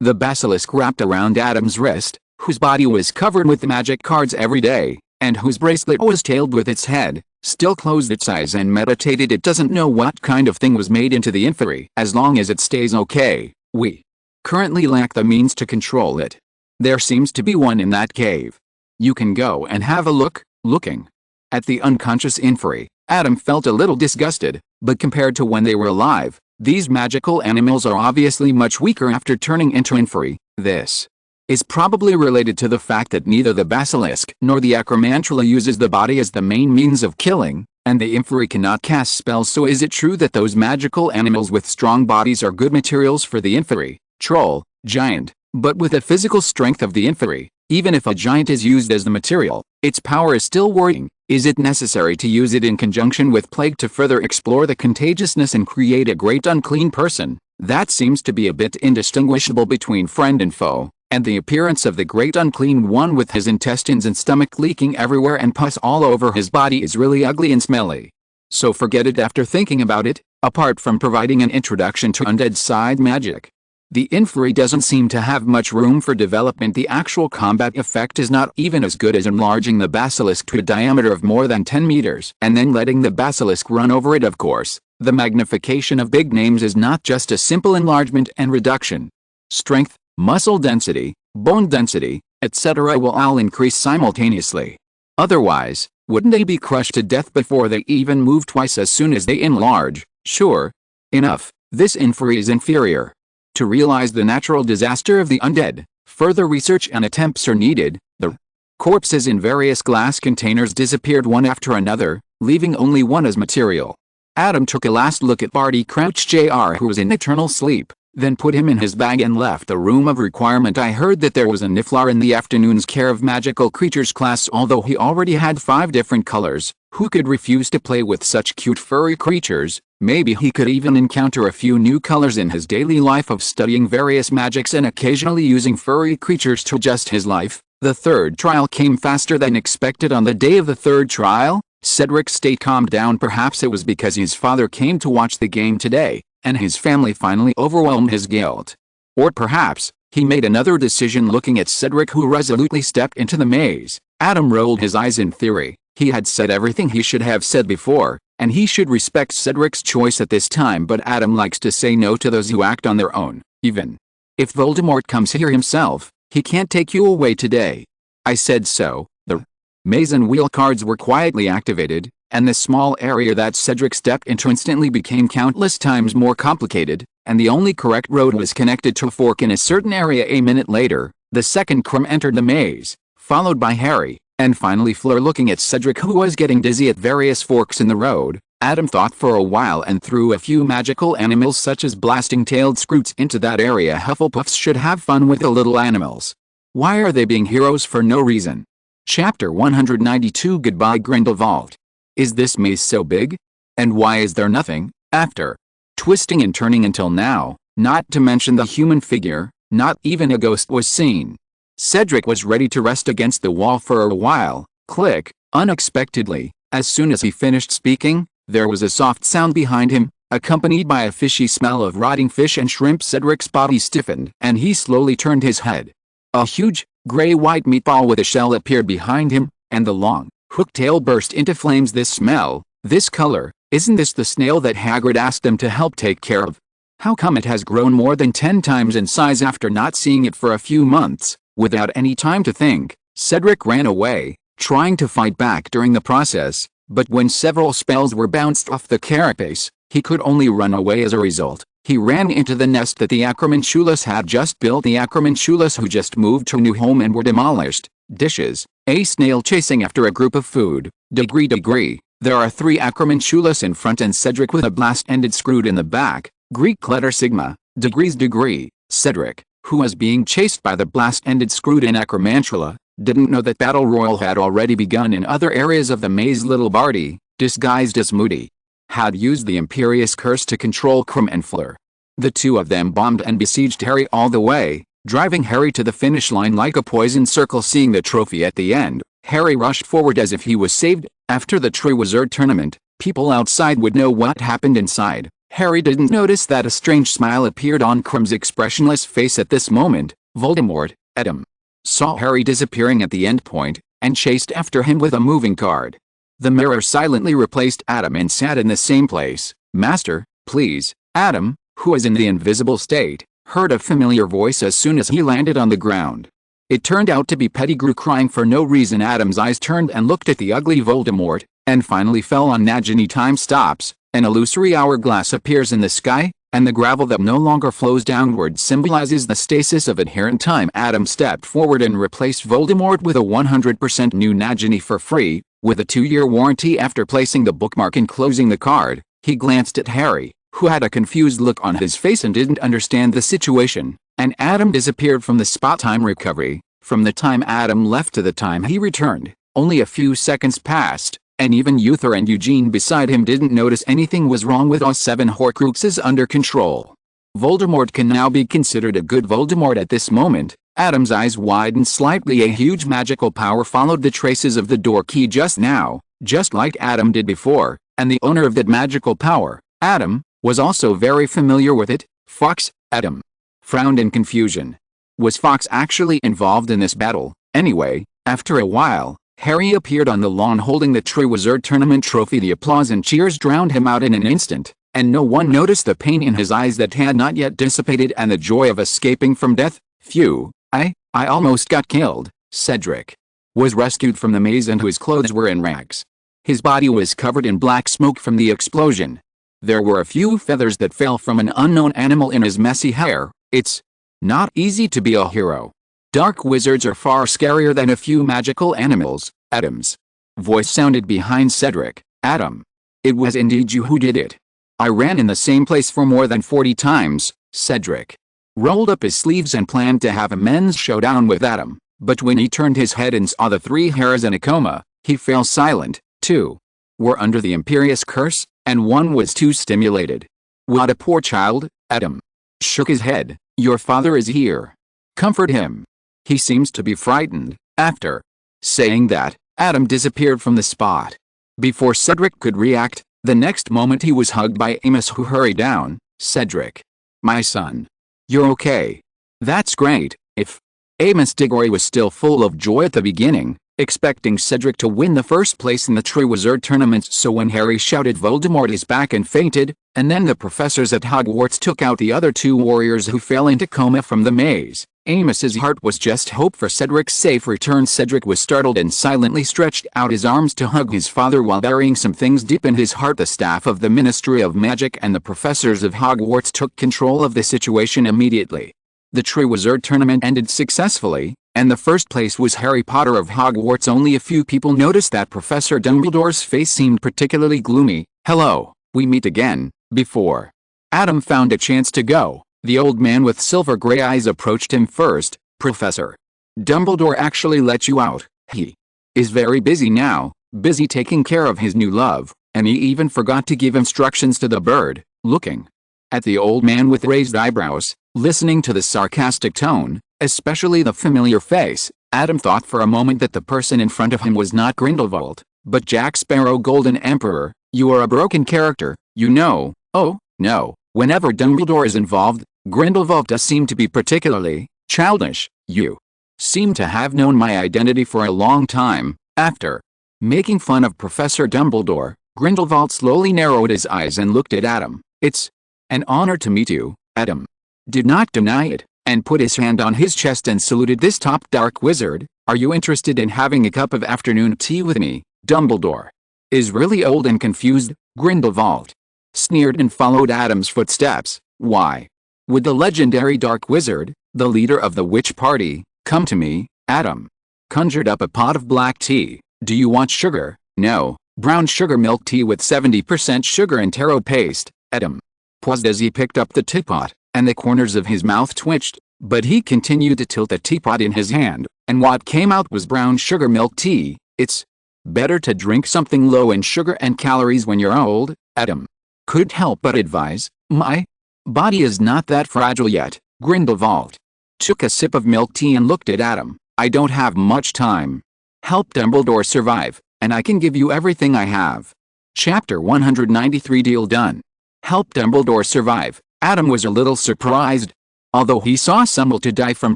The basilisk wrapped around Adam's wrist, whose body was covered with magic cards every day, and whose bracelet was tailed with its head, still closed its eyes and meditated. It doesn't know what kind of thing was made into the inferi. As long as it stays okay, we currently lack the means to control it. There seems to be one in that cave. You can go and have a look. Looking at the unconscious inferi, Adam felt a little disgusted, but compared to when they were alive, these magical animals are obviously much weaker after turning into inferi. This is probably related to the fact that neither the basilisk nor the acromantula uses the body as the main means of killing, and the inferi cannot cast spells. So is it true that those magical animals with strong bodies are good materials for the inferi, troll, giant, but with the physical strength of the inferi? Even if a giant is used as the material, its power is still worrying. Is it necessary to use it in conjunction with plague to further explore the contagiousness and create a great unclean person? That seems to be a bit indistinguishable between friend and foe, and the appearance of the great unclean one with his intestines and stomach leaking everywhere and pus all over his body is really ugly and smelly. So forget it after thinking about it. Apart from providing an introduction to undead side magic, the inferi doesn't seem to have much room for development. The actual combat effect is not even as good as enlarging the basilisk to a diameter of more than 10 meters and then letting the basilisk run over it. Of course, the magnification of big names is not just a simple enlargement and reduction. Strength, muscle density, bone density, etc. will all increase simultaneously. Otherwise, wouldn't they be crushed to death before they even move twice as soon as they enlarge? Sure enough, this inferi is inferior. To realize the natural disaster of the undead, further research and attempts are needed. The corpses in various glass containers disappeared one after another, leaving only one as material. Adam took a last look at Barty Crouch Jr., who was in eternal sleep, then put him in his bag and left the room of requirement. I heard that there was a Niffler in the afternoon's Care of Magical Creatures class. Although he already had 5 different colors, who could refuse to play with such cute furry creatures? Maybe he could even encounter a few new colors in his daily life of studying various magics and occasionally using furry creatures to adjust his life. The third trial came faster than expected. On the day of the third trial, Cedric stayed calmed down. Perhaps it was because his father came to watch the game today, and his family finally overwhelmed his guilt. Or perhaps he made another decision. Looking at Cedric, who resolutely stepped into the maze, Adam rolled his eyes. In theory, he had said everything he should have said before, and he should respect Cedric's choice at this time, but Adam likes to say no to those who act on their own. Even if Voldemort comes here himself, he can't take you away today. I said so. The maze and wheel cards were quietly activated, and the small area that Cedric stepped into instantly became countless times more complicated, and the only correct road was connected to a fork in a certain area. A minute later, the second crumb entered the maze, followed by Harry, and finally Fleur. Looking at Cedric, who was getting dizzy at various forks in the road, Adam thought for a while and threw a few magical animals such as blasting-tailed scroots into that area. Hufflepuffs should have fun with the little animals. Why are they being heroes for no reason? Chapter 192. Goodbye Grindelwald. Is this maze so big? And why is there nothing, after twisting and turning until now, not to mention the human figure? Not even a ghost was seen. Cedric was ready to rest against the wall for a while. Click. Unexpectedly, as soon as he finished speaking, there was a soft sound behind him, accompanied by a fishy smell of rotting fish and shrimp. Cedric's body stiffened, and he slowly turned his head. A huge, gray-white meatball with a shell appeared behind him, and the long, hooked tail burst into flames. This smell, this color, isn't this the snail that Hagrid asked them to help take care of? How come it has grown more than 10 times in size after not seeing it for a few months? Without any time to think, Cedric ran away, trying to fight back during the process, but when several spells were bounced off the carapace, he could only run away. As a result, he ran into the nest that the Acromantulas had just built. The Acromantulas who just moved to a new home and were demolished. Dishes. A snail chasing after a group of food. Degree. There are 3 Acromantulas in front and Cedric with a blast-ended screwed in the back. Greek letter sigma. Degree. Cedric, who was being chased by the blast-ended screwed-in Acromantula, didn't know that battle royal had already begun in other areas of the maze. Little Barty, disguised as Moody, had used the Imperious Curse to control Krum and Fleur. The two of them bombed and besieged Harry all the way, driving Harry to the finish line like a poison circle. Seeing the trophy at the end, Harry rushed forward as if he was saved. After the Triwizard Tournament, people outside would know what happened inside. Harry didn't notice that a strange smile appeared on Crum's expressionless face at this moment. Voldemort, Adam, saw Harry disappearing at the end point, and chased after him with a moving card. The mirror silently replaced Adam and sat in the same place. Master, please. Adam, who was in the invisible state, heard a familiar voice as soon as he landed on the ground. It turned out to be Pettigrew crying for no reason. Adam's eyes turned and looked at the ugly Voldemort, and finally fell on Nagini. Time stops, an illusory hourglass appears in the sky, and the gravel that no longer flows downward symbolizes the stasis of inherent time. Adam stepped forward and replaced Voldemort with a 100% new Nagini for free, with a 2-year warranty. After placing the bookmark and closing the card, he glanced at Harry, who had a confused look on his face and didn't understand the situation, and Adam disappeared from the spot. Time recovery. From the time Adam left to the time he returned, only a few seconds passed, and even Uther and Eugene beside him didn't notice anything was wrong with all 7 Horcruxes under control. Voldemort can now be considered a good Voldemort at this moment. Adam's eyes widened slightly. A huge magical power followed the traces of the door key just now, just like Adam did before, and the owner of that magical power, Adam, was also very familiar with it. Fox, Adam frowned in confusion. Was Fox actually involved in this battle? Anyway, after a while, Harry appeared on the lawn holding the Triwizard Tournament trophy. The applause and cheers drowned him out in an instant, and no one noticed the pain in his eyes that had not yet dissipated and the joy of escaping from death. Phew, I almost got killed. Cedric was rescued from the maze and his clothes were in rags. His body was covered in black smoke from the explosion. There were a few feathers that fell from an unknown animal in his messy hair. It's not easy to be a hero. Dark wizards are far scarier than a few magical animals. Adam's voice sounded behind Cedric. Adam, it was indeed you who did it. I ran in the same place for more than 40 times. Cedric rolled up his sleeves and planned to have a men's showdown with Adam, but when he turned his head and saw the 3 hares in a coma, he fell silent. 2 were under the Imperious curse, and 1 was too stimulated. What a poor child. Adam shook his head. Your father is here. Comfort him. He seems to be frightened. After saying that, Adam disappeared from the spot. Before Cedric could react, the next moment he was hugged by Amos, who hurried down. Cedric, my son, you're okay. That's great. If Amos Diggory was still full of joy at the beginning, expecting Cedric to win the first place in the Triwizard Tournament, so when Harry shouted Voldemort is back and fainted, and then the professors at Hogwarts took out the other 2 warriors who fell into coma from the maze, Amos's heart was just hope for Cedric's safe return. Cedric was startled and silently stretched out his arms to hug his father while burying some things deep in his heart. The staff of the Ministry of Magic and the professors of Hogwarts took control of the situation immediately. The Triwizard Tournament ended successfully, and the first place was Harry Potter of Hogwarts. Only a few people noticed that Professor Dumbledore's face seemed particularly gloomy. Hello, we meet again. Before Adam found a chance to go, the old man with silver gray eyes approached him first. Professor Dumbledore actually let you out. He is very busy now, busy taking care of his new love, and he even forgot to give instructions to the bird. Looking at the old man with raised eyebrows, listening to the sarcastic tone, especially the familiar face, Adam thought for a moment that the person in front of him was not Grindelwald, but Jack Sparrow, Golden Emperor. You are a broken character, you know. Oh, no. Whenever Dumbledore is involved, Grindelwald does seem to be particularly childish. You seem to have known my identity for a long time. After making fun of Professor Dumbledore, Grindelwald slowly narrowed his eyes and looked at Adam. It's an honor to meet you. Adam did not deny it, and put his hand on his chest and saluted this top dark wizard. Are you interested in having a cup of afternoon tea with me? Dumbledore is really old and confused. Grindelwald sneered and followed Adam's footsteps. Why would the legendary dark wizard, the leader of the witch party, come to me? Adam conjured up a pot of black tea. Do you want sugar? No, brown sugar milk tea with 70% sugar and taro paste. Adam paused as he picked up the teapot, and the corners of his mouth twitched, but he continued to tilt the teapot in his hand, and what came out was brown sugar milk tea. It's better to drink something low in sugar and calories when you're old. Adam couldn't help but advise, my body is not that fragile yet. Grindelwald took a sip of milk tea and looked at Adam. I don't have much time. Help Dumbledore survive, and I can give you everything I have. Chapter 193. Deal done. helped Dumbledore survive. Adam was a little surprised. Although he saw someone to die from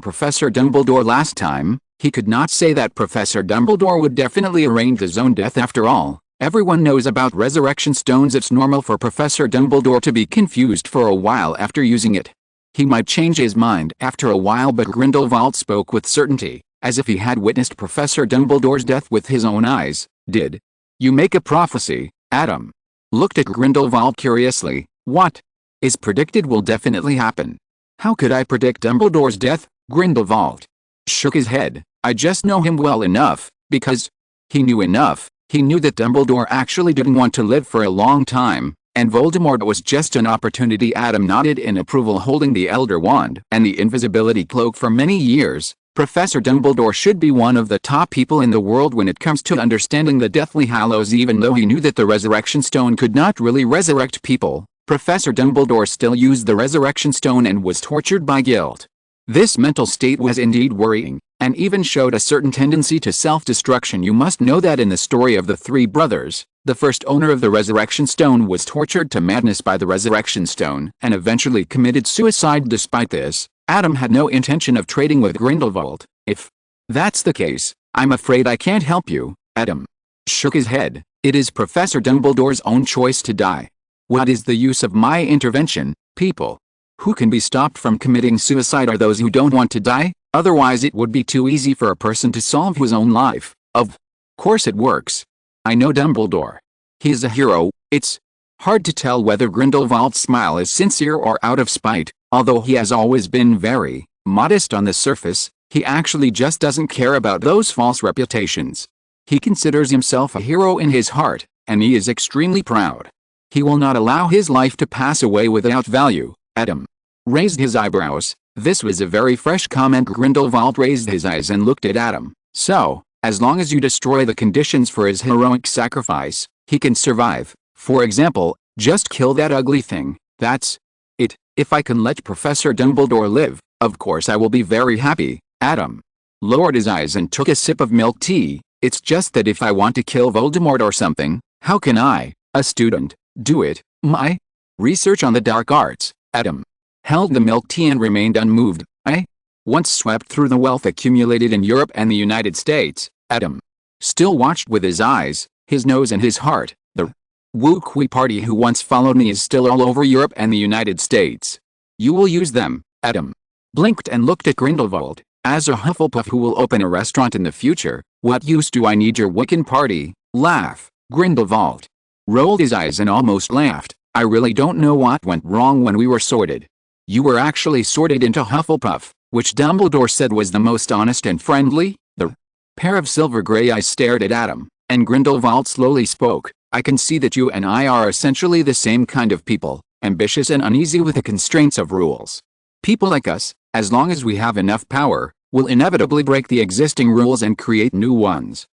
Professor Dumbledore last time, he could not say that Professor Dumbledore would definitely arrange his own death after all. Everyone knows about resurrection stones. It's normal for Professor Dumbledore to be confused for a while after using it. He might change his mind after a while, but Grindelwald spoke with certainty, as if he had witnessed Professor Dumbledore's death with his own eyes. Did you make a prophecy? Adam looked at Grindelwald curiously. What is predicted will definitely happen. How could I predict Dumbledore's death? Grindelwald shook his head. I just know him well enough, because he knew enough. He knew that Dumbledore actually didn't want to live for a long time, and Voldemort was just an opportunity. Adam nodded in approval, holding the Elder Wand and the invisibility cloak for many years. Professor Dumbledore should be one of the top people in the world when it comes to understanding the Deathly Hallows. Even though he knew that the Resurrection Stone could not really resurrect people, Professor Dumbledore still used the Resurrection Stone and was tortured by guilt. This mental state was indeed worrying, and even showed a certain tendency to self-destruction. You must know that in the story of the three brothers, the first owner of the Resurrection Stone was tortured to madness by the Resurrection Stone and eventually committed suicide. Despite this, Adam had no intention of trading with Grindelwald. If that's the case, I'm afraid I can't help you. Adam shook his head. It is Professor Dumbledore's own choice to die. What is the use of my intervention? People who can be stopped from committing suicide are those who don't want to die. Otherwise it would be too easy for a person to solve his own life. Of course it works. I know Dumbledore. He is a hero. It's hard to tell whether Grindelwald's smile is sincere or out of spite. Although he has always been very modest on the surface, he actually just doesn't care about those false reputations. He considers himself a hero in his heart, and he is extremely proud. He will not allow his life to pass away without value. Adam raised his eyebrows. This was a very fresh comment. Grindelwald raised his eyes and looked at Adam. So, as long as you destroy the conditions for his heroic sacrifice, he can survive. For example, just kill that ugly thing. That's it. If I can let Professor Dumbledore live, of course I will be very happy. Adam lowered his eyes and took a sip of milk tea. It's just that if I want to kill Voldemort or something, how can I, a student, do it? My research on the dark arts. Adam held the milk tea and remained unmoved. I once swept through the wealth accumulated in Europe and the United States. Adam still watched with his eyes, his nose and his heart. The Wookiee party who once followed me is still all over Europe and the United States. You will use them. Adam blinked and looked at Grindelwald. As a Hufflepuff who will open a restaurant in the future, what use do I need your Wiccan party? Laugh. Grindelwald rolled his eyes and almost laughed. I really don't know what went wrong when we were sorted. You were actually sorted into Hufflepuff, which Dumbledore said was the most honest and friendly. The pair of silver gray eyes stared at Adam, and Grindelwald slowly spoke. I can see that you and I are essentially the same kind of people, ambitious and uneasy with the constraints of rules. People like us, as long as we have enough power, will inevitably break the existing rules and create new ones.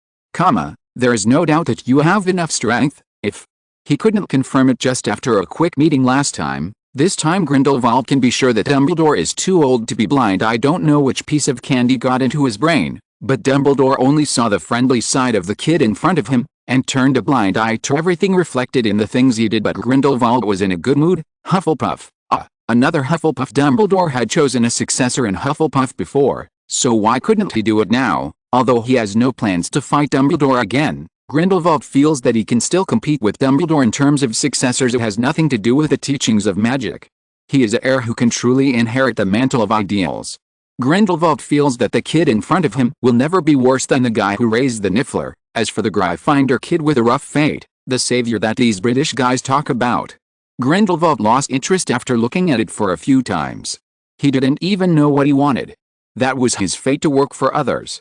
There is no doubt that you have enough strength. If he couldn't confirm it just after a quick meeting last time, this time Grindelwald can be sure that Dumbledore is too old to be blind. I don't know which piece of candy got into his brain, but Dumbledore only saw the friendly side of the kid in front of him, and turned a blind eye to everything reflected in the things he did. But Grindelwald was in a good mood. Hufflepuff. Another Hufflepuff. Dumbledore had chosen a successor in Hufflepuff before, so why couldn't he do it now? Although he has no plans to fight Dumbledore again, Grindelwald feels that he can still compete with Dumbledore in terms of successors. It has nothing to do with the teachings of magic. He is the heir who can truly inherit the mantle of ideals. Grindelwald feels that the kid in front of him will never be worse than the guy who raised the Niffler. As for the Gryffindor kid with a rough fate, the savior that these British guys talk about, Grindelwald lost interest after looking at it for a few times. He didn't even know what he wanted. That was his fate, to work for others,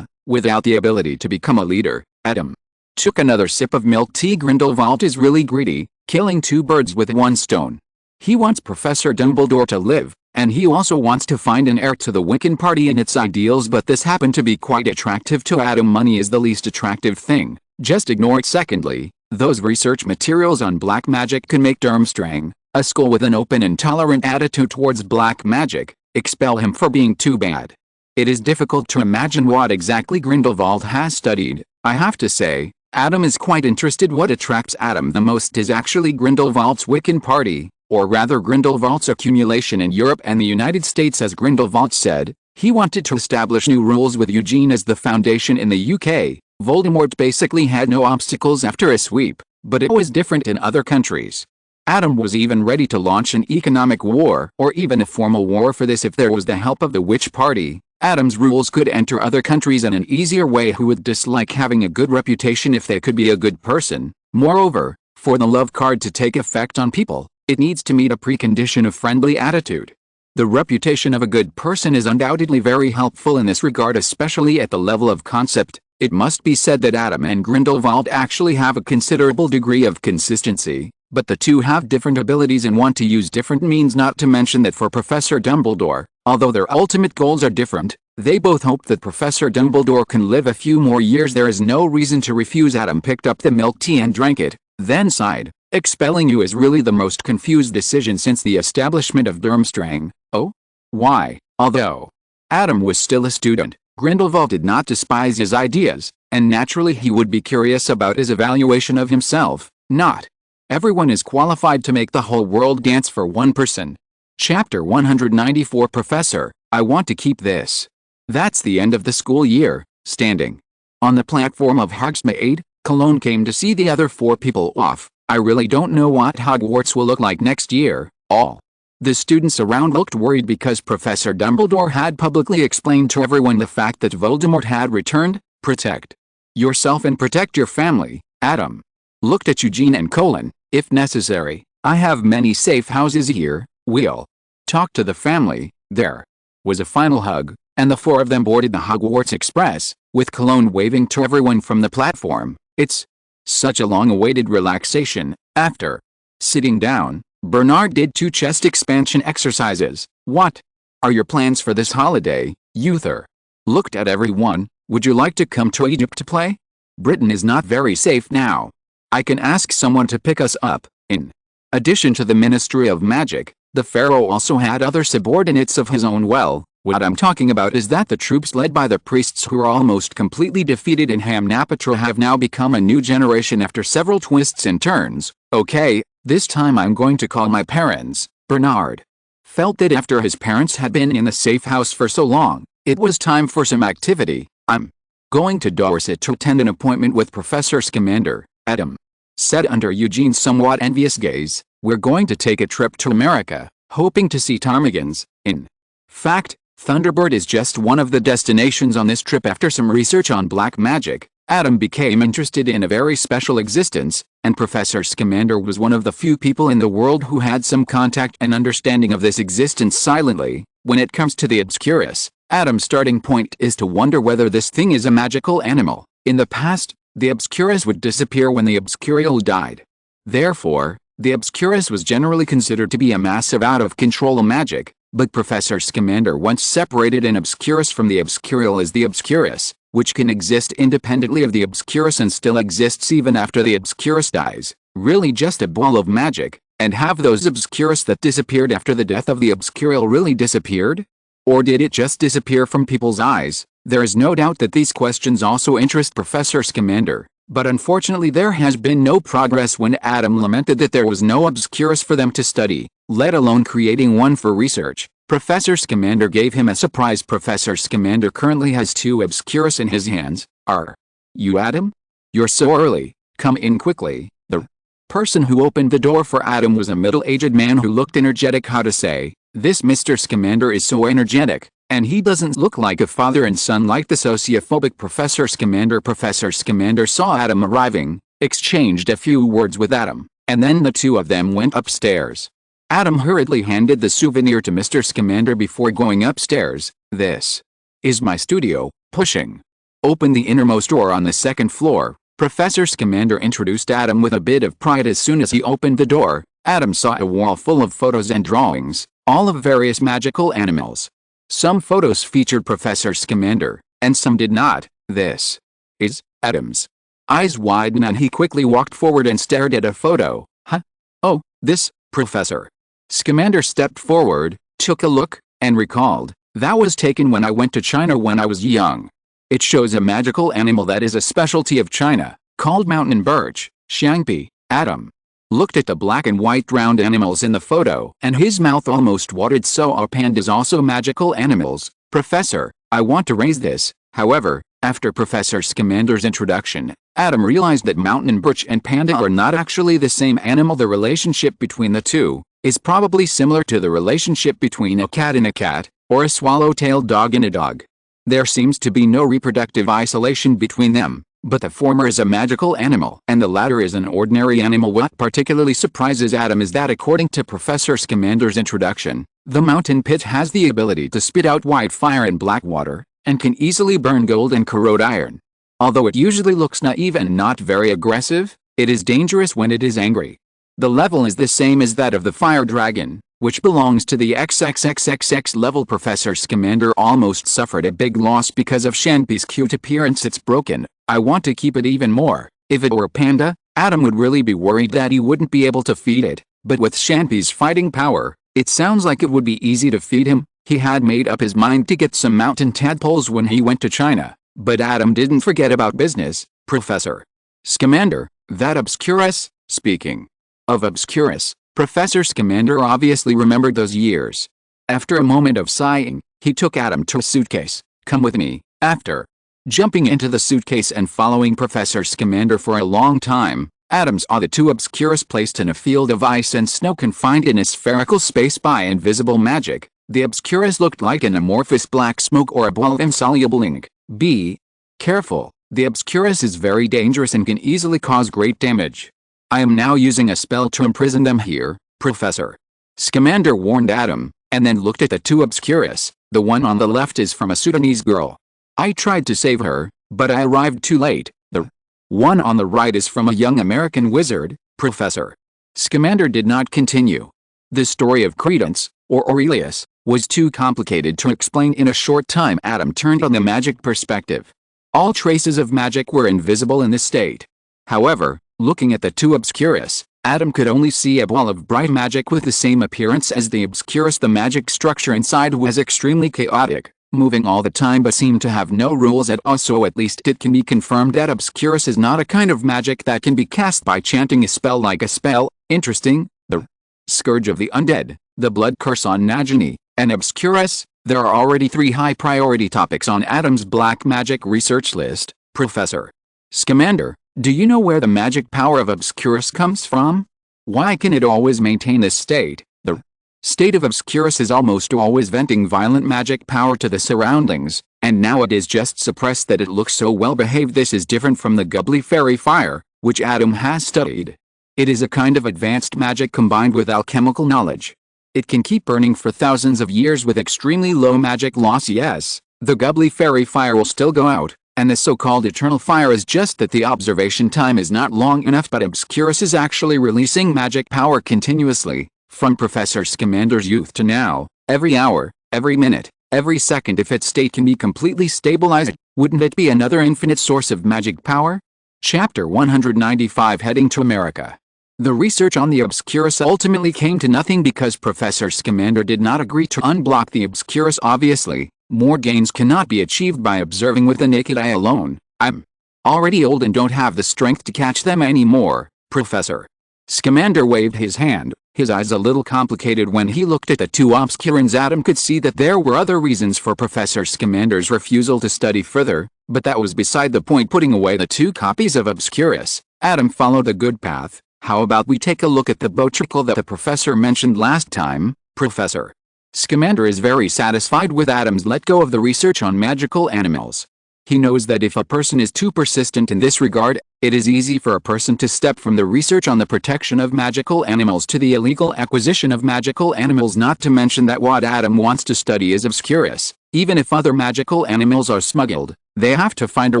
without the ability to become a leader. Adam took another sip of milk tea. Grindelwald is really greedy, killing two birds with one stone. He wants Professor Dumbledore to live, and he also wants to find an heir to the Wiccan party and its ideals, but this happened to be quite attractive to Adam. Money is the least attractive thing. Just ignore it. Secondly, those research materials on black magic can make Durmstrang, a school with an open and tolerant attitude towards black magic, expel him for being too bad. It is difficult to imagine what exactly Grindelwald has studied. I have to say, Adam is quite interested. What attracts Adam the most is actually Grindelwald's Wiccan party, or rather Grindelwald's accumulation in Europe and the United States. As Grindelwald said, he wanted to establish new rules with Eugene as the foundation in the UK. Voldemort basically had no obstacles after a sweep, but it was different in other countries. Adam was even ready to launch an economic war, or even a formal war for this if there was the help of the witch party. Adam's rules could enter other countries in an easier way who would dislike having a good reputation if they could be a good person. Moreover, for the love card to take effect on people, it needs to meet a precondition of friendly attitude. The reputation of a good person is undoubtedly very helpful in this regard, especially at the level of concept. It must be said that Adam and Grindelwald actually have a considerable degree of consistency, but the two have different abilities and want to use different means. Not to mention that for Professor Dumbledore, although their ultimate goals are different, they both hope that Professor Dumbledore can live a few more years. There is no reason to refuse. Adam picked up the milk tea and drank it, then sighed. Expelling you is really the most confused decision since the establishment of Durmstrang. Oh? Why? Although Adam was still a student, Grindelwald did not despise his ideas, and naturally he would be curious about his evaluation of himself. Not everyone is qualified to make the whole world dance for one person. Chapter 194. Professor, I want to keep this. That's the end of the school year. Standing on the platform of Hogsmeade, Cologne came to see the other four people off. I really don't know what Hogwarts will look like next year. All the students around looked worried because Professor Dumbledore had publicly explained to everyone the fact that Voldemort had returned. Protect yourself and protect your family. Adam looked at Eugene and Colin. If necessary, I have many safe houses here. We'll talk to the family. There was a final hug, and the four of them boarded the Hogwarts Express, with Cologne waving to everyone from the platform. It's such a long-awaited relaxation. After sitting down, Bernard did 2 chest expansion exercises. What are your plans for this holiday? Uther looked at everyone. Would you like to come to Egypt to play? Britain is not very safe now. I can ask someone to pick us up. In addition to the Ministry of Magic, the Pharaoh also had other subordinates of his own. Well, what I'm talking about is that the troops led by the priests who are almost completely defeated in Hamnapatra have now become a new generation after several twists and turns. Okay, this time I'm going to call my parents. Bernard felt that after his parents had been in the safe house for so long, it was time for some activity. I'm going to Dorset to attend an appointment with Professor Scamander. Adam said under Eugene's somewhat envious gaze. We're going to take a trip to America, hoping to see ptarmigans. In fact, Thunderbird is just one of the destinations on this trip. After some research on black magic, Adam became interested in a very special existence, and Professor Scamander was one of the few people in the world who had some contact and understanding of this existence silently. When it comes to the Obscurus, Adam's starting point is to wonder whether this thing is a magical animal. In the past, the Obscurus would disappear when the Obscurial died. Therefore, the Obscurus was generally considered to be a massive out-of-control magic, but Professor Scamander once separated an Obscurus from the Obscurial as the Obscurus, which can exist independently of the Obscurus and still exists even after the Obscurus dies. Really just a ball of magic. And have those Obscurus that disappeared after the death of the Obscurial really disappeared? Or did it just disappear from people's eyes? There is no doubt that these questions also interest Professor Scamander, but unfortunately there has been no progress. When Adam lamented that there was no Obscurus for them to study, let alone creating one for research, Professor Scamander gave him a surprise. Professor Scamander currently has 2 Obscurus in his hands. Are you Adam? You're so early. Come in quickly. The person who opened the door for Adam was a middle-aged man who looked energetic. How to say, this Mr. Scamander is so energetic, and he doesn't look like a father and son like the sociophobic Professor Scamander. Professor Scamander saw Adam arriving, exchanged a few words with Adam, and then the two of them went upstairs. Adam hurriedly handed the souvenir to Mr. Scamander before going upstairs. This is my studio. Pushing open the innermost door on the 2nd floor, Professor Scamander introduced Adam with a bit of pride. As soon as he opened the door, Adam saw a wall full of photos and drawings, all of various magical animals. Some photos featured Professor Scamander, and some did not. This is Adam's eyes widened and he quickly walked forward and stared at a photo. Huh? Oh, this, Professor. Scamander stepped forward, took a look, and recalled, that was taken when I went to China when I was young. It shows a magical animal that is a specialty of China, called mountain birch, Shangpi. Adam looked at the black and white round animals in the photo and his mouth almost watered. So are pandas also magical animals? Professor, I want to raise this. However, after Professor Scamander's introduction, Adam realized that mountain birch and panda are not actually the same animal. The relationship between the two is probably similar to the relationship between a cat and a cat, or a swallow-tailed dog and a dog. There seems to be no reproductive isolation between them, but the former is a magical animal and the latter is an ordinary animal. What particularly surprises Adam is that according to Professor Scamander's introduction, the mountain pit has the ability to spit out white fire and black water, and can easily burn gold and corrode iron. Although it usually looks naive and not very aggressive, it is dangerous when it is angry. The level is the same as that of the fire dragon, which belongs to the XXXXX level. Professor Scamander almost suffered a big loss because of Shangpi's cute appearance. It's broken. I want to keep it even more. If it were a panda, Adam would really be worried that he wouldn't be able to feed it, but with Shangpi's fighting power, it sounds like it would be easy to feed him. He had made up his mind to get some mountain tadpoles when he went to China, but Adam didn't forget about business. Professor Scamander, that Obscurus? Speaking of Obscurus, Professor Scamander obviously remembered those years. After a moment of sighing, he took Adam to a suitcase. Come with me. After jumping into the suitcase and following Professor Scamander for a long time, Adam saw the two Obscurus placed in a field of ice and snow confined in a spherical space by invisible magic. The Obscurus looked like an amorphous black smoke or a ball of insoluble ink. Be careful. The Obscurus is very dangerous and can easily cause great damage. I am now using a spell to imprison them here, Professor Scamander warned Adam, and then looked at the two Obscurus. The one on the left is from a Sudanese girl. I tried to save her, but I arrived too late. The one on the right is from a young American wizard. Professor Scamander did not continue. The story of Credence, or Aurelius, was too complicated to explain in a short time. Adam turned on the magic perspective. All traces of magic were invisible in this state. However, looking at the two Obscurus, Adam could only see a ball of bright magic with the same appearance as the Obscurus. The magic structure inside was extremely chaotic, moving all the time but seemed to have no rules at all. So at least it can be confirmed that Obscurus is not a kind of magic that can be cast by chanting a spell like a spell. Interesting. The Scourge of the Undead, the Blood Curse on Nagini, and Obscurus. There are already 3 high-priority topics on Adam's black magic research list. Professor Scamander, do you know where the magic power of Obscurus comes from? Why can it always maintain this state? The state of Obscurus is almost always venting violent magic power to the surroundings, and now it is just suppressed that it looks so well behaved. This is different from the Gubbly Fairy Fire, which Adam has studied. It is a kind of advanced magic combined with alchemical knowledge. It can keep burning for thousands of years with extremely low magic loss. Yes, the Gubbly Fairy Fire will still go out, and the so-called eternal fire is just that the observation time is not long enough. But Obscurus is actually releasing magic power continuously, from Professor Scamander's youth to now, every hour, every minute, every second. If its state can be completely stabilized, wouldn't it be another infinite source of magic power? Chapter 195, Heading to America. The research on the Obscurus ultimately came to nothing because Professor Scamander did not agree to unblock the Obscurus. Obviously, more gains cannot be achieved by observing with the naked eye alone. I'm already old and don't have the strength to catch them anymore. Professor Scamander waved his hand, his eyes a little complicated when he looked at the two Obscurans. Adam could see that there were other reasons for Professor Scamander's refusal to study further, but that was beside the point. Putting away the 2 copies of Obscurus, Adam followed a good path. How about we take a look at the botricle that the professor mentioned last time? Professor Scamander is very satisfied with Adam's let go of the research on magical animals. He knows that if a person is too persistent in this regard, it is easy for a person to step from the research on the protection of magical animals to the illegal acquisition of magical animals. Not to mention that what Adam wants to study is Obscurus. Even if other magical animals are smuggled, they have to find a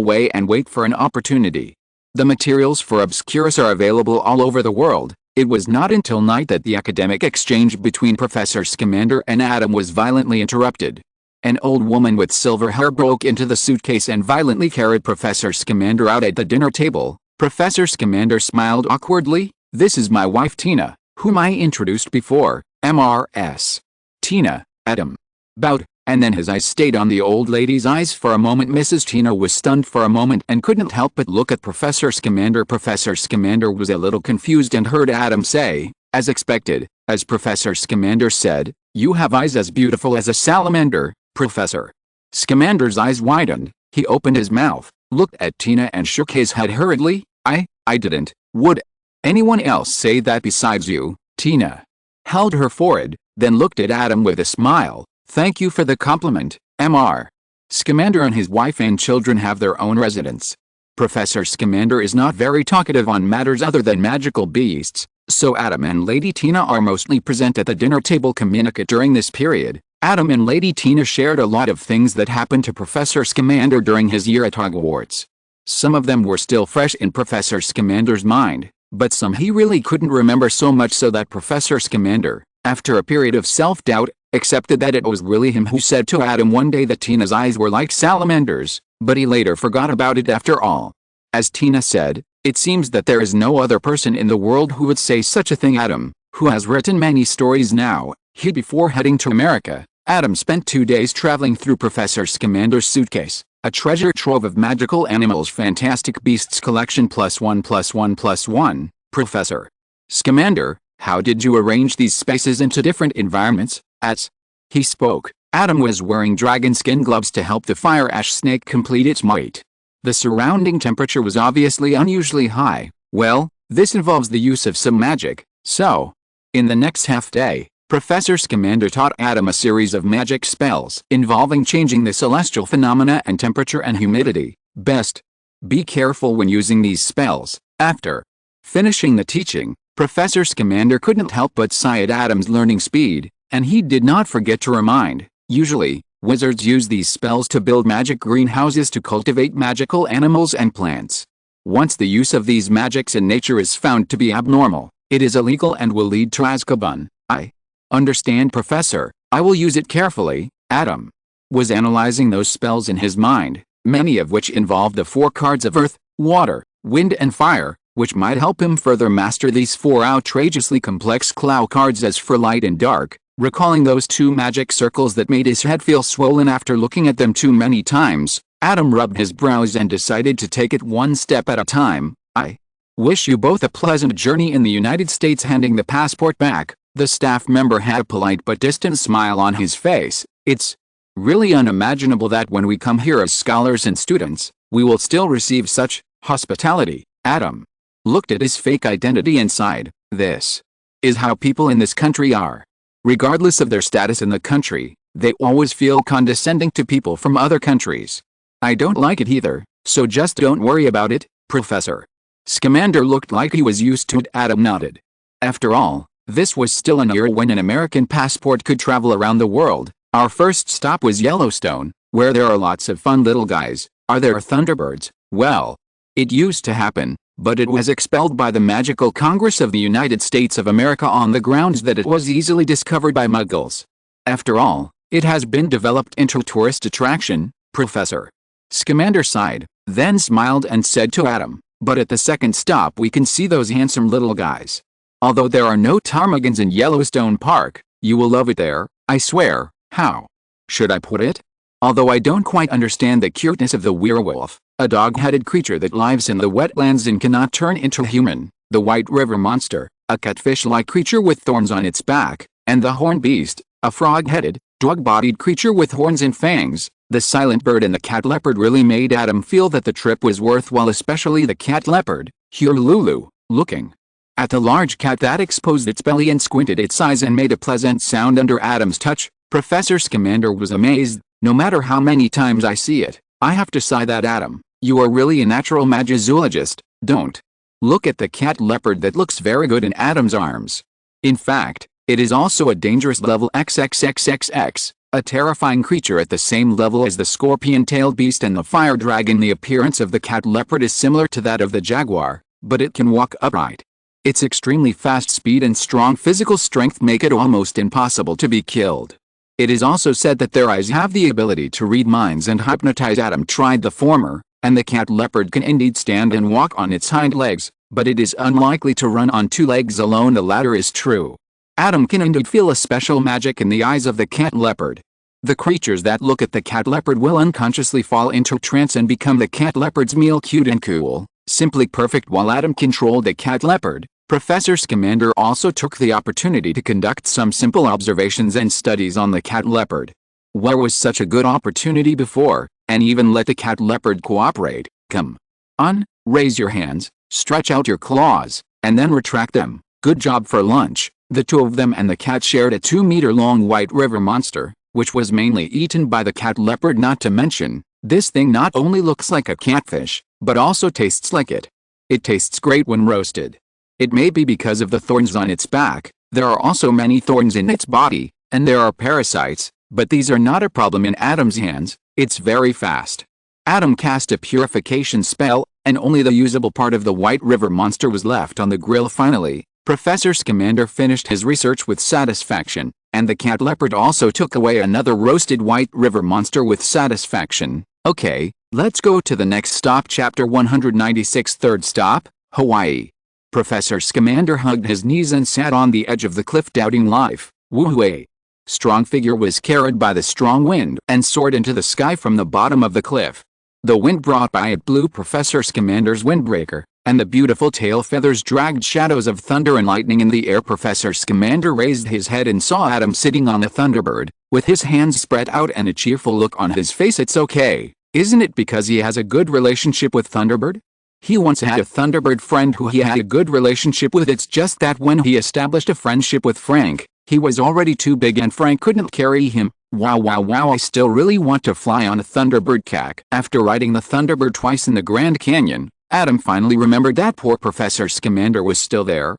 way and wait for an opportunity. The materials for Obscurus are available all over the world. It was not until night that the academic exchange between Professor Scamander and Adam was violently interrupted. An old woman with silver hair broke into the suitcase and violently carried Professor Scamander out at the dinner table. Professor Scamander smiled awkwardly. This is my wife Tina, whom I introduced before, MRS. Tina, Adam. About and then his eyes stayed on the old lady's eyes for a moment. Mrs. Tina was stunned for a moment and couldn't help but look at Professor Scamander. Professor Scamander was a little confused and heard Adam say, as expected, as Professor Scamander said, "You have eyes as beautiful as a salamander, Professor." Scamander's eyes widened. He opened his mouth, looked at Tina and shook his head hurriedly. I didn't. Would anyone else say that besides you? Tina held her forehead, then looked at Adam with a smile. "Thank you for the compliment, Mr. Scamander and his wife and children have their own residence." Professor Scamander is not very talkative on matters other than magical beasts, so Adam and Lady Tina are mostly present at the dinner table. Communicate during this period. Adam and Lady Tina shared a lot of things that happened to Professor Scamander during his year at Hogwarts. Some of them were still fresh in Professor Scamander's mind, but some he really couldn't remember, so much so that Professor Scamander, after a period of self-doubt, accepted that it was really him who said to Adam one day that Tina's eyes were like salamanders, but he later forgot about it after all. As Tina said, "It seems that there is no other person in the world who would say such a thing." Adam, who has written many stories now, before heading to America, Adam spent 2 days traveling through Professor Scamander's suitcase, a treasure trove of magical animals, fantastic beasts collection +1+1+1. "Professor Scamander, how did you arrange these spaces into different environments?" As he spoke, Adam was wearing dragon skin gloves to help the fire ash snake complete its might. The surrounding temperature was obviously unusually high. "Well, this involves the use of some magic, so..." In the next half day, Professor Scamander taught Adam a series of magic spells involving changing the celestial phenomena and temperature and humidity. Best be careful when using these spells. After finishing the teaching, Professor Scamander couldn't help but sigh at Adam's learning speed, and he did not forget to remind, usually, wizards use these spells to build magic greenhouses to cultivate magical animals and plants. Once the use of these magics in nature is found to be abnormal, it is illegal and will lead to Azkaban. "I understand, Professor. I will use it carefully." Adam was analyzing those spells in his mind, many of which involved the 4 cards of earth, water, wind and fire, which might help him further master these 4 outrageously complex Clow cards. As for light and dark, recalling those 2 magic circles that made his head feel swollen after looking at them too many times, Adam rubbed his brows and decided to take it one step at a time. "I wish you both a pleasant journey in the United States." Handing the passport back, the staff member had a polite but distant smile on his face. "It's really unimaginable that when we come here as scholars and students, we will still receive such hospitality." Adam looked at his fake identity and sighed. "This is how people in this country are. Regardless of their status in the country, they always feel condescending to people from other countries. I don't like it either, so just don't worry about it, Professor." Scamander looked like he was used to it. Adam nodded. After all, this was still an era when an American passport could travel around the world. "Our first stop was Yellowstone, where there are lots of fun little guys. Are there thunderbirds?" "Well, it used to happen, but it was expelled by the Magical Congress of the United States of America on the grounds that it was easily discovered by Muggles. After all, it has been developed into a tourist attraction, Professor." Scamander sighed, then smiled and said to Adam, "But at the second stop we can see those handsome little guys. Although there are no ptarmigans in Yellowstone Park, you will love it there, I swear." "How should I put it? Although I don't quite understand the cuteness of the werewolf, a dog-headed creature that lives in the wetlands and cannot turn into a human, the white river monster, a catfish-like creature with thorns on its back, and the horned beast, a frog-headed, dog-bodied creature with horns and fangs." The silent bird and the cat leopard really made Adam feel that the trip was worthwhile, especially the cat leopard, Lulu, looking at the large cat that exposed its belly and squinted its eyes and made a pleasant sound under Adam's touch. Professor Scamander was amazed. "No matter how many times I see it, I have to sigh that Adam, you are really a natural magizoologist. Don't look at the cat leopard that looks very good in Adam's arms. In fact, it is also a dangerous level XXXXX, a terrifying creature at the same level as the scorpion-tailed beast and the fire dragon. The appearance of the cat leopard is similar to that of the jaguar, but it can walk upright. Its extremely fast speed and strong physical strength make it almost impossible to be killed. It is also said that their eyes have the ability to read minds and hypnotize. Adam tried the former, and the cat leopard can indeed stand and walk on its hind legs, but it is unlikely to run on 2 legs alone. The latter is true. Adam can indeed feel a special magic in the eyes of the cat leopard. The creatures that look at the cat leopard will unconsciously fall into trance and become the cat leopard's meal. Cute and cool, simply perfect. While Adam controlled the cat leopard, Professor Scamander also took the opportunity to conduct some simple observations and studies on the cat leopard. Where was such a good opportunity before, and even let the cat leopard cooperate? Come on, raise your hands, stretch out your claws, and then retract them. Good job. For lunch, the two of them and the cat shared a 2-meter-long white river monster, which was mainly eaten by the cat leopard. Not to mention, this thing not only looks like a catfish, but also tastes like it. It tastes great when roasted. It may be because of the thorns on its back. There are also many thorns in its body, and there are parasites, but these are not a problem in Adam's hands. It's very fast. Adam cast a purification spell, and only the usable part of the white river monster was left on the grill. Finally, Professor Scamander finished his research with satisfaction, and the cat leopard also took away another roasted white river monster with satisfaction. Okay, let's go to the next stop. Chapter 196. Third stop, Hawaii. Professor Scamander hugged his knees and sat on the edge of the cliff, doubting life. Woo-hoo! Strong figure was carried by the strong wind and soared into the sky from the bottom of the cliff. The wind brought by it blew Professor Scamander's windbreaker, and the beautiful tail feathers dragged shadows of thunder and lightning in the air. Professor Scamander raised his head and saw Adam sitting on the Thunderbird, with his hands spread out and a cheerful look on his face. It's okay, isn't it, because he has a good relationship with Thunderbird? He once had a Thunderbird friend who he had a good relationship with. It's just that when he established a friendship with Frank, he was already too big and Frank couldn't carry him. Wow, I still really want to fly on a Thunderbird cack. After riding the Thunderbird twice in the Grand Canyon, Adam finally remembered that poor Professor Scamander was still there,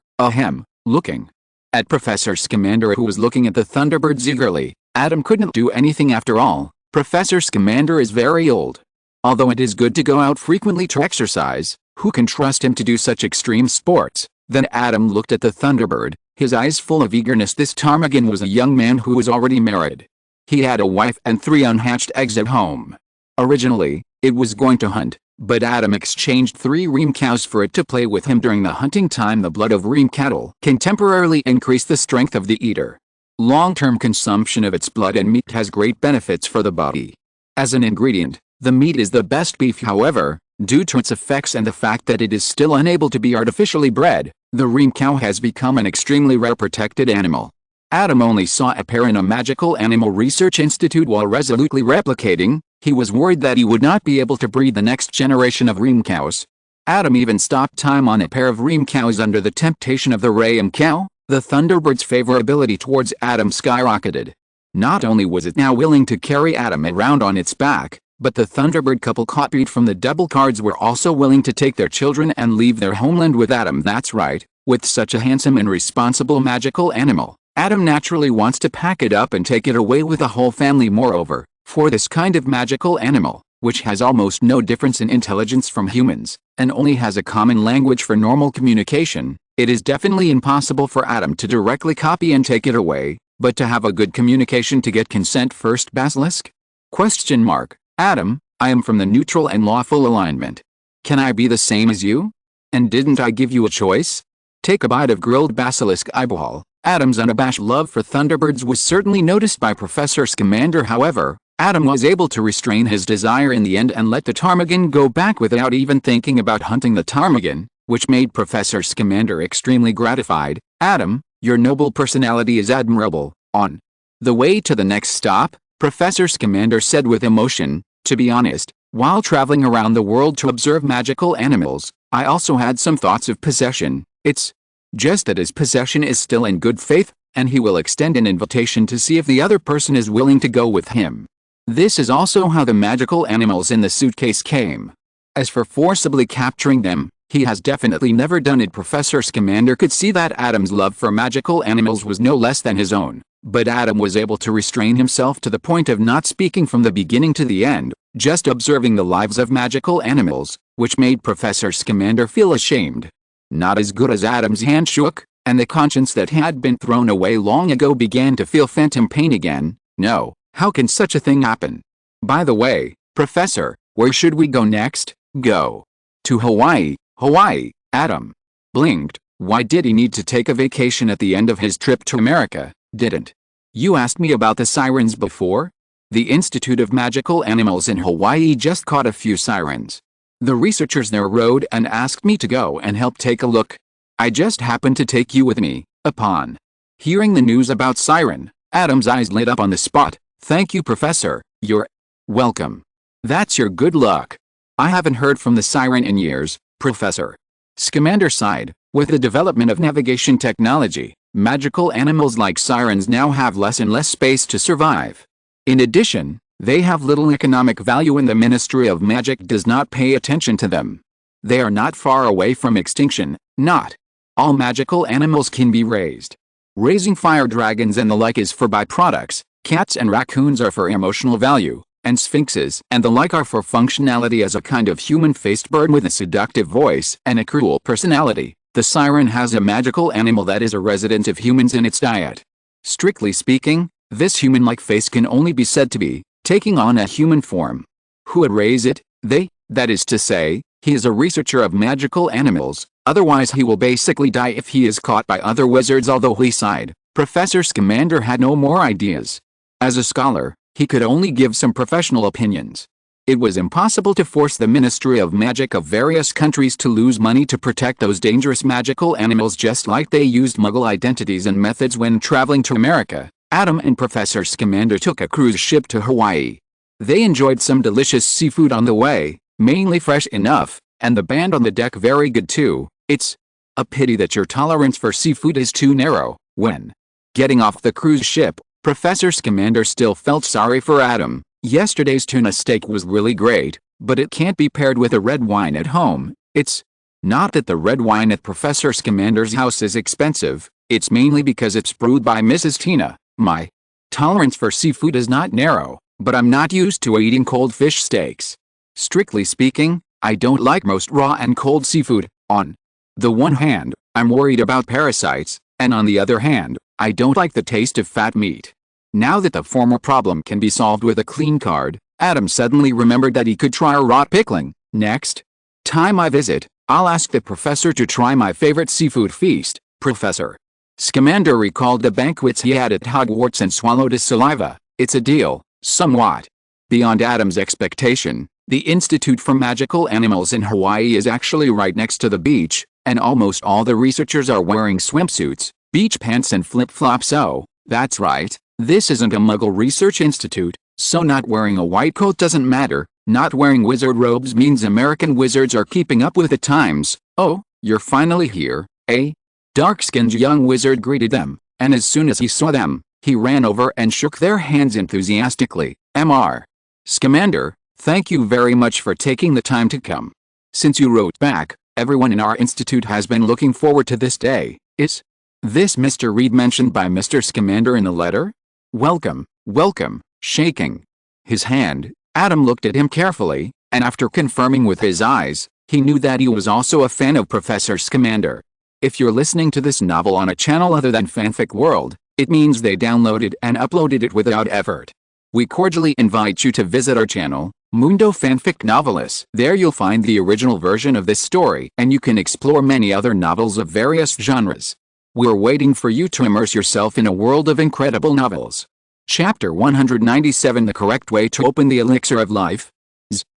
looking at Professor Scamander, who was looking at the Thunderbirds eagerly. Adam couldn't do anything. After all, Professor Scamander is very old. Although it is good to go out frequently to exercise, who can trust him to do such extreme sports? Then Adam looked at the Thunderbird, his eyes full of eagerness. This ptarmigan was a young man who was already married. He had a wife and 3 unhatched eggs at home. Originally, it was going to hunt, but Adam exchanged 3 ream cows for it to play with him during the hunting time. The blood of ream cattle can temporarily increase the strength of the eater. Long-term consumption of its blood and meat has great benefits for the body. As an ingredient, the meat is the best beef. However, due to its effects and the fact that it is still unable to be artificially bred, the ream cow has become an extremely rare protected animal. Adam only saw a pair in a magical animal research institute. While resolutely replicating, he was worried that he would not be able to breed the next generation of ream cows. Adam even stopped time on a pair of ream cows under the temptation of the ram cow. The Thunderbird's favorability towards Adam skyrocketed. Not only was it now willing to carry Adam around on its back, but the Thunderbird couple copied from the double cards were also willing to take their children and leave their homeland with Adam. That's right, with such a handsome and responsible magical animal, Adam naturally wants to pack it up and take it away with the whole family. Moreover, for this kind of magical animal, which has almost no difference in intelligence from humans, and only has a common language for normal communication, it is definitely impossible for Adam to directly copy and take it away, but to have a good communication to get consent first. Basilisk? Question mark. Adam, I am from the neutral and lawful alignment. Can I be the same as you? And didn't I give you a choice? Take a bite of grilled basilisk eyeball. Adam's unabashed love for Thunderbirds was certainly noticed by Professor Scamander. However, Adam was able to restrain his desire in the end and let the ptarmigan go back without even thinking about hunting the ptarmigan, which made Professor Scamander extremely gratified. Adam, your noble personality is admirable. On the way to the next stop, Professor Scamander said with emotion, to be honest, while traveling around the world to observe magical animals, I also had some thoughts of possession. It's just that his possession is still in good faith, and he will extend an invitation to see if the other person is willing to go with him. This is also how the magical animals in the suitcase came. As for forcibly capturing them, he has definitely never done it. Professor Scamander could see that Adam's love for magical animals was no less than his own. But Adam was able to restrain himself to the point of not speaking from the beginning to the end, just observing the lives of magical animals, which made Professor Scamander feel ashamed. Not as good as Adam's hand shook, and the conscience that had been thrown away long ago began to feel phantom pain again. No, how can such a thing happen? By the way, Professor, where should we go next? Go to Hawaii. Hawaii, Adam blinked. Why did he need to take a vacation at the end of his trip to America? Didn't you ask me about the sirens before? The Institute of Magical Animals in Hawaii just caught a few sirens. The researchers there wrote and asked me to go and help take a look. I just happened to take you with me." Upon hearing the news about siren, Adam's eyes lit up on the spot. "Thank you, Professor. You're welcome. That's your good luck. I haven't heard from the siren in years, Professor." Scamander sighed. With the development of navigation technology, magical animals like sirens now have less and less space to survive. In addition, they have little economic value and the Ministry of Magic does not pay attention to them. They are not far away from extinction. Not all magical animals can be raised. Raising fire dragons and the like is for byproducts, cats and raccoons are for emotional value, and sphinxes and the like are for functionality as a kind of human-faced bird with a seductive voice and a cruel personality. The siren has a magical animal that is a resident of humans in its diet. Strictly speaking, this human-like face can only be said to be taking on a human form. Who would raise it? They, that is to say, he is a researcher of magical animals, otherwise he will basically die if he is caught by other wizards. Although he sighed, Professor Scamander had no more ideas. As a scholar, he could only give some professional opinions. It was impossible to force the Ministry of Magic of various countries to lose money to protect those dangerous magical animals, just like they used Muggle identities and methods when traveling to America. Adam and Professor Scamander took a cruise ship to Hawaii. They enjoyed some delicious seafood on the way, mainly fresh enough, and the band on the deck very good too. It's a pity that your tolerance for seafood is too narrow. When getting off the cruise ship, Professor Scamander still felt sorry for Adam. Yesterday's tuna steak was really great, but it can't be paired with a red wine at home. It's not that the red wine at Professor Scamander's house is expensive, it's mainly because it's brewed by Mrs. Tina. My tolerance for seafood is not narrow, but I'm not used to eating cold fish steaks. Strictly speaking, I don't like most raw and cold seafood. On the one hand, I'm worried about parasites, and on the other hand, I don't like the taste of fat meat. Now that the former problem can be solved with a clean card, Adam suddenly remembered that he could try a rot pickling. Next time I visit, I'll ask the professor to try my favorite seafood feast. Professor Scamander recalled the banquets he had at Hogwarts and swallowed his saliva. It's a deal, somewhat beyond Adam's expectation. The Institute for Magical Animals in Hawaii is actually right next to the beach, and almost all the researchers are wearing swimsuits, beach pants and flip-flops. Oh, that's right. This isn't a Muggle research institute, so not wearing a white coat doesn't matter. Not wearing wizard robes means American wizards are keeping up with the times. "Oh, you're finally here." A dark-skinned young wizard greeted them, and as soon as he saw them, he ran over and shook their hands enthusiastically. "Mr. Scamander, thank you very much for taking the time to come. Since you wrote back, everyone in our institute has been looking forward to this day." "Is this Mr. Reed mentioned by Mr. Scamander in the letter?" "Welcome, welcome." Shaking his hand, Adam looked at him carefully, and after confirming with his eyes, he knew that he was also a fan of Professor Scamander. If you're listening to this novel on a channel other than Fanfic World, it means they downloaded and uploaded it without effort. We cordially invite you to visit our channel, Mundo Fanfic Novelis. There you'll find the original version of this story, and you can explore many other novels of various genres. We're waiting for you to immerse yourself in a world of incredible novels. Chapter 197: The Correct Way to Open the Elixir of Life.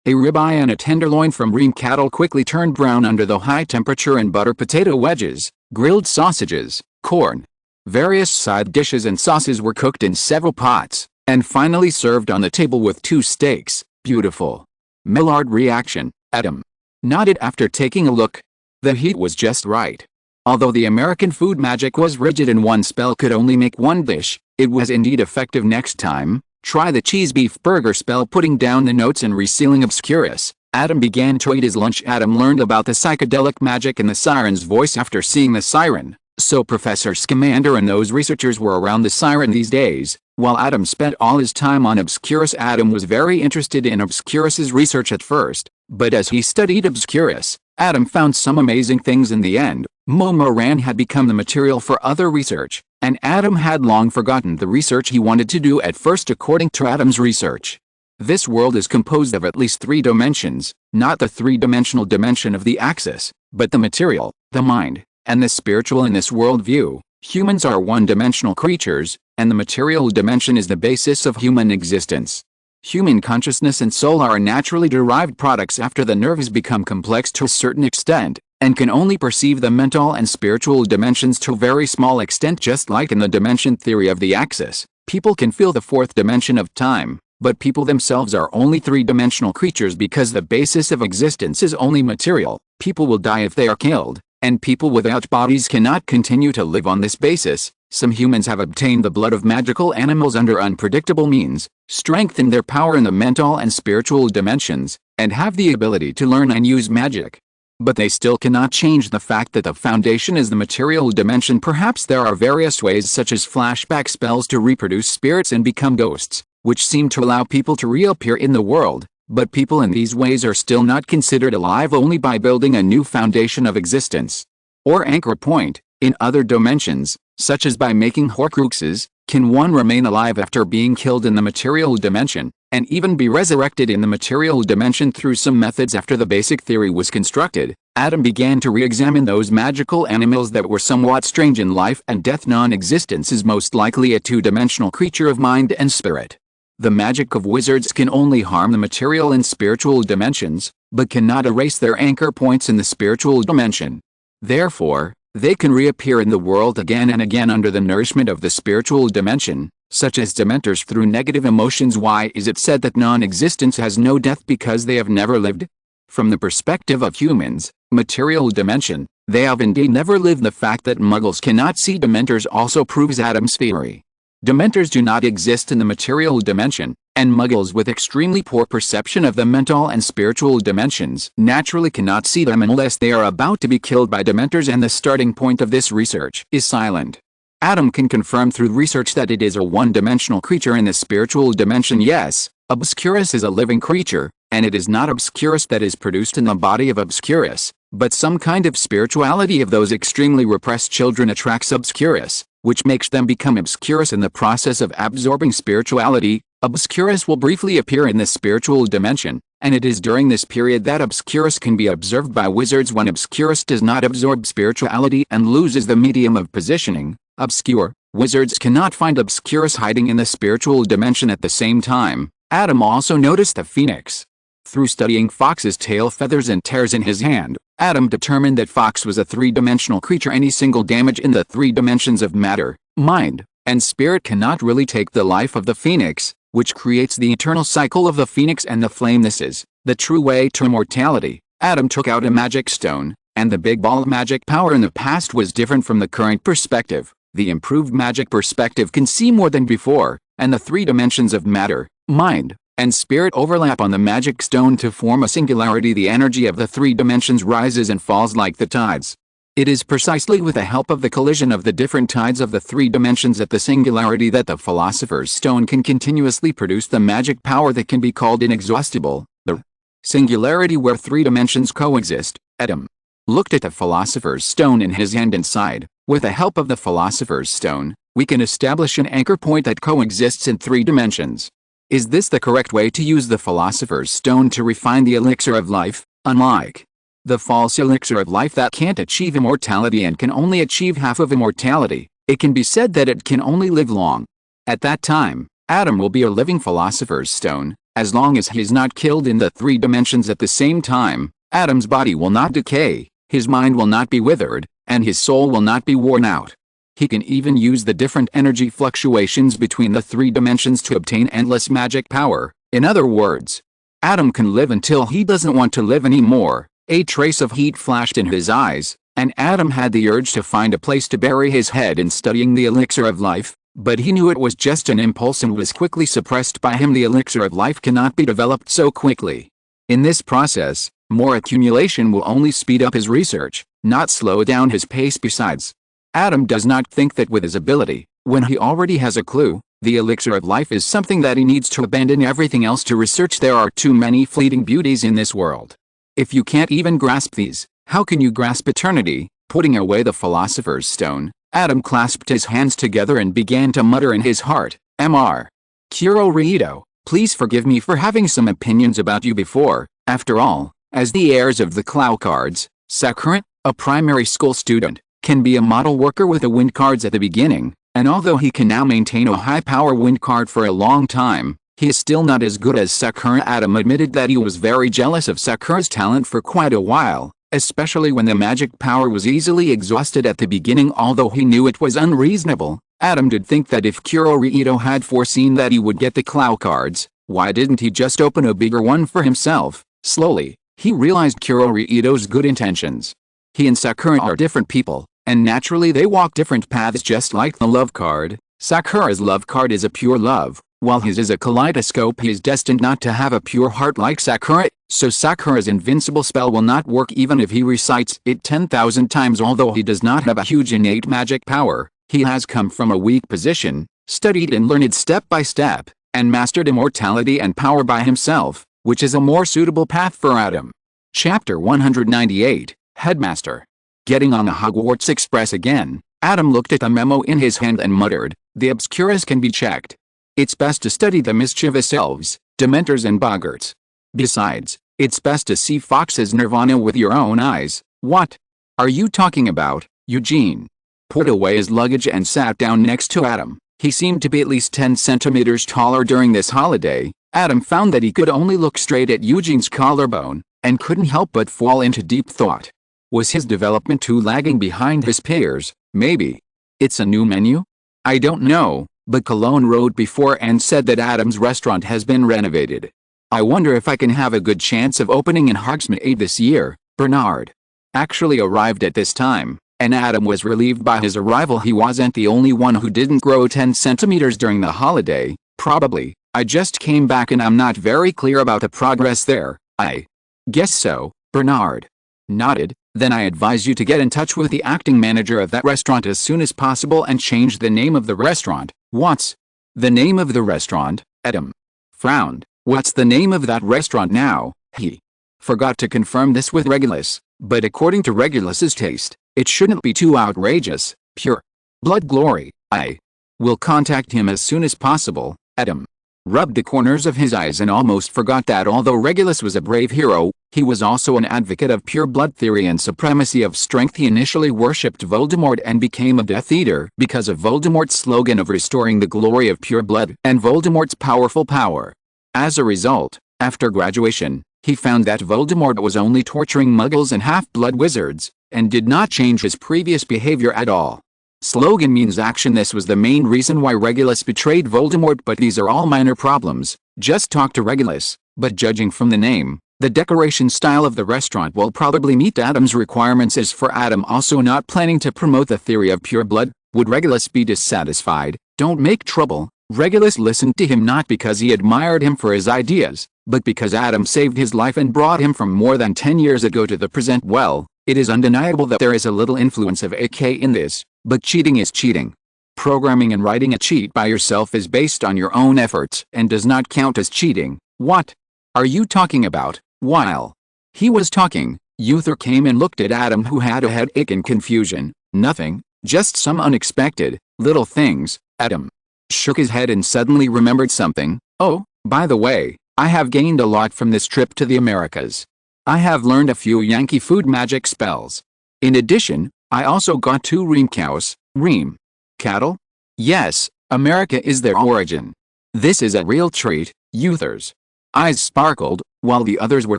A ribeye and a tenderloin from ream cattle quickly turned brown under the high temperature, and butter potato wedges, grilled sausages, corn, various side dishes and sauces were cooked in several pots, and finally served on the table with 2 steaks. Beautiful. Millard reaction. Adam nodded after taking a look. The heat was just right. Although the American food magic was rigid and one spell could only make one dish, it was indeed effective. Next time, try the cheese beef burger spell. Putting down the notes and resealing Obscurus, Adam began to eat his lunch. Adam learned about the psychedelic magic in the siren's voice after seeing the siren, so Professor Scamander and those researchers were around the siren these days. While Adam spent all his time on Obscurus, Adam was very interested in Obscurus's research at first, but as he studied Obscurus, Adam found some amazing things in the end. Momoran had become the material for other research, and Adam had long forgotten the research he wanted to do at first. According to Adam's research, this world is composed of at least 3 dimensions, not the 3-dimensional dimension of the axis, but the material, the mind, and the spiritual. In this worldview, humans are one-dimensional creatures, and the material dimension is the basis of human existence. Human consciousness and soul are naturally derived products after the nerves become complex to a certain extent, and can only perceive the mental and spiritual dimensions to a very small extent. Just like in the dimension theory of the axis, people can feel the fourth dimension of time, but people themselves are only three-dimensional creatures because the basis of existence is only material. People will die if they are killed, and people without bodies cannot continue to live on this basis. Some humans have obtained the blood of magical animals under unpredictable means, strengthened their power in the mental and spiritual dimensions, and have the ability to learn and use magic. But they still cannot change the fact that the foundation is the material dimension. Perhaps there are various ways such as flashback spells to reproduce spirits and become ghosts, which seem to allow people to reappear in the world, but people in these ways are still not considered alive only by building a new foundation of existence, or anchor point, in other dimensions, such as by making Horcruxes. Can one remain alive after being killed in the material dimension, and even be resurrected in the material dimension through some methods? After the basic theory was constructed, Adam began to re-examine those magical animals that were somewhat strange in life and death. Non-existence is most likely a two-dimensional creature of mind and spirit. The magic of wizards can only harm the material and spiritual dimensions, but cannot erase their anchor points in the spiritual dimension. Therefore, they can reappear in the world again and again under the nourishment of the spiritual dimension, such as dementors through negative emotions. Why is it said that non-existence has no death? Because they have never lived? From the perspective of humans, material dimension, they have indeed never lived. The fact that muggles cannot see dementors also proves Adam's theory. Dementors do not exist in the material dimension, and muggles with extremely poor perception of the mental and spiritual dimensions naturally cannot see them unless they are about to be killed by dementors, and the starting point of this research is silent. Adam can confirm through research that it is a one-dimensional creature in the spiritual dimension. Yes, Obscurus is a living creature, and it is not Obscurus that is produced in the body of Obscurus, but some kind of spirituality of those extremely repressed children attracts Obscurus, which makes them become Obscurus. In the process of absorbing spirituality, Obscurus will briefly appear in the spiritual dimension, and it is during this period that Obscurus can be observed by wizards. When Obscurus does not absorb spirituality and loses the medium of positioning, obscure, wizards cannot find Obscurus hiding in the spiritual dimension. At the same time, Adam also noticed the phoenix. Through studying Fox's tail feathers and tears in his hand, Adam determined that Fox was a three-dimensional creature. Any single damage in the three dimensions of matter, mind, and spirit cannot really take the life of the phoenix, which creates the eternal cycle of the phoenix and the flame. This is the true way to immortality. Adam took out a magic stone, and the big ball of magic power in the past was different from the current perspective. The improved magic perspective can see more than before, and the three dimensions of matter, mind, and spirit overlap on the magic stone to form a singularity. The energy of the three dimensions rises and falls like the tides. It is precisely with the help of the collision of the different tides of the three dimensions at the singularity that the Philosopher's Stone can continuously produce the magic power that can be called inexhaustible, the singularity where three dimensions coexist. Adam looked at the Philosopher's Stone in his hand and sighed. With the help of the Philosopher's Stone, we can establish an anchor point that coexists in three dimensions. Is this the correct way to use the Philosopher's Stone to refine the elixir of life? Unlike the false elixir of life that can't achieve immortality and can only achieve half of immortality, it can be said that it can only live long. At that time, Adam will be a living Philosopher's Stone. As long as he is not killed in the three dimensions at the same time, Adam's body will not decay, his mind will not be withered, and his soul will not be worn out. He can even use the different energy fluctuations between the three dimensions to obtain endless magic power. In other words, Adam can live until he doesn't want to live anymore. A trace of heat flashed in his eyes, and Adam had the urge to find a place to bury his head in studying the elixir of life, but he knew it was just an impulse and was quickly suppressed by him. The elixir of life cannot be developed so quickly. In this process, more accumulation will only speed up his research, not slow down his pace. Besides, Adam does not think that with his ability, when he already has a clue, the elixir of life is something that he needs to abandon everything else to research. There are too many fleeting beauties in this world. If you can't even grasp these, how can you grasp eternity? Putting away the Philosopher's Stone, Adam clasped his hands together and began to mutter in his heart, Mr. Kuro Rito, please forgive me for having some opinions about you before. After all, as the heirs of the Clow Cards, Sakura, a primary school student, can be a model worker with the wind cards at the beginning, And although he can now maintain a high-power wind card for a long time, he is still not as good as Sakura. Adam admitted that he was very jealous of Sakura's talent for quite a while, especially when the magic power was easily exhausted at the beginning. Although he knew it was unreasonable, Adam did think that if Kurohito had foreseen that he would get the Clow Cards, why didn't he just open a bigger one for himself? Slowly, he realized Kurohito's good intentions. He and Sakura are different people, and naturally they walk different paths. Just like the love card, Sakura's love card is a pure love, while his is a kaleidoscope. He is destined not to have a pure heart like Sakura, so Sakura's invincible spell will not work even if he recites it 10,000 times. Although he does not have a huge innate magic power, he has come from a weak position, studied and learned step by step, and mastered immortality and power by himself, which is a more suitable path for Adam. Chapter 198, Headmaster. Getting on the Hogwarts Express again, Adam looked at the memo in his hand and muttered, "The Obscurus can be checked. It's best to study the mischievous elves, dementors and boggarts. Besides, it's best to see Fox's Nirvana with your own eyes." "What are you talking about, Eugene?" Put away his luggage and sat down next to Adam. He seemed to be at least 10 centimeters taller during this holiday. Adam found that he could only look straight at Eugene's collarbone, and couldn't help but fall into deep thought. Was his development too lagging behind his peers? Maybe. It's a new menu? I don't know, but Cologne wrote before and said that Adam's restaurant has been renovated. I wonder if I can have a good chance of opening in Hogsmeade this year. Bernard actually arrived at this time, and Adam was relieved by his arrival. He wasn't the only one who didn't grow 10 centimeters during the holiday. Probably. I just came back and I'm not very clear about the progress there. I guess so. Bernard nodded. Then I advise you to get in touch with the acting manager of that restaurant as soon as possible and change the name of the restaurant. What's the name of the restaurant? Adam frowned. What's the name of that restaurant now? He forgot to confirm this with Regulus, but according to Regulus's taste, it shouldn't be too outrageous. Pure blood glory. I will contact him as soon as possible. Adam rubbed the corners of his eyes and almost forgot that although Regulus was a brave hero, he was also an advocate of pure blood theory and supremacy of strength. He initially worshipped Voldemort and became a Death Eater because of Voldemort's slogan of restoring the glory of pure blood and Voldemort's powerful power. As a result, after graduation, he found that Voldemort was only torturing muggles and half-blood wizards, and did not change his previous behavior at all. Slogan means action. This was the main reason why Regulus betrayed Voldemort, but these are all minor problems. Just talk to Regulus. But judging from the name, the decoration style of the restaurant will probably meet Adam's requirements. As for Adam also not planning to promote the theory of pure blood, would Regulus be dissatisfied? Don't make trouble. Regulus listened to him not because he admired him for his ideas, but because Adam saved his life and brought him from more than 10 years ago to the present. Well, it is undeniable that there is a little influence of AK in this, but cheating is cheating. Programming and writing a cheat by yourself is based on your own efforts and does not count as cheating. What are you talking about? While he was talking, Uther came and looked at Adam, who had a headache and confusion. Nothing, just some unexpected little things. Adam shook his head and suddenly remembered something. Oh, by the way, I have gained a lot from this trip to the Americas. I have learned a few Yankee food magic spells. In addition, I also got 2 ream cows. Ream cattle? Yes, America is their origin. This is a real treat. Uther's eyes sparkled, while the others were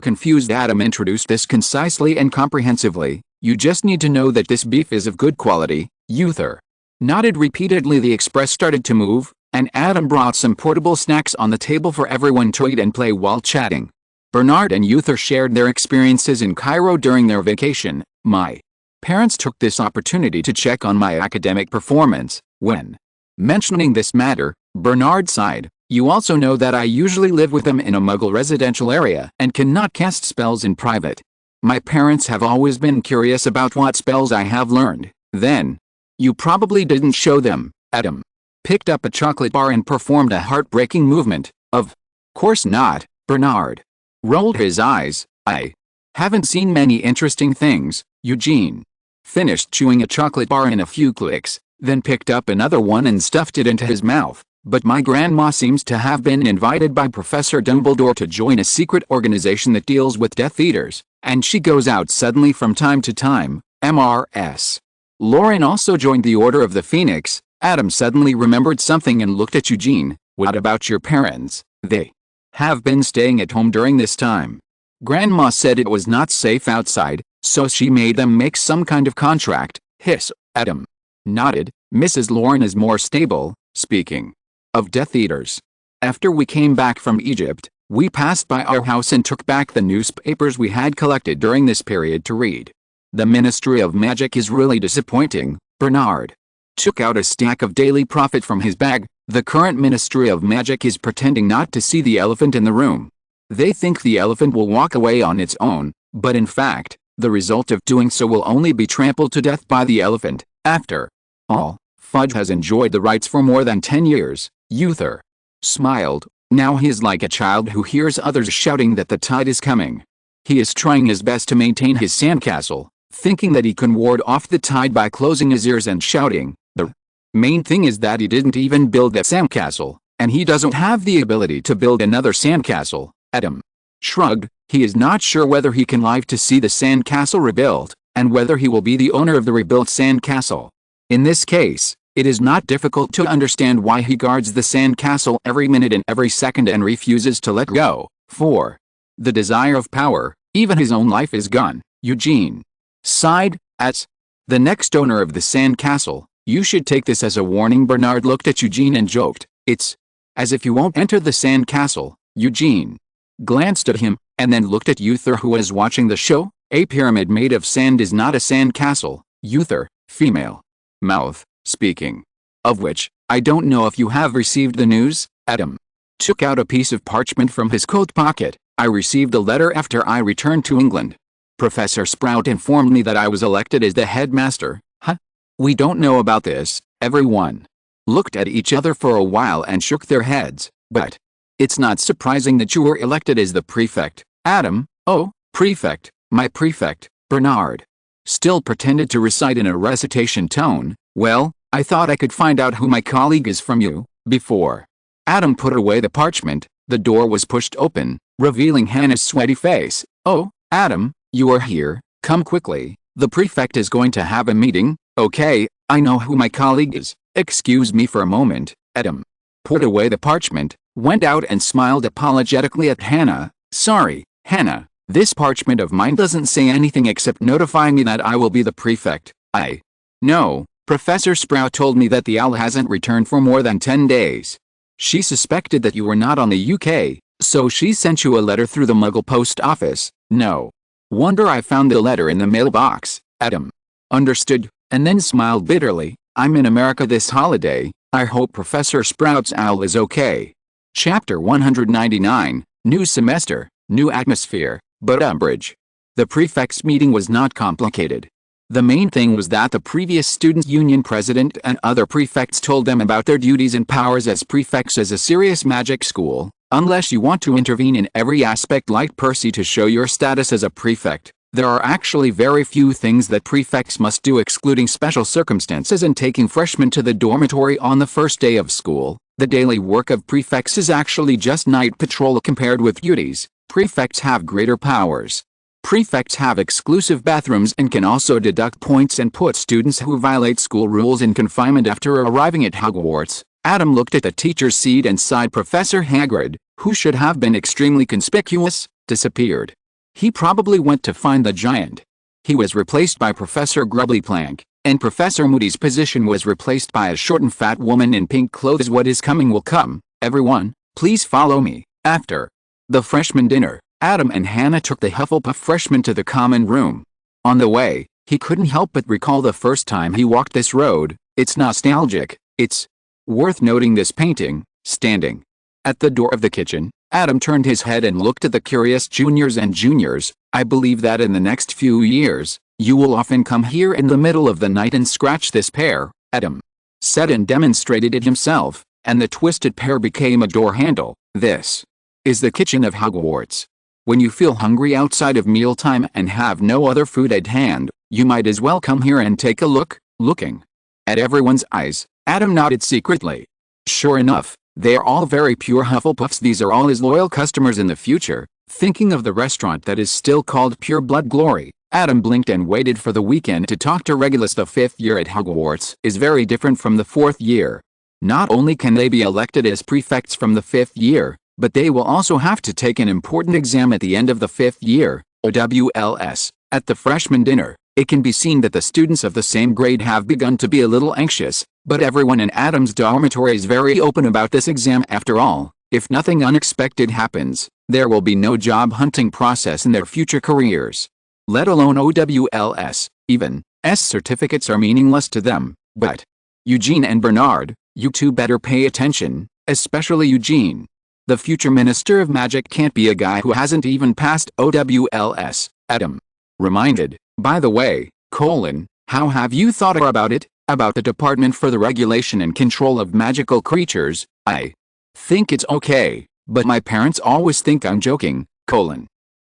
confused. Adam introduced this concisely and comprehensively. You just need to know that this beef is of good quality. Uther nodded repeatedly. The express started to move, and Adam brought some portable snacks on the table for everyone to eat and play while chatting. Bernard and Uther shared their experiences in Cairo during their vacation. My parents took this opportunity to check on my academic performance. When mentioning this matter, Bernard sighed. You also know that I usually live with them in a Muggle residential area and cannot cast spells in private. My parents have always been curious about what spells I have learned. Then, you probably didn't show them. Adam picked up a chocolate bar and performed a heartbreaking movement. Of course not. Bernard rolled his eyes. I haven't seen many interesting things. Eugene finished chewing a chocolate bar in a few clicks, then picked up another one and stuffed it into his mouth. But my grandma seems to have been invited by Professor Dumbledore to join a secret organization that deals with Death Eaters, and she goes out suddenly from time to time. MRS. Lauren also joined the Order of the Phoenix, Adam suddenly remembered something and looked at Eugene. What about your parents? They have been staying at home during this time. Grandma said it was not safe outside, so she made them make some kind of contract. Hiss. Adam nodded. Mrs. Lauren is more stable. Speaking of Death Eaters. After we came back from Egypt, we passed by our house and took back the newspapers we had collected during this period to read. The Ministry of Magic is really disappointing. Bernard took out a stack of Daily Prophet from his bag. The current Ministry of Magic is pretending not to see the elephant in the room. They think the elephant will walk away on its own, but in fact, the result of doing so will only be trampled to death by the elephant. After all, Fudge has enjoyed the rights for more than 10 years. Uther smiled. Now he is like a child who hears others shouting that the tide is coming. He is trying his best to maintain his sandcastle, thinking that he can ward off the tide by closing his ears and shouting. The main thing is that he didn't even build that sandcastle, and he doesn't have the ability to build another sandcastle. Adam shrugged. He is not sure whether he can live to see the sandcastle rebuilt, and whether he will be the owner of the rebuilt sandcastle. In this case, it is not difficult to understand why he guards the sandcastle every minute and every second and refuses to let go. For the desire of power, even his own life is gone. Eugene sighed. As the next owner of the sandcastle, you should take this as a warning. Bernard looked at Eugene and joked. It's as if you won't enter the sandcastle. Eugene glanced at him, and then looked at Uther, who was watching the show. A pyramid made of sand is not a sandcastle. Uther, female. Mouth. Speaking of which, I don't know if you have received the news. Adam took out a piece of parchment from his coat pocket. I received a letter after I returned to England. Professor Sprout informed me that I was elected as the headmaster. Huh? We don't know about this. Everyone looked at each other for a while and shook their heads. But it's not surprising that you were elected as the prefect. Adam, oh, prefect, my prefect. Bernard still pretended to recite in a recitation tone. Well, I thought I could find out who my colleague is from you. Before Adam put away the parchment, the door was pushed open, revealing Hannah's sweaty face. Oh, Adam, you are here. Come quickly. The prefect is going to have a meeting. Okay, I know who my colleague is. Excuse me for a moment. Adam put away the parchment, went out and smiled apologetically at Hannah. Sorry, Hannah, this parchment of mine doesn't say anything except notifying me that I will be the prefect. I know. Professor Sprout told me that the owl hasn't returned for more than 10 days. She suspected that you were not on the UK, so she sent you a letter through the Muggle post office. No wonder I found the letter in the mailbox. Adam understood, and then smiled bitterly. I'm in America this holiday. I hope Professor Sprout's owl is okay. Chapter 199, New Semester, New Atmosphere, but Umbridge. The prefects' meeting was not complicated. The main thing was that the previous student union president and other prefects told them about their duties and powers as prefects as a serious magic school. Unless you want to intervene in every aspect like Percy to show your status as a prefect, there are actually very few things that prefects must do excluding special circumstances and taking freshmen to the dormitory on the first day of school. The daily work of prefects is actually just night patrol compared with duties. Prefects have greater powers. Prefects have exclusive bathrooms and can also deduct points and put students who violate school rules in confinement after arriving at Hogwarts. Adam looked at the teacher's seat and sighed. Professor Hagrid, who should have been extremely conspicuous, disappeared. He probably went to find the giant. He was replaced by Professor Grubblyplank, and Professor Moody's position was replaced by a short and fat woman in pink clothes. What is coming will come. Everyone, please follow me. After the freshman dinner, Adam and Hannah took the Hufflepuff freshman to the common room. On the way, he couldn't help but recall the first time he walked this road. It's nostalgic. It's worth noting this painting, standing at the door of the kitchen. Adam turned his head and looked at the curious juniors and juniors. I believe that in the next few years, you will often come here in the middle of the night and scratch this pear. Adam said and demonstrated it himself, and the twisted pear became a door handle. This is the kitchen of Hogwarts. When you feel hungry outside of mealtime and have no other food at hand, you might as well come here and take a look. Looking at everyone's eyes, Adam nodded secretly. Sure enough, they are all very pure Hufflepuffs. These are all his loyal customers in the future. Thinking of the restaurant that is still called Pure Blood Glory, Adam blinked and waited for the weekend to talk to Regulus. The 5th year at Hogwarts is very different from the 4th year. Not only can they be elected as prefects from the 5th year, but they will also have to take an important exam at the end of the 5th year, OWLS. At the freshman dinner, it can be seen that the students of the same grade have begun to be a little anxious, but everyone in Adam's dormitory is very open about this exam. After all, if nothing unexpected happens, there will be no job hunting process in their future careers. Let alone OWLS, even S certificates are meaningless to them. But Eugene and Bernard, you two better pay attention, especially Eugene. The future Minister of Magic can't be a guy who hasn't even passed OWLS, Adam reminded. By the way, how have you thought about it, about the Department for the Regulation and Control of Magical Creatures? I think it's okay, but my parents always think I'm joking,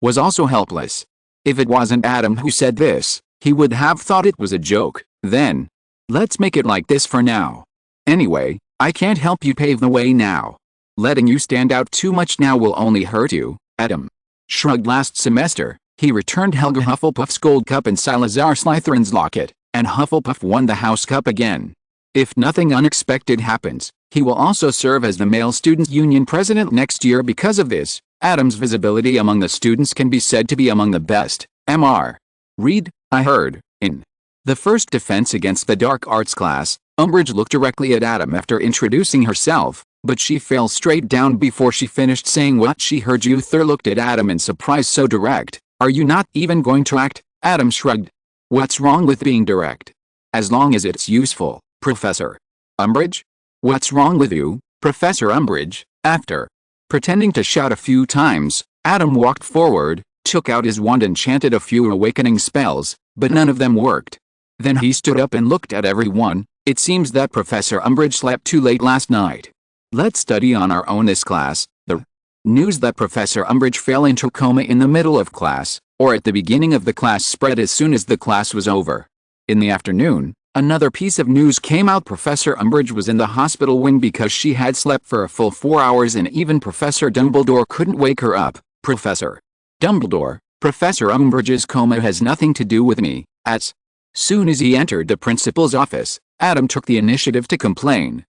was also helpless. If it wasn't Adam who said this, he would have thought it was a joke. Then, let's make it like this for now. Anyway, I can't help you pave the way now. Letting you stand out too much now will only hurt you. Adam shrugged. Last semester, he returned Helga Hufflepuff's gold cup and Salazar Slytherin's locket, and Hufflepuff won the house cup again. If nothing unexpected happens, he will also serve as the Male Students' Union president next year. Because of this, Adam's visibility among the students can be said to be among the best. Mr. Reed, I heard, in the first Defense Against the Dark Arts class, Umbridge looked directly at Adam after introducing herself, but she fell straight down before she finished saying what she heard. Uther looked at Adam in surprise. So direct? Are you not even going to act? Adam shrugged. What's wrong with being direct? As long as it's useful, Professor Umbridge? What's wrong with you, Professor Umbridge? After pretending to shout a few times, Adam walked forward, took out his wand and chanted a few awakening spells, but none of them worked. Then he stood up and looked at everyone. It seems that Professor Umbridge slept too late last night. Let's study on our own this class. The news that Professor Umbridge fell into a coma in the middle of class, or at the beginning of the class, spread as soon as the class was over. In the afternoon, another piece of news came out. Professor Umbridge was in the hospital wing because she had slept for a full 4 hours and even Professor Dumbledore couldn't wake her up. Professor Dumbledore, Professor Umbridge's coma has nothing to do with me. As soon as he entered the principal's office, Adam took the initiative to complain.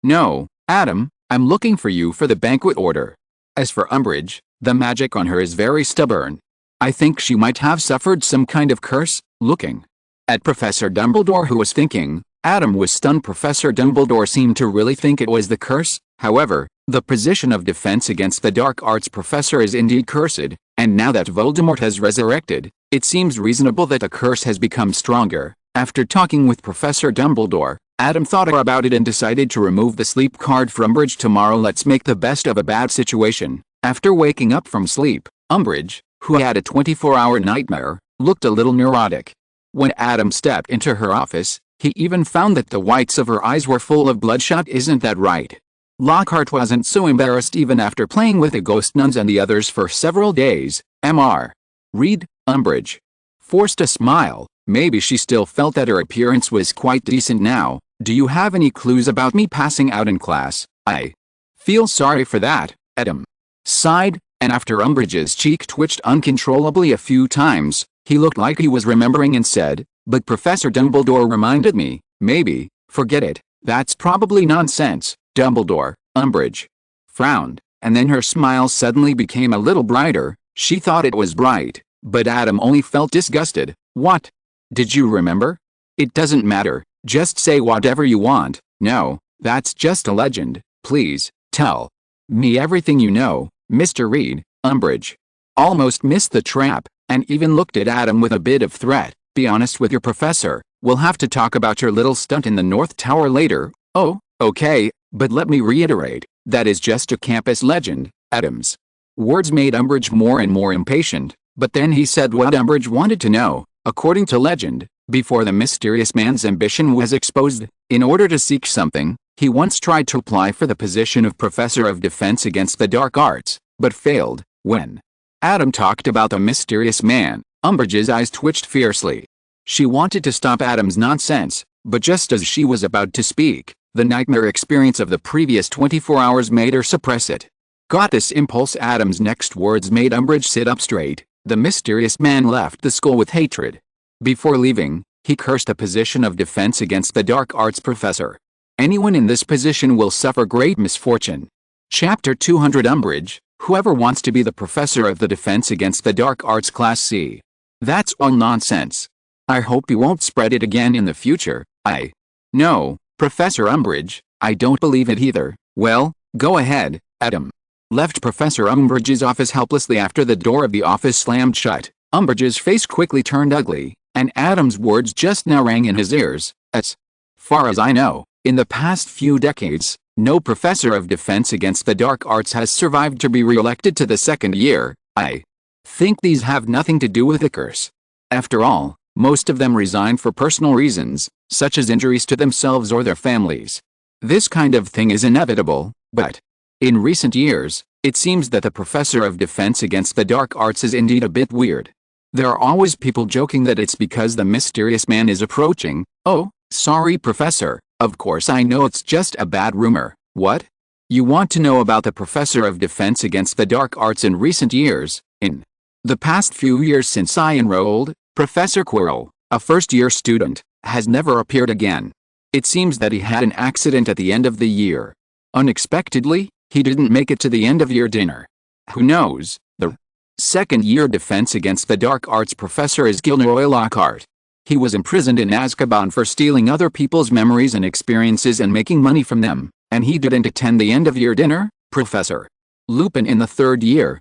No, Adam, I'm looking for you for the banquet order. As for Umbridge, the magic on her is very stubborn. I think she might have suffered some kind of curse. Looking at Professor Dumbledore, who was thinking, Adam was stunned. Professor Dumbledore seemed to really think it was the curse. However, the position of Defense Against the Dark Arts professor is indeed cursed, and now that Voldemort has resurrected, it seems reasonable that the curse has become stronger. After talking with Professor Dumbledore, Adam thought about it and decided to remove the sleep card from Umbridge tomorrow. Let's make the best of a bad situation. After waking up from sleep, Umbridge, who had a 24-hour nightmare, looked a little neurotic. When Adam stepped into her office, he even found that the whites of her eyes were full of bloodshot. Isn't that right? Lockhart wasn't so embarrassed even after playing with the ghost nuns and the others for several days. Mr. Reed, Umbridge forced a smile. Maybe she still felt that her appearance was quite decent now. Do you have any clues about me passing out in class? I feel sorry for that. Adam sighed, and after Umbridge's cheek twitched uncontrollably a few times, he looked like he was remembering and said, but Professor Dumbledore reminded me. Maybe, forget it, that's probably nonsense. Dumbledore, Umbridge frowned, and then her smile suddenly became a little brighter. She thought it was bright, but Adam only felt disgusted. What? Did you remember? It doesn't matter, just say whatever you want. No, that's just a legend. Please, tell me everything you know, Mr. Reed. Umbridge almost missed the trap, and even looked at Adam with a bit of threat. Be honest with your professor. We'll have to talk about your little stunt in the North Tower later. Oh, okay, but let me reiterate, that is just a campus legend. Adam's words made Umbridge more and more impatient, but then he said what Umbridge wanted to know. According to legend, before the mysterious man's ambition was exposed, in order to seek something, he once tried to apply for the position of Professor of Defense Against the Dark Arts, but failed. When Adam talked about the mysterious man, Umbridge's eyes twitched fiercely. She wanted to stop Adam's nonsense, but just as she was about to speak, the nightmare experience of the previous 24 hours made her suppress it. Got this impulse? Adam's next words made Umbridge sit up straight. The mysterious man left the school with hatred. Before leaving, he cursed the position of defense against the dark arts professor. Anyone in this position will suffer great misfortune. Chapter 200 Umbridge, whoever wants to be the professor of the defense against the dark arts class C. That's all nonsense. I hope you won't spread it again in the future. No, Professor Umbridge, I don't believe it either. Well, go ahead, Adam. Left Professor Umbridge's office helplessly after the door of the office slammed shut. Umbridge's face quickly turned ugly, and Adam's words just now rang in his ears. As far as I know, in the past few decades, no professor of defense against the dark arts has survived to be re-elected to the second year. I think these have nothing to do with the curse. After all, most of them resigned for personal reasons, such as injuries to themselves or their families. This kind of thing is inevitable, but in recent years, it seems that the professor of defense against the dark arts is indeed a bit weird. There are always people joking that it's because the mysterious man is approaching. Oh, sorry professor, of course I know it's just a bad rumor. What? You want to know about the professor of defense against the dark arts in recent years? In the past few years since I enrolled, Professor Quirrell, a first-year student, has never appeared again. It seems that he had an accident at the end of the year. Unexpectedly, he didn't make it to the end-of-year dinner. Who knows? The second-year defense against the dark arts professor is Gilderoy Lockhart. He was imprisoned in Azkaban for stealing other people's memories and experiences and making money from them, and he didn't attend the end-of-year dinner. Professor Lupin in the third year.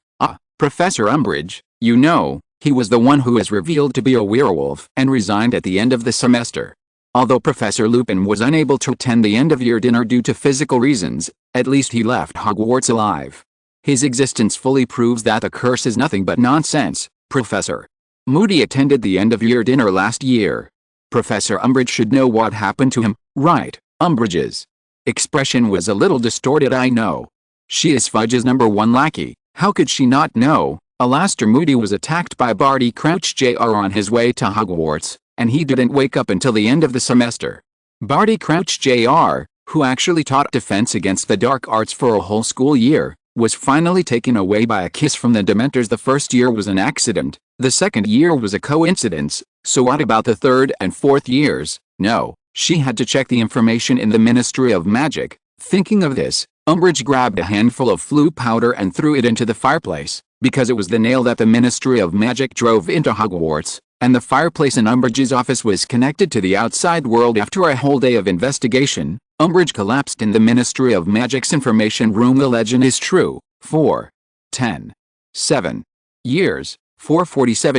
Professor Umbridge, you know, he was the one who was revealed to be a werewolf and resigned at the end of the semester. Although Professor Lupin was unable to attend the end-of-year dinner due to physical reasons, at least he left Hogwarts alive. His existence fully proves that the curse is nothing but nonsense. Professor Moody attended the end-of-year dinner last year. Professor Umbridge should know what happened to him, right? Umbridge's expression was a little distorted, I know. She is Fudge's #1 lackey. How could she not know? Alastor Moody was attacked by Barty Crouch Jr. on his way to Hogwarts, and he didn't wake up until the end of the semester. Barty Crouch Jr., who actually taught defense against the dark arts for a whole school year, was finally taken away by a kiss from the Dementors. The first year was an accident, the second year was a coincidence, so what about the third and fourth years? No, she had to check the information in the Ministry of Magic. Thinking of this, Umbridge grabbed a handful of flue powder and threw it into the fireplace, because it was the nail that the Ministry of Magic drove into Hogwarts, and the fireplace in Umbridge's office was connected to the outside world. After a whole day of investigation, Umbridge collapsed in the Ministry of Magic's information room. The legend is true. 47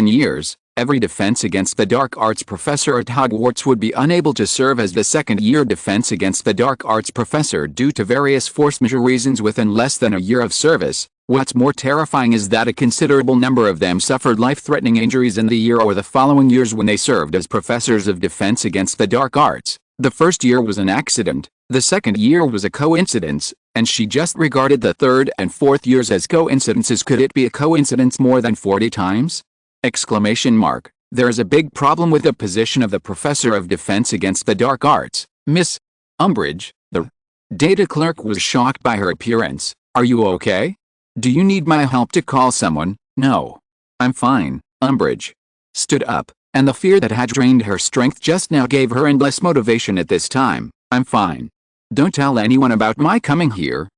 years, every defense against the dark arts professor at Hogwarts would be unable to serve as the second-year defense against the dark arts professor due to various force majeure reasons within less than a year of service. What's more terrifying is that a considerable number of them suffered life-threatening injuries in the year or the following years when they served as professors of defense against the dark arts. The first year was an accident, the second year was a coincidence, and she just regarded the third and fourth years as coincidences. Could it be a coincidence more than 40 times? Exclamation mark. There is a big problem with the position of the professor of defense against the dark arts. Miss Umbridge, the data clerk, was shocked by her appearance. Are you okay? Do you need my help to call someone? No. I'm fine. Umbridge stood up, and the fear that had drained her strength just now gave her endless motivation at this time. I'm fine. Don't tell anyone about my coming here.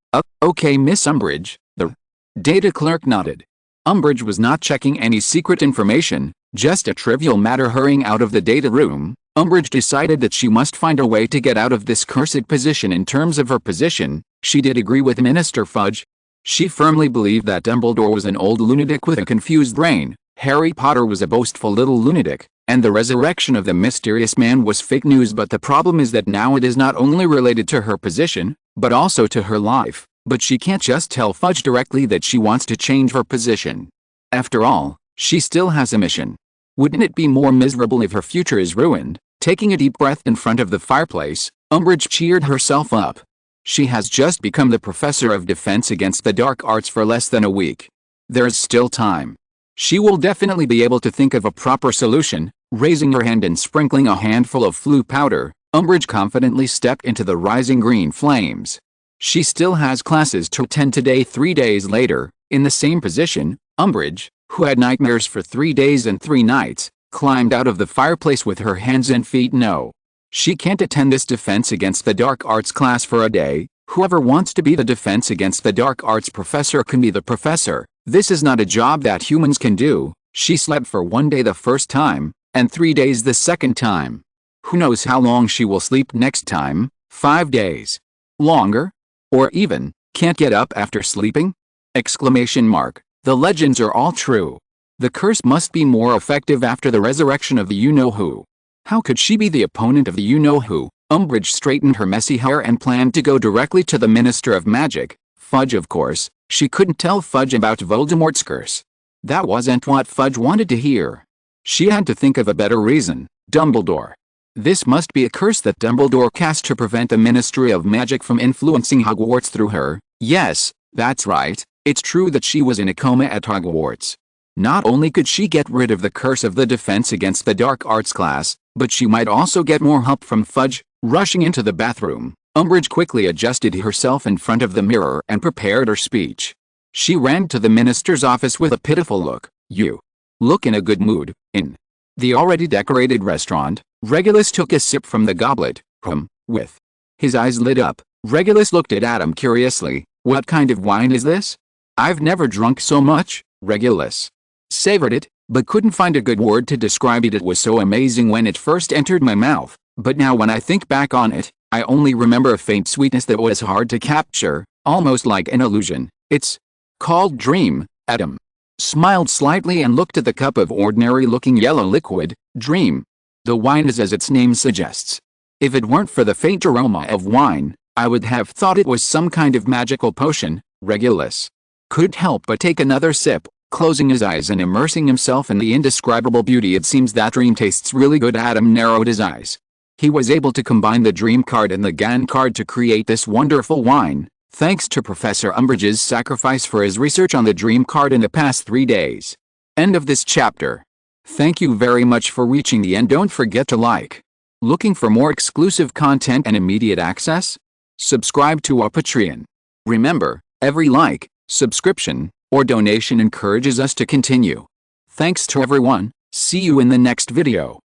Okay, Miss Umbridge. The data clerk nodded. Umbridge was not checking any secret information, just a trivial matter. Hurrying out of the data room, Umbridge decided that she must find a way to get out of this cursed position. In terms of her position, she did agree with Minister Fudge. She firmly believed that Dumbledore was an old lunatic with a confused brain, Harry Potter was a boastful little lunatic, and the resurrection of the mysterious man was fake news. But the problem is that now it is not only related to her position, but also to her life. But she can't just tell Fudge directly that she wants to change her position. After all, she still has a mission. Wouldn't it be more miserable if her future is ruined? Taking a deep breath in front of the fireplace, Umbridge cheered herself up. She has just become the professor of defense against the dark arts for less than a week. There is still time. She will definitely be able to think of a proper solution. Raising her hand and sprinkling a handful of flue powder, Umbridge confidently stepped into the rising green flames. She still has classes to attend today. 3 days later, in the same position, Umbridge who had nightmares for 3 days and 3 nights, climbed out of the fireplace with her hands and feet. No. She can't attend this defense against the dark arts class for a day. Whoever wants to be the defense against the dark arts professor can be the professor. This is not a job that humans can do. She slept for 1 day the first time, and 3 days the second time. Who knows how long she will sleep next time? 5 days? Longer? Or even, can't get up after sleeping? Exclamation mark. The legends are all true. The curse must be more effective after the resurrection of the you-know-who. How could she be the opponent of the you-know-who? Umbridge straightened her messy hair and planned to go directly to the Minister of Magic, Fudge of course. She couldn't tell Fudge about Voldemort's curse. That wasn't what Fudge wanted to hear. She had to think of a better reason. Dumbledore. This must be a curse that Dumbledore cast to prevent the Ministry of Magic from influencing Hogwarts through her. Yes, that's right. It's true that she was in a coma at Hogwarts. Not only could she get rid of the curse of the defense against the dark arts class, but she might also get more help from Fudge. Rushing into the bathroom, Umbridge quickly adjusted herself in front of the mirror and prepared her speech. She ran to the minister's office with a pitiful look. You look in a good mood. In the already decorated restaurant, Regulus took a sip from the goblet. With his eyes lit up, Regulus looked at Adam curiously. What kind of wine is this? I've never drunk so much. Regulus savored it, but couldn't find a good word to describe it. It was so amazing when it first entered my mouth, but now when I think back on it, I only remember a faint sweetness that was hard to capture, almost like an illusion. It's called Dream. Adam smiled slightly and looked at the cup of ordinary-looking yellow liquid. Dream. The wine is as its name suggests. If it weren't for the faint aroma of wine, I would have thought it was some kind of magical potion. Regulus couldn't help but take another sip, closing his eyes and immersing himself in the indescribable beauty. It seems that dream tastes really good. Adam narrowed his eyes. He was able to combine the dream card and the Gan card to create this wonderful wine, thanks to Professor Umbridge's sacrifice for his research on the dream card in the past 3 days. End of this chapter. Thank you very much for reaching the end. Don't forget to like. Looking for more exclusive content and immediate access? Subscribe to our Patreon. Remember, every like, subscription, or donation encourages us to continue. Thanks to everyone. See you in the next video.